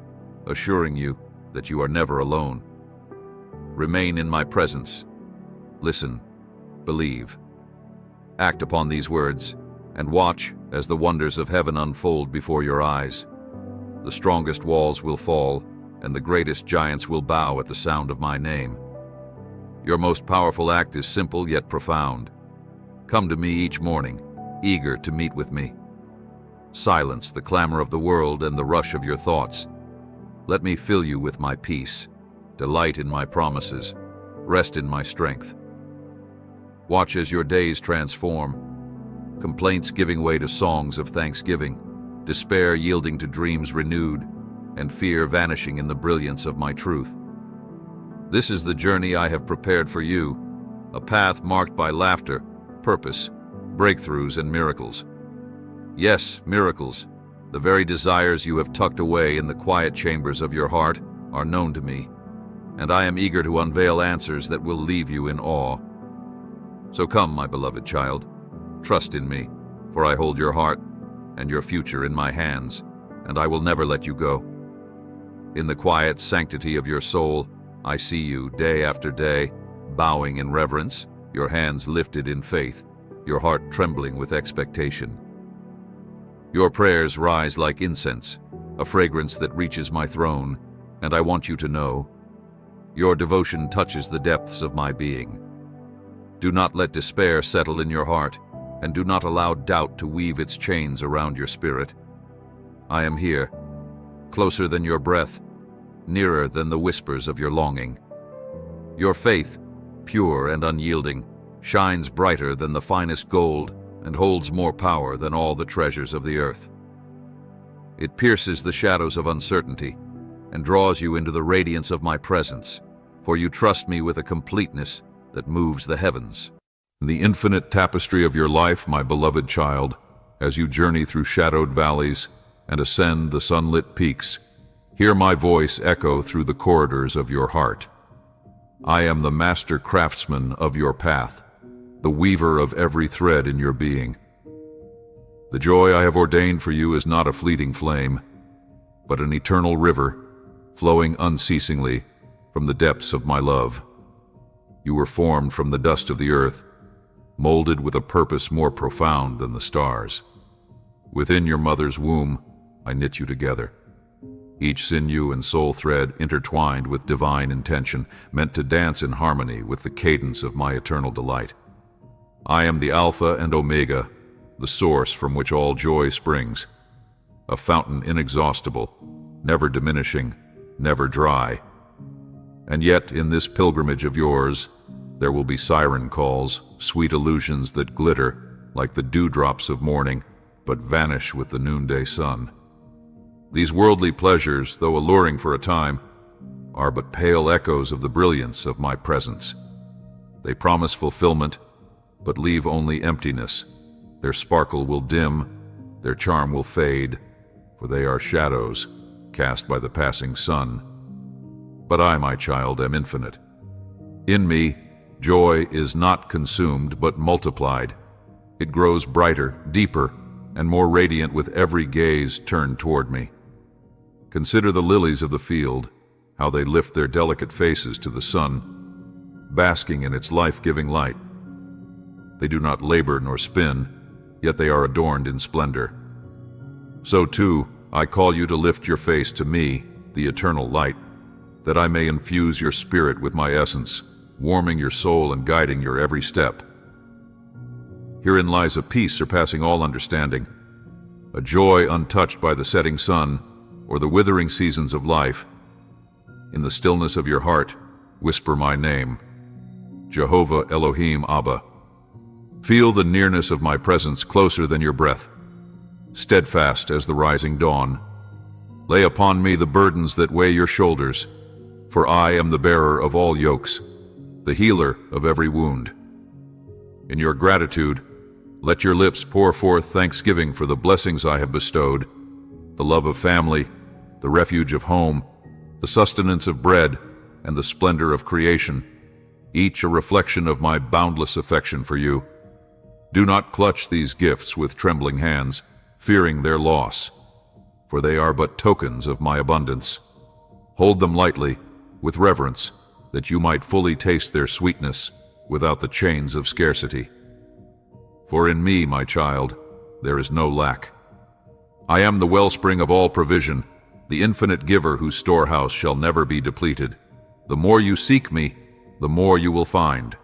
assuring you that you are never alone. Remain in my presence. Listen, believe. Act upon these words, and watch as the wonders of heaven unfold before your eyes. The strongest walls will fall, and the greatest giants will bow at the sound of my name. Your most powerful act is simple yet profound. Come to me each morning, eager to meet with me. Silence the clamor of the world and the rush of your thoughts. Let me fill you with my peace, delight in my promises, rest in my strength. Watch as your days transform, complaints giving way to songs of thanksgiving, despair yielding to dreams renewed, and fear vanishing in the brilliance of my truth. This is the journey I have prepared for you, a path marked by laughter, purpose, breakthroughs, and miracles. Yes, miracles. The very desires you have tucked away in the quiet chambers of your heart are known to me, and I am eager to unveil answers that will leave you in awe. So come, my beloved child, trust in me, for I hold your heart and your future in my hands, and I will never let you go. In the quiet sanctity of your soul, I see you day after day, bowing in reverence, your hands lifted in faith, your heart trembling with expectation. Your prayers rise like incense, a fragrance that reaches my throne, and I want you to know, your devotion touches the depths of my being. Do not let despair settle in your heart, and do not allow doubt to weave its chains around your spirit. I am here, closer than your breath, nearer than the whispers of your longing. Your faith, pure and unyielding, shines brighter than the finest gold and holds more power than all the treasures of the earth. It pierces the shadows of uncertainty and draws you into the radiance of my presence, for you trust me with a completeness that moves the heavens. In the infinite tapestry of your life, my beloved child, as you journey through shadowed valleys and ascend the sunlit peaks, hear my voice echo through the corridors of your heart. I am the master craftsman of your path, the weaver of every thread in your being. The joy I have ordained for you is not a fleeting flame, but an eternal river flowing unceasingly from the depths of my love. You were formed from the dust of the earth, molded with a purpose more profound than the stars. Within your mother's womb, I knit you together, each sinew and soul thread intertwined with divine intention, meant to dance in harmony with the cadence of my eternal delight. I am the Alpha and Omega, the source from which all joy springs, a fountain inexhaustible, never diminishing, never dry. And yet, in this pilgrimage of yours, there will be siren calls, sweet illusions that glitter like the dewdrops of morning, but vanish with the noonday sun. These worldly pleasures, though alluring for a time, are but pale echoes of the brilliance of my presence. They promise fulfillment, but leave only emptiness. Their sparkle will dim, their charm will fade, for they are shadows cast by the passing sun. But I, my child, am infinite. In me, joy is not consumed but multiplied. It grows brighter, deeper, and more radiant with every gaze turned toward me. Consider the lilies of the field, how they lift their delicate faces to the sun, basking in its life-giving light. They do not labor nor spin, yet they are adorned in splendor. So too, I call you to lift your face to me, the eternal light, that I may infuse your spirit with my essence, warming your soul and guiding your every step. Herein lies a peace surpassing all understanding, a joy untouched by the setting sun or the withering seasons of life. In the stillness of your heart, whisper my name, Jehovah Elohim Abba. Feel the nearness of my presence closer than your breath, steadfast as the rising dawn. Lay upon me the burdens that weigh your shoulders, for I am the bearer of all yokes, the healer of every wound. In your gratitude, let your lips pour forth thanksgiving for the blessings I have bestowed, the love of family, the refuge of home, the sustenance of bread, and the splendor of creation. each a reflection of my boundless affection for you. Do not clutch these gifts with trembling hands, fearing their loss, for they are but tokens of my abundance. Hold them lightly, with reverence, that you might fully taste their sweetness without the chains of scarcity. For in me, my child, there is no lack. I am the wellspring of all provision, the infinite giver whose storehouse shall never be depleted. The more you seek me, the more you will find.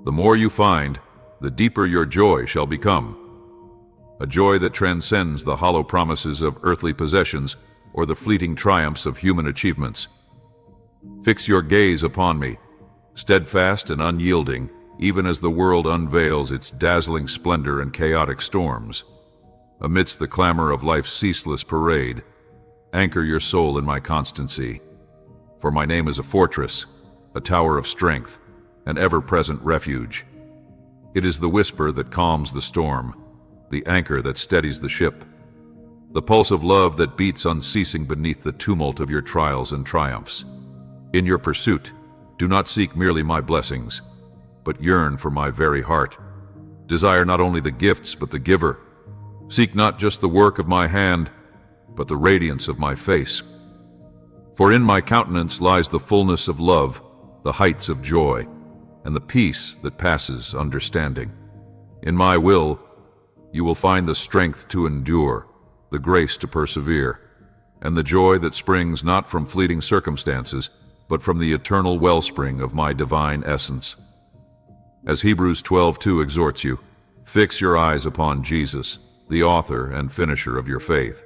The more you find, the deeper your joy shall become. A joy that transcends the hollow promises of earthly possessions or the fleeting triumphs of human achievements. Fix your gaze upon me, steadfast and unyielding, even as the world unveils its dazzling splendor and chaotic storms. Amidst the clamor of life's ceaseless parade, anchor your soul in my constancy. For my name is a fortress, a tower of strength, an ever-present refuge. It is the whisper that calms the storm, the anchor that steadies the ship, the pulse of love that beats unceasing beneath the tumult of your trials and triumphs. In your pursuit, do not seek merely my blessings, but yearn for my very heart. Desire not only the gifts, but the giver. Seek not just the work of my hand, but the radiance of my face. For in my countenance lies the fullness of love, the heights of joy, and the peace that passes understanding. In my will, you will find the strength to endure, the grace to persevere, and the joy that springs not from fleeting circumstances, but from the eternal wellspring of my divine essence. As Hebrews 12:2 exhorts you, fix your eyes upon Jesus, the author and finisher of your faith,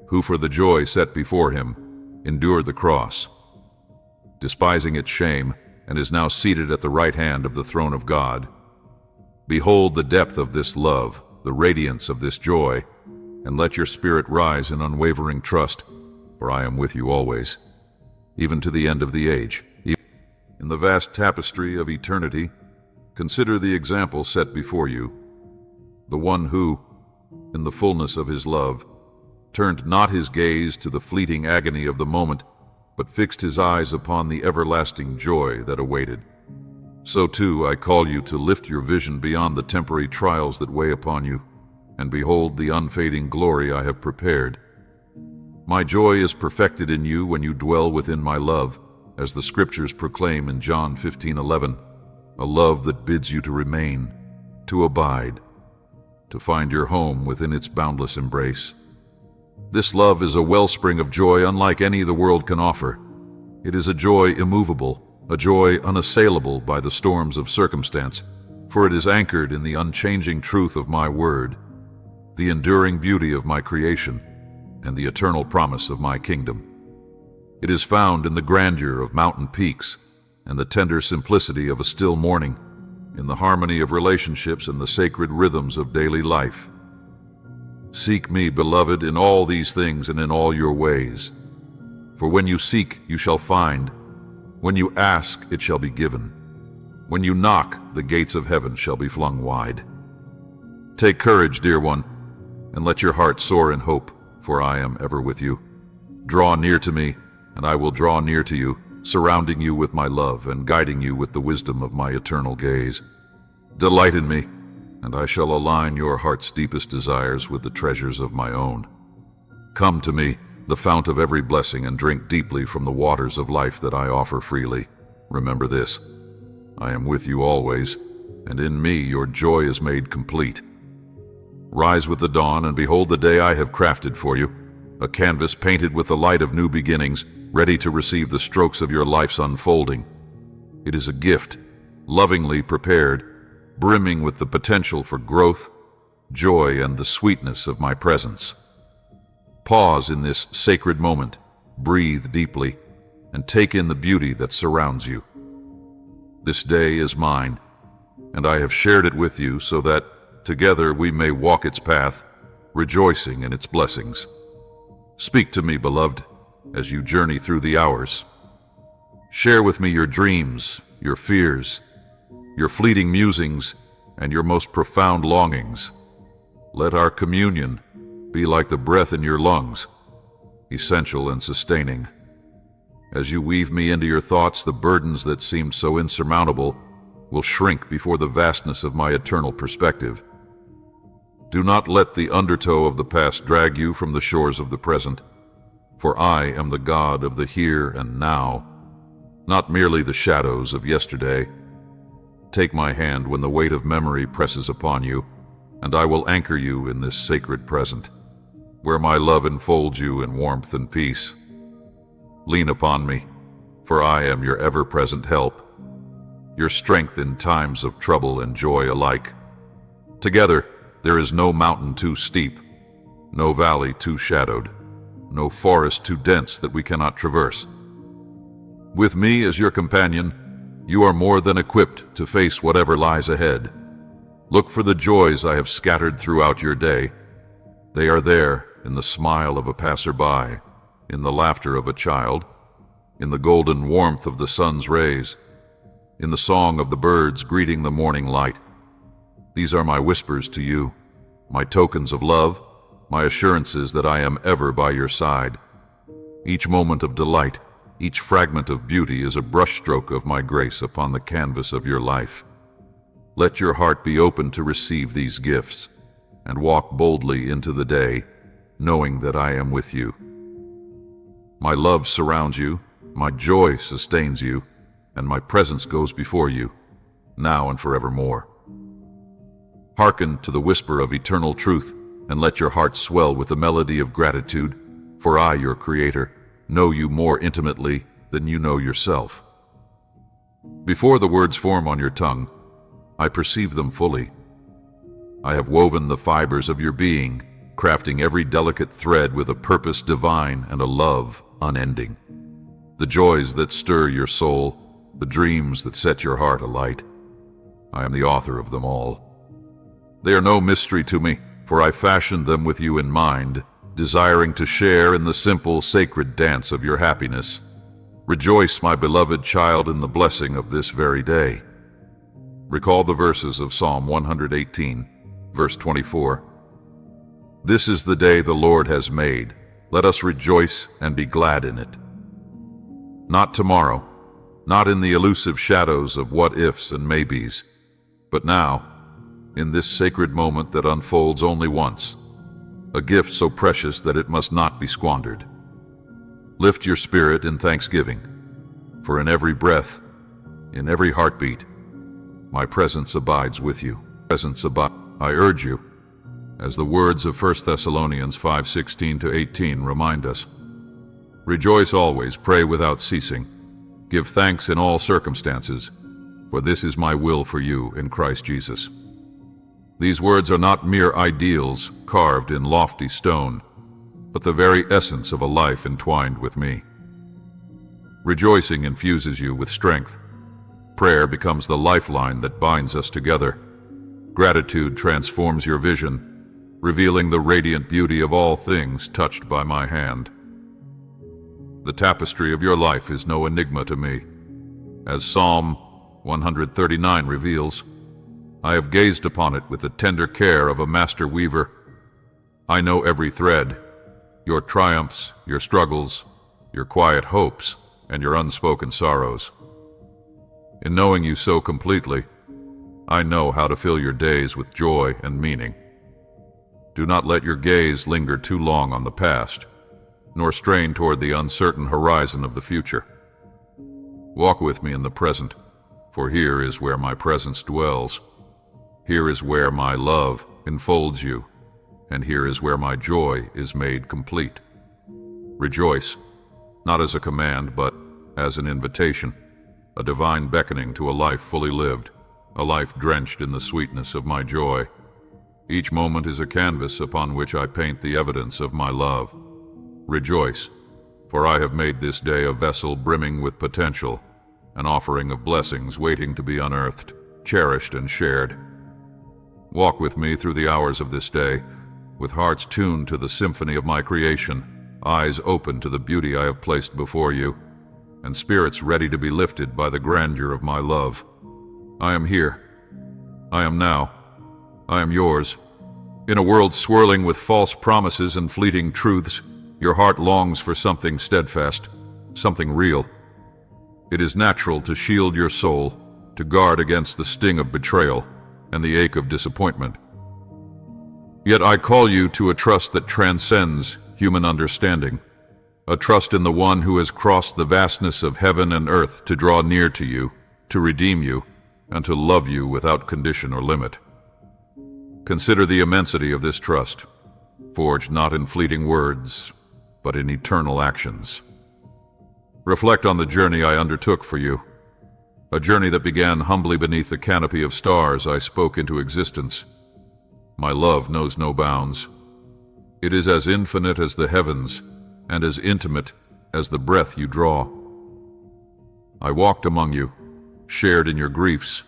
who for the joy set before him endured the cross, despising its shame, and is now seated at the right hand of the throne of God. Behold the depth of this love, the radiance of this joy, and let your spirit rise in unwavering trust, for I am with you always, even to the end of the age. In the vast tapestry of eternity, consider the example set before you, the one who, in the fullness of his love, turned not his gaze to the fleeting agony of the moment, but fixed his eyes upon the everlasting joy that awaited. So too I call you to lift your vision beyond the temporary trials that weigh upon you, and behold the unfading glory I have prepared. My joy is perfected in you when you dwell within my love, as the scriptures proclaim in John 15:11, a love that bids you to remain, to abide, to find your home within its boundless embrace. This love is a wellspring of joy unlike any the world can offer. It is a joy immovable, a joy unassailable by the storms of circumstance, for it is anchored in the unchanging truth of my word, the enduring beauty of my creation, and the eternal promise of my kingdom. It is found in the grandeur of mountain peaks and the tender simplicity of a still morning, in the harmony of relationships and the sacred rhythms of daily life. Seek me, beloved, in all these things and in all your ways. For when you seek, you shall find. When you ask, it shall be given. When you knock, the gates of heaven shall be flung wide. Take courage, dear one, and let your heart soar in hope, for I am ever with you. Draw near to me, and I will draw near to you, surrounding you with my love and guiding you with the wisdom of my eternal gaze. Delight in me, and I shall align your heart's deepest desires with the treasures of my own. Come to me, the fount of every blessing, and drink deeply from the waters of life that I offer freely. Remember this, I am with you always, and in me your joy is made complete. Rise with the dawn and behold the day I have crafted for you, a canvas painted with the light of new beginnings, ready to receive the strokes of your life's unfolding. It is a gift, lovingly prepared, brimming with the potential for growth, joy, and the sweetness of my presence. Pause in this sacred moment, breathe deeply, and take in the beauty that surrounds you. This day is mine, and I have shared it with you so that together we may walk its path, rejoicing in its blessings. Speak to me, beloved, as you journey through the hours. Share with me your dreams, your fears, your fleeting musings, and your most profound longings. Let our communion be like the breath in your lungs, essential and sustaining. As you weave me into your thoughts, the burdens that seemed so insurmountable will shrink before the vastness of my eternal perspective. Do not let the undertow of the past drag you from the shores of the present, for I am the God of the here and now, not merely the shadows of yesterday. Take my hand when the weight of memory presses upon you, and I will anchor you in this sacred present, where my love enfolds you in warmth and peace. Lean upon me, for I am your ever-present help, your strength in times of trouble and joy alike. Together, there is no mountain too steep, no valley too shadowed, no forest too dense that we cannot traverse. With me as your companion, you are more than equipped to face whatever lies ahead. Look for the joys I have scattered throughout your day. They are there in the smile of a passerby, in the laughter of a child, in the golden warmth of the sun's rays, in the song of the birds greeting the morning light. These are my whispers to you, my tokens of love, my assurances that I am ever by your side. Each moment of delight, each fragment of beauty is a brushstroke of my grace upon the canvas of your life. Let your heart be open to receive these gifts, and walk boldly into the day, knowing that I am with you. My love surrounds you, my joy sustains you, and my presence goes before you, now and forevermore. Hearken to the whisper of eternal truth, and let your heart swell with the melody of gratitude, for I, your Creator, know you more intimately than you know yourself. Before the words form on your tongue, I perceive them fully. I have woven the fibers of your being, crafting every delicate thread with a purpose divine and a love unending. The joys that stir your soul, the dreams that set your heart alight, I am the author of them all. They are no mystery to me, for I fashioned them with you in mind, desiring to share in the simple, sacred dance of your happiness. Rejoice, my beloved child, in the blessing of this very day. Recall the verses of Psalm 118, verse 24. This is the day the Lord has made. Let us rejoice and be glad in it. Not tomorrow, not in the elusive shadows of what-ifs and maybes, but now, in this sacred moment that unfolds only once, a gift so precious that it must not be squandered. Lift your spirit in thanksgiving, for in every breath, in every heartbeat, my presence abides with you. I urge you, as the words of 1 Thessalonians 5:16-18 remind us, rejoice always, pray without ceasing, give thanks in all circumstances, for this is my will for you in Christ Jesus. These words are not mere ideals carved in lofty stone, but the very essence of a life entwined with me. Rejoicing infuses you with strength. Prayer becomes the lifeline that binds us together. Gratitude transforms your vision, revealing the radiant beauty of all things touched by my hand. The tapestry of your life is no enigma to me. As Psalm 139 reveals, I have gazed upon it with the tender care of a master weaver. I know every thread, your triumphs, your struggles, your quiet hopes, and your unspoken sorrows. In knowing you so completely, I know how to fill your days with joy and meaning. Do not let your gaze linger too long on the past, nor strain toward the uncertain horizon of the future. Walk with me in the present, for here is where my presence dwells. Here is where my love enfolds you, and here is where my joy is made complete. Rejoice, not as a command, but as an invitation, a divine beckoning to a life fully lived, a life drenched in the sweetness of my joy. Each moment is a canvas upon which I paint the evidence of my love. Rejoice, for I have made this day a vessel brimming with potential, an offering of blessings waiting to be unearthed, cherished, and shared. Walk with me through the hours of this day, with hearts tuned to the symphony of my creation, eyes open to the beauty I have placed before you, and spirits ready to be lifted by the grandeur of my love. I am here. I am now. I am yours. In a world swirling with false promises and fleeting truths, your heart longs for something steadfast, something real. It is natural to shield your soul, to guard against the sting of betrayal and the ache of disappointment. Yet I call you to a trust that transcends human understanding, a trust in the one who has crossed the vastness of heaven and earth to draw near to you, to redeem you, and to love you without condition or limit. Consider the immensity of this trust, forged not in fleeting words, but in eternal actions. Reflect on the journey I undertook for you, a journey that began humbly beneath the canopy of stars I spoke into existence. My love knows no bounds. It is as infinite as the heavens, and as intimate as the breath you draw. I walked among you, shared in your griefs,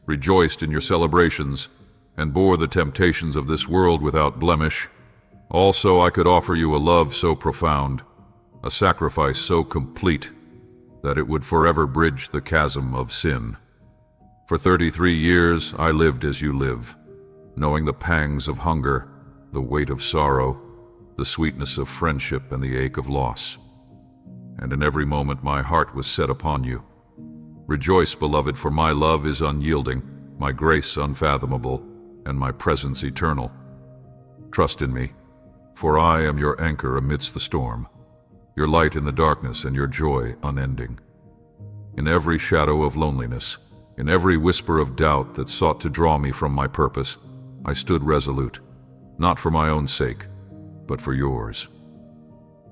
rejoiced in your celebrations, and bore the temptations of this world without blemish. Also, I could offer you a love so profound, a sacrifice so complete, that it would forever bridge the chasm of sin. For 33 years I lived as you live, knowing the pangs of hunger, the weight of sorrow, the sweetness of friendship and the ache of loss. And in every moment my heart was set upon you. Rejoice, beloved, for my love is unyielding, my grace unfathomable, and my presence eternal. Trust in me, for I am your anchor amidst the storm, your light in the darkness and your joy unending. In every shadow of loneliness, in every whisper of doubt that sought to draw me from my purpose, I stood resolute, not for my own sake, but for yours.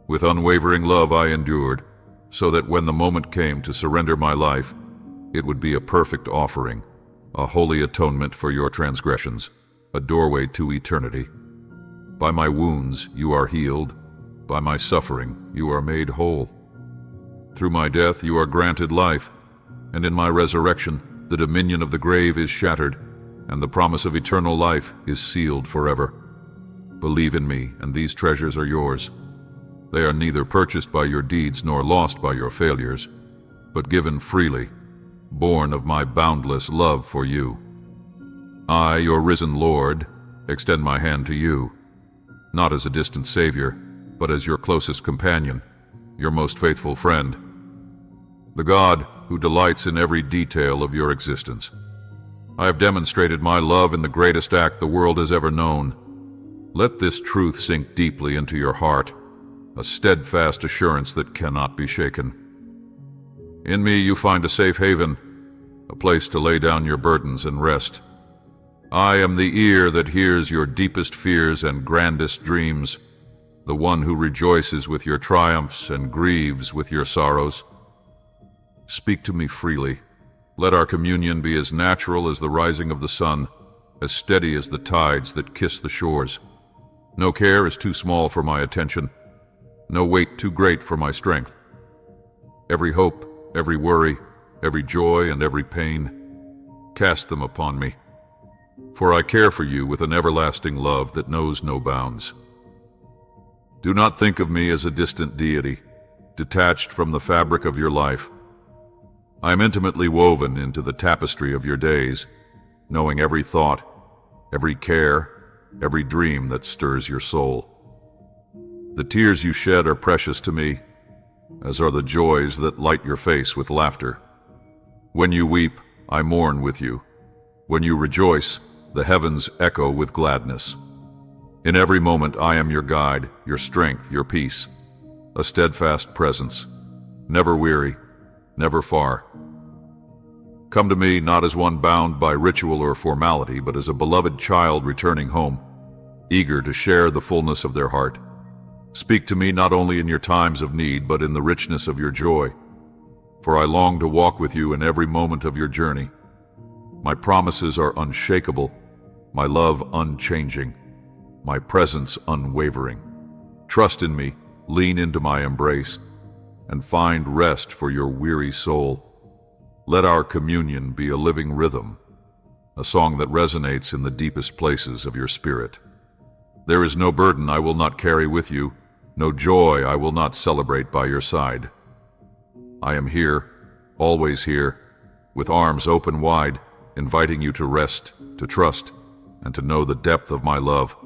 With unwavering love I endured, so that when the moment came to surrender my life, it would be a perfect offering, a holy atonement for your transgressions, a doorway to eternity. By my wounds you are healed, by my suffering you are made whole. Through my death you are granted life, and in my resurrection the dominion of the grave is shattered, and the promise of eternal life is sealed forever. Believe in me, and these treasures are yours. They are neither purchased by your deeds nor lost by your failures, but given freely, born of my boundless love for you. I, your risen Lord, extend my hand to you, not as a distant savior, but as your closest companion, your most faithful friend, the God who delights in every detail of your existence. I have demonstrated my love in the greatest act the world has ever known. Let this truth sink deeply into your heart, a steadfast assurance that cannot be shaken. In me you find a safe haven, a place to lay down your burdens and rest. I am the ear that hears your deepest fears and grandest dreams, the one who rejoices with your triumphs and grieves with your sorrows. Speak to me freely. Let our communion be as natural as the rising of the sun, as steady as the tides that kiss the shores. No care is too small for my attention, no weight too great for my strength. Every hope, every worry, every joy, and every pain, cast them upon me, for I care for you with an everlasting love that knows no bounds. Do not think of me as a distant deity, detached from the fabric of your life. I am intimately woven into the tapestry of your days, knowing every thought, every care, every dream that stirs your soul. The tears you shed are precious to me, as are the joys that light your face with laughter. When you weep, I mourn with you. When you rejoice, the heavens echo with gladness. In every moment I am your guide, your strength, your peace, a steadfast presence, never weary, never far. Come to me not as one bound by ritual or formality, but as a beloved child returning home, eager to share the fullness of their heart. Speak to me not only in your times of need, but in the richness of your joy, for I long to walk with you in every moment of your journey. My promises are unshakable, my love unchanging, my presence unwavering. Trust in me, lean into my embrace, and find rest for your weary soul. Let our communion be a living rhythm, a song that resonates in the deepest places of your spirit. There is no burden I will not carry with you, no joy I will not celebrate by your side. I am here, always here, with arms open wide, inviting you to rest, to trust, and to know the depth of my love,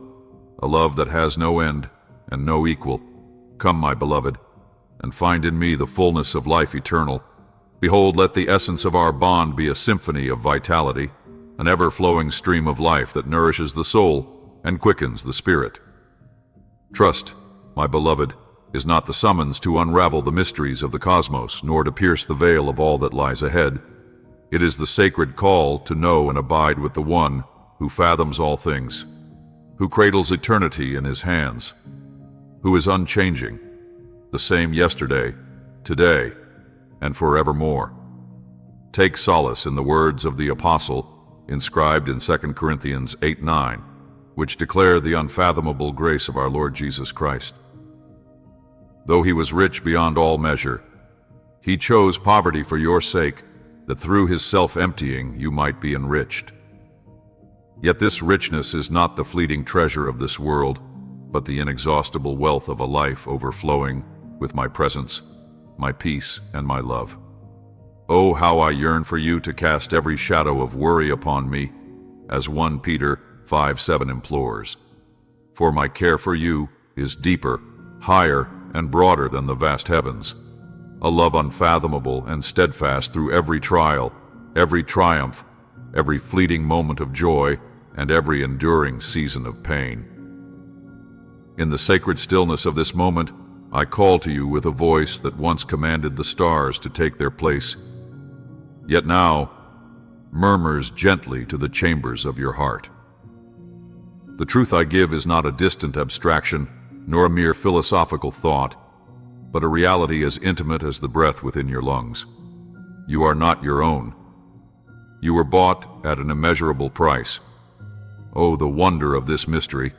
a love that has no end and no equal. Come, my beloved, and find in me the fullness of life eternal. Behold, let the essence of our bond be a symphony of vitality, an ever-flowing stream of life that nourishes the soul and quickens the spirit. Trust, my beloved, is not the summons to unravel the mysteries of the cosmos, nor to pierce the veil of all that lies ahead. It is the sacred call to know and abide with the One who fathoms all things, who cradles eternity in his hands, who is unchanging, the same yesterday, today, and forevermore. Take solace in the words of the Apostle inscribed in 2 Corinthians 8:9, which declare the unfathomable grace of our Lord Jesus Christ. Though he was rich beyond all measure, he chose poverty for your sake, that through his self-emptying you might be enriched. Yet this richness is not the fleeting treasure of this world, but the inexhaustible wealth of a life overflowing with my presence, my peace, and my love. Oh, how I yearn for you to cast every shadow of worry upon me, as 1 Peter 5:7 implores. For my care for you is deeper, higher, and broader than the vast heavens, a love unfathomable and steadfast through every trial, every triumph, every fleeting moment of joy, and every enduring season of pain. In the sacred stillness of this moment, I call to you with a voice that once commanded the stars to take their place, yet now murmurs gently to the chambers of your heart. The truth I give is not a distant abstraction, nor a mere philosophical thought, but a reality as intimate as the breath within your lungs. You are not your own. You were bought at an immeasurable price. Oh, the wonder of this mystery!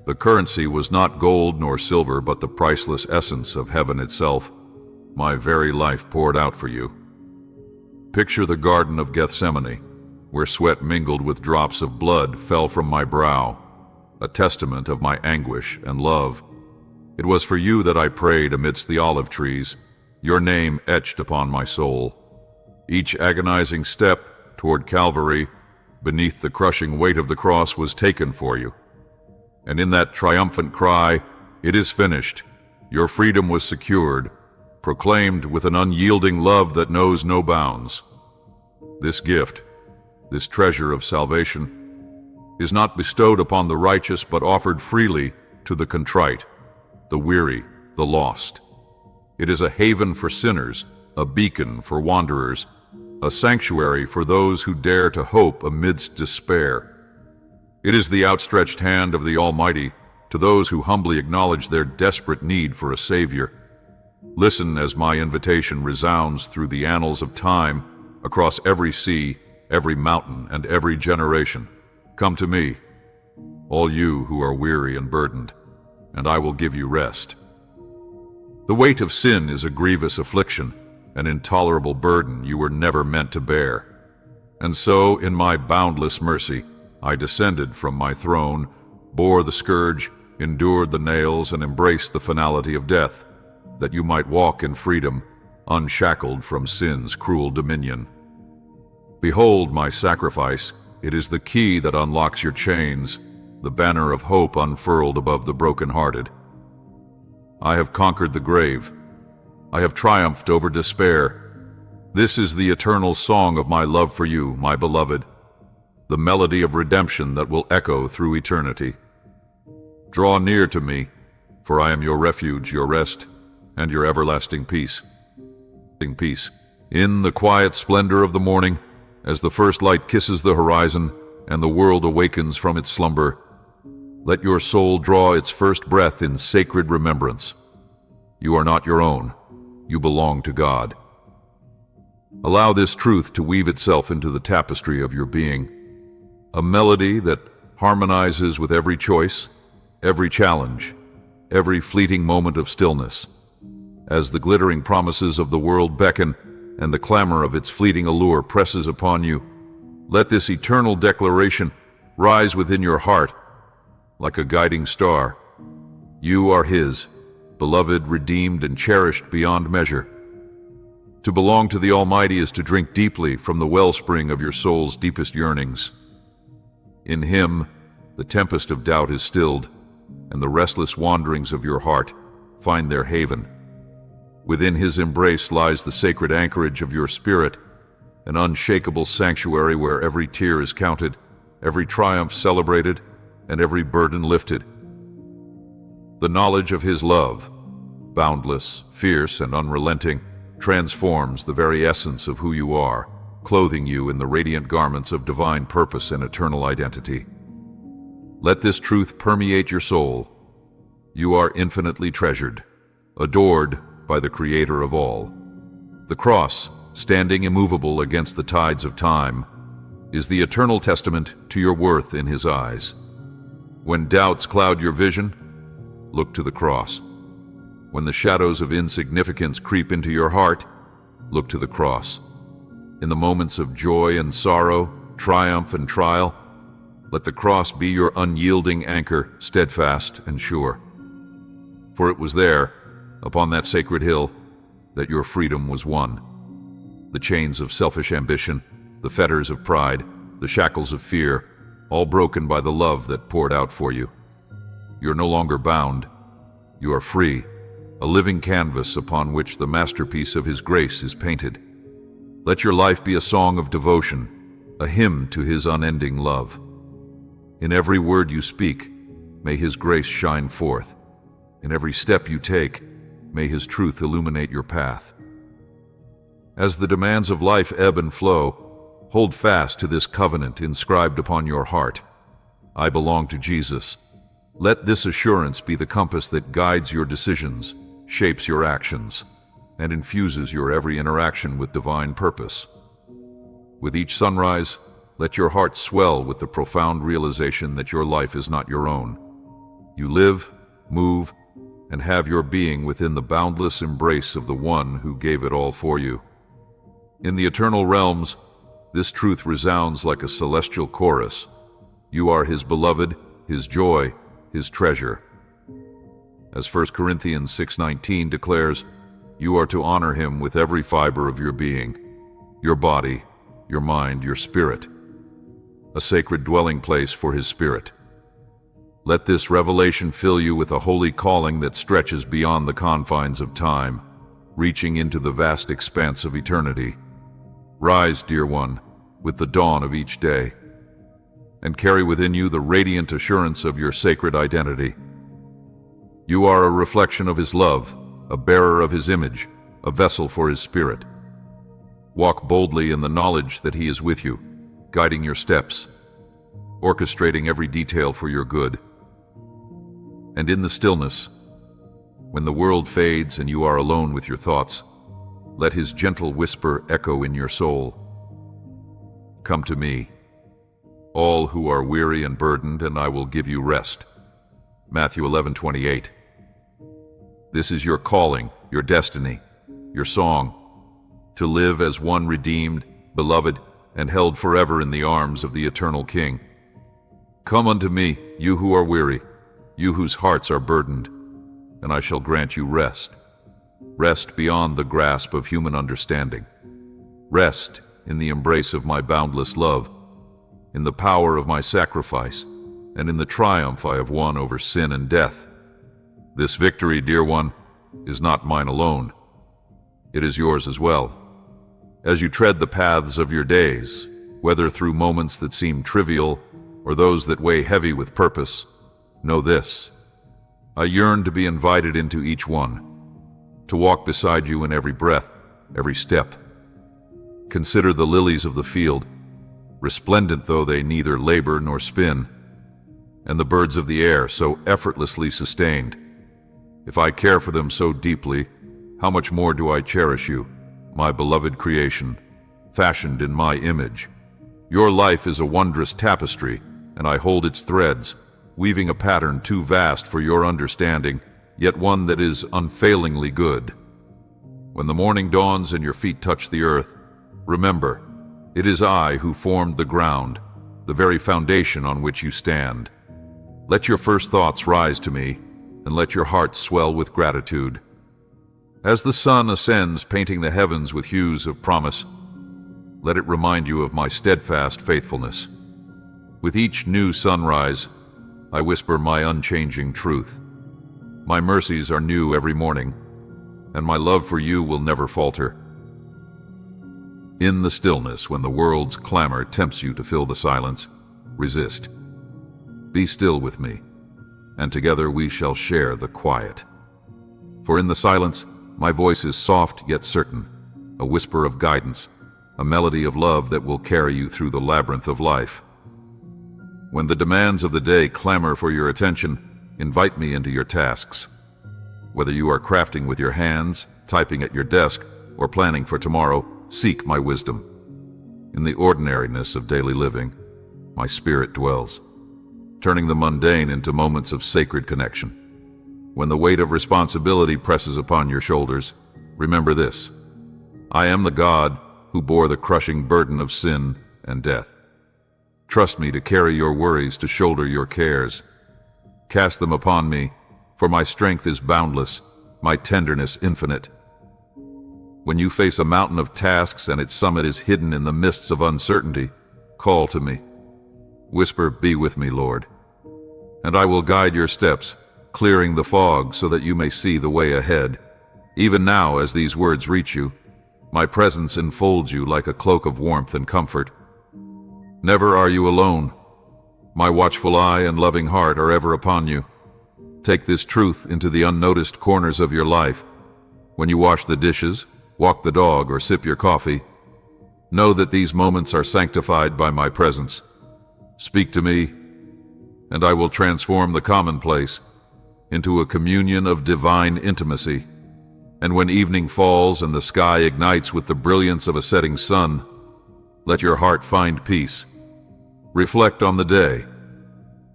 The currency was not gold nor silver, but the priceless essence of heaven itself, my very life poured out for you. Picture the Garden of Gethsemane, where sweat mingled with drops of blood fell from my brow, a testament of my anguish and love. It was for you that I prayed amidst the olive trees, your name etched upon my soul. Each agonizing step toward Calvary, beneath the crushing weight of the cross, was taken for you. And in that triumphant cry, "It is finished," your freedom was secured, proclaimed with an unyielding love that knows no bounds. This gift, this treasure of salvation, is not bestowed upon the righteous, but offered freely to the contrite, the weary, the lost. It is a haven for sinners, a beacon for wanderers, a sanctuary for those who dare to hope amidst despair. It is the outstretched hand of the Almighty to those who humbly acknowledge their desperate need for a Savior. Listen as my invitation resounds through the annals of time, across every sea, every mountain, and every generation. Come to me, all you who are weary and burdened, and I will give you rest. The weight of sin is a grievous affliction, an intolerable burden you were never meant to bear. And so, in my boundless mercy, I descended from my throne, bore the scourge, endured the nails, and embraced the finality of death, that you might walk in freedom, unshackled from sin's cruel dominion. Behold my sacrifice. It is the key that unlocks your chains, the banner of hope unfurled above the brokenhearted. I have conquered the grave. I have triumphed over despair. This is the eternal song of my love for you, my beloved, the melody of redemption that will echo through eternity. Draw near to me, for I am your refuge, your rest, and your everlasting peace. In the quiet splendor of the morning, as the first light kisses the horizon and the world awakens from its slumber, let your soul draw its first breath in sacred remembrance. You are not your own. You belong to God. Allow this truth to weave itself into the tapestry of your being, a melody that harmonizes with every choice, every challenge, every fleeting moment of stillness. As the glittering promises of the world beckon and the clamor of its fleeting allure presses upon you, let this eternal declaration rise within your heart like a guiding star. You are His, beloved, redeemed, and cherished beyond measure. To belong to the Almighty is to drink deeply from the wellspring of your soul's deepest yearnings. In Him, the tempest of doubt is stilled, and the restless wanderings of your heart find their haven. Within his embrace lies the sacred anchorage of your spirit, an unshakable sanctuary where every tear is counted, every triumph celebrated, and every burden lifted. The knowledge of his love, boundless, fierce, and unrelenting, transforms the very essence of who you are, clothing you in the radiant garments of divine purpose and eternal identity. Let this truth permeate your soul. You are infinitely treasured, adored by the Creator of all. The cross, standing immovable against the tides of time, is the eternal testament to your worth in His eyes. When doubts cloud your vision, look to the cross. When the shadows of insignificance creep into your heart, look to the cross. In the moments of joy and sorrow, triumph and trial, let the cross be your unyielding anchor, steadfast and sure. For it was there, upon that sacred hill, that your freedom was won. The chains of selfish ambition, the fetters of pride, the shackles of fear, all broken by the love that poured out for you. You're no longer bound. You are free, a living canvas upon which the masterpiece of His grace is painted. Let your life be a song of devotion, a hymn to His unending love. In every word you speak, may His grace shine forth. In every step you take, may His truth illuminate your path. As the demands of life ebb and flow, hold fast to this covenant inscribed upon your heart. I belong to Jesus. Let this assurance be the compass that guides your decisions, shapes your actions, and infuses your every interaction with divine purpose. With each sunrise, let your heart swell with the profound realization that your life is not your own. You live, move, and have your being within the boundless embrace of the One who gave it all for you. In the eternal realms, this truth resounds like a celestial chorus. You are His beloved, His joy, His treasure. As 1 Corinthians 6:19 declares, you are to honor Him with every fiber of your being, your body, your mind, your spirit, a sacred dwelling place for His Spirit. Let this revelation fill you with a holy calling that stretches beyond the confines of time, reaching into the vast expanse of eternity. Rise, dear one, with the dawn of each day, and carry within you the radiant assurance of your sacred identity. You are a reflection of His love, a bearer of His image, a vessel for His Spirit. Walk boldly in the knowledge that He is with you, guiding your steps, orchestrating every detail for your good. And in the stillness, when the world fades and you are alone with your thoughts, let His gentle whisper echo in your soul. Come to me, all who are weary and burdened, and I will give you rest. Matthew 11:28. This is your calling, your destiny, your song, to live as one redeemed, beloved, and held forever in the arms of the eternal King. Come unto me, you who are weary, you whose hearts are burdened, and I shall grant you rest. Rest beyond the grasp of human understanding. Rest in the embrace of my boundless love, in the power of my sacrifice, and in the triumph I have won over sin and death. This victory, dear one, is not mine alone. It is yours as well. As you tread the paths of your days, whether through moments that seem trivial or those that weigh heavy with purpose, know this: I yearn to be invited into each one, to walk beside you in every breath, every step. Consider the lilies of the field, resplendent though they neither labor nor spin, and the birds of the air so effortlessly sustained. If I care for them so deeply, how much more do I cherish you, my beloved creation, fashioned in my image. Your life is a wondrous tapestry, and I hold its threads, weaving a pattern too vast for your understanding, yet one that is unfailingly good. When the morning dawns and your feet touch the earth, remember, it is I who formed the ground, the very foundation on which you stand. Let your first thoughts rise to me, and let your heart swell with gratitude. As the sun ascends, painting the heavens with hues of promise, let it remind you of my steadfast faithfulness. With each new sunrise, I whisper my unchanging truth. My mercies are new every morning. and my love for you will never falter. In the stillness, when the world's clamor tempts you to fill the silence, resist. Be still with me, and together we shall share the quiet. For in the silence, my voice is soft yet certain, a whisper of guidance, a melody of love that will carry you through the labyrinth of life. When the demands of the day clamor for your attention, invite me into your tasks. Whether you are crafting with your hands, typing at your desk, or planning for tomorrow, seek my wisdom. In the ordinariness of daily living, my spirit dwells, turning the mundane into moments of sacred connection. When the weight of responsibility presses upon your shoulders, remember this: I am the God who bore the crushing burden of sin and death. Trust me to carry your worries, to shoulder your cares. Cast them upon me, for my strength is boundless, my tenderness infinite. When you face a mountain of tasks and its summit is hidden in the mists of uncertainty, call to me. Whisper, "Be with me, Lord." And I will guide your steps, clearing the fog so that you may see the way ahead. Even now, as these words reach you, my presence enfolds you like a cloak of warmth and comfort. Never are you alone. My watchful eye and loving heart are ever upon you. Take this truth into the unnoticed corners of your life. When you wash the dishes, walk the dog, or sip your coffee, know that these moments are sanctified by my presence. Speak to me, and I will transform the commonplace into a communion of divine intimacy. And when evening falls and the sky ignites with the brilliance of a setting sun, let your heart find peace. Reflect on the day,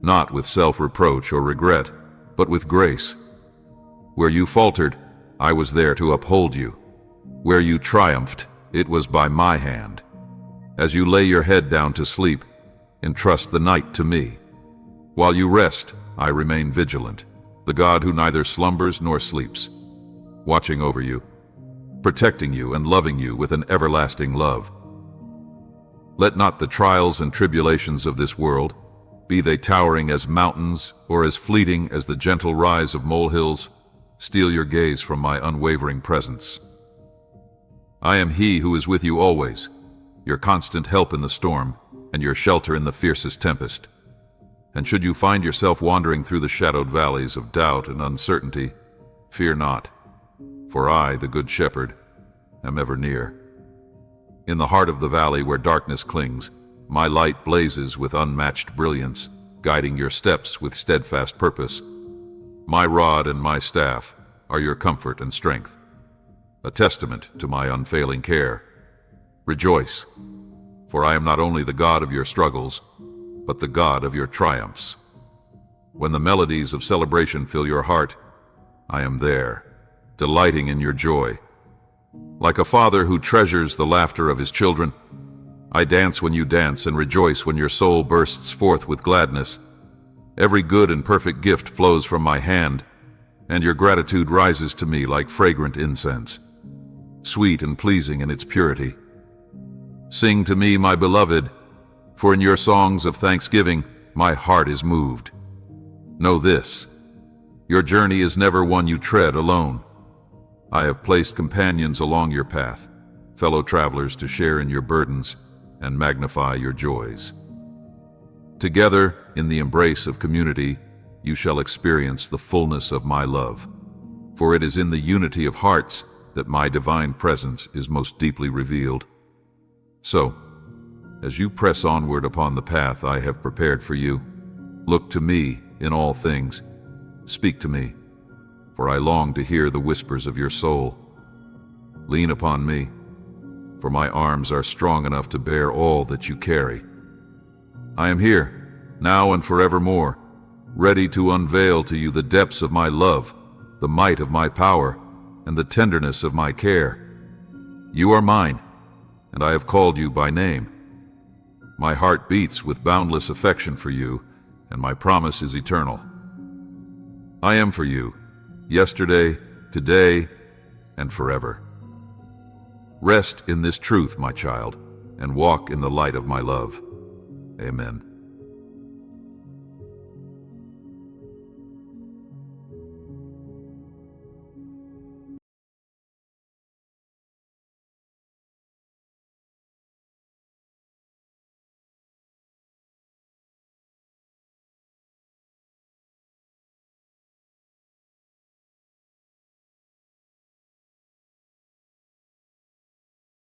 not with self-reproach or regret, but with grace. Where you faltered, I was there to uphold you. Where you triumphed, it was by my hand. As you lay your head down to sleep, entrust the night to me. While you rest, I remain vigilant, the God who neither slumbers nor sleeps, watching over you, protecting you and loving you with an everlasting love. Let not the trials and tribulations of this world, be they towering as mountains or as fleeting as the gentle rise of molehills, steal your gaze from my unwavering presence. I am He who is with you always, your constant help in the storm and your shelter in the fiercest tempest. And should you find yourself wandering through the shadowed valleys of doubt and uncertainty, fear not, for I, the Good Shepherd, am ever near. In the heart of the valley where darkness clings, my light blazes with unmatched brilliance, guiding your steps with steadfast purpose. My rod and my staff are your comfort and strength, a testament to my unfailing care. Rejoice, for I am not only the God of your struggles, but the God of your triumphs. When the melodies of celebration fill your heart, I am there, delighting in your joy. Like a father who treasures the laughter of his children, I dance when you dance and rejoice when your soul bursts forth with gladness. Every good and perfect gift flows from my hand, and your gratitude rises to me like fragrant incense, sweet and pleasing in its purity. Sing to me, my beloved, for in your songs of thanksgiving, my heart is moved. Know this: your journey is never one you tread alone. I have placed companions along your path, fellow travelers to share in your burdens and magnify your joys. Together, in the embrace of community, you shall experience the fullness of my love, for it is in the unity of hearts that my divine presence is most deeply revealed. So, as you press onward upon the path I have prepared for you, look to me in all things. Speak to me, for I long to hear the whispers of your soul. Lean upon me, for my arms are strong enough to bear all that you carry. I am here, now and forevermore, ready to unveil to you the depths of my love, the might of my power, and the tenderness of my care. You are mine, and I have called you by name. My heart beats with boundless affection for you, and my promise is eternal. I am for you, yesterday, today, and forever. Rest in this truth, my child, and walk in the light of my love. Amen.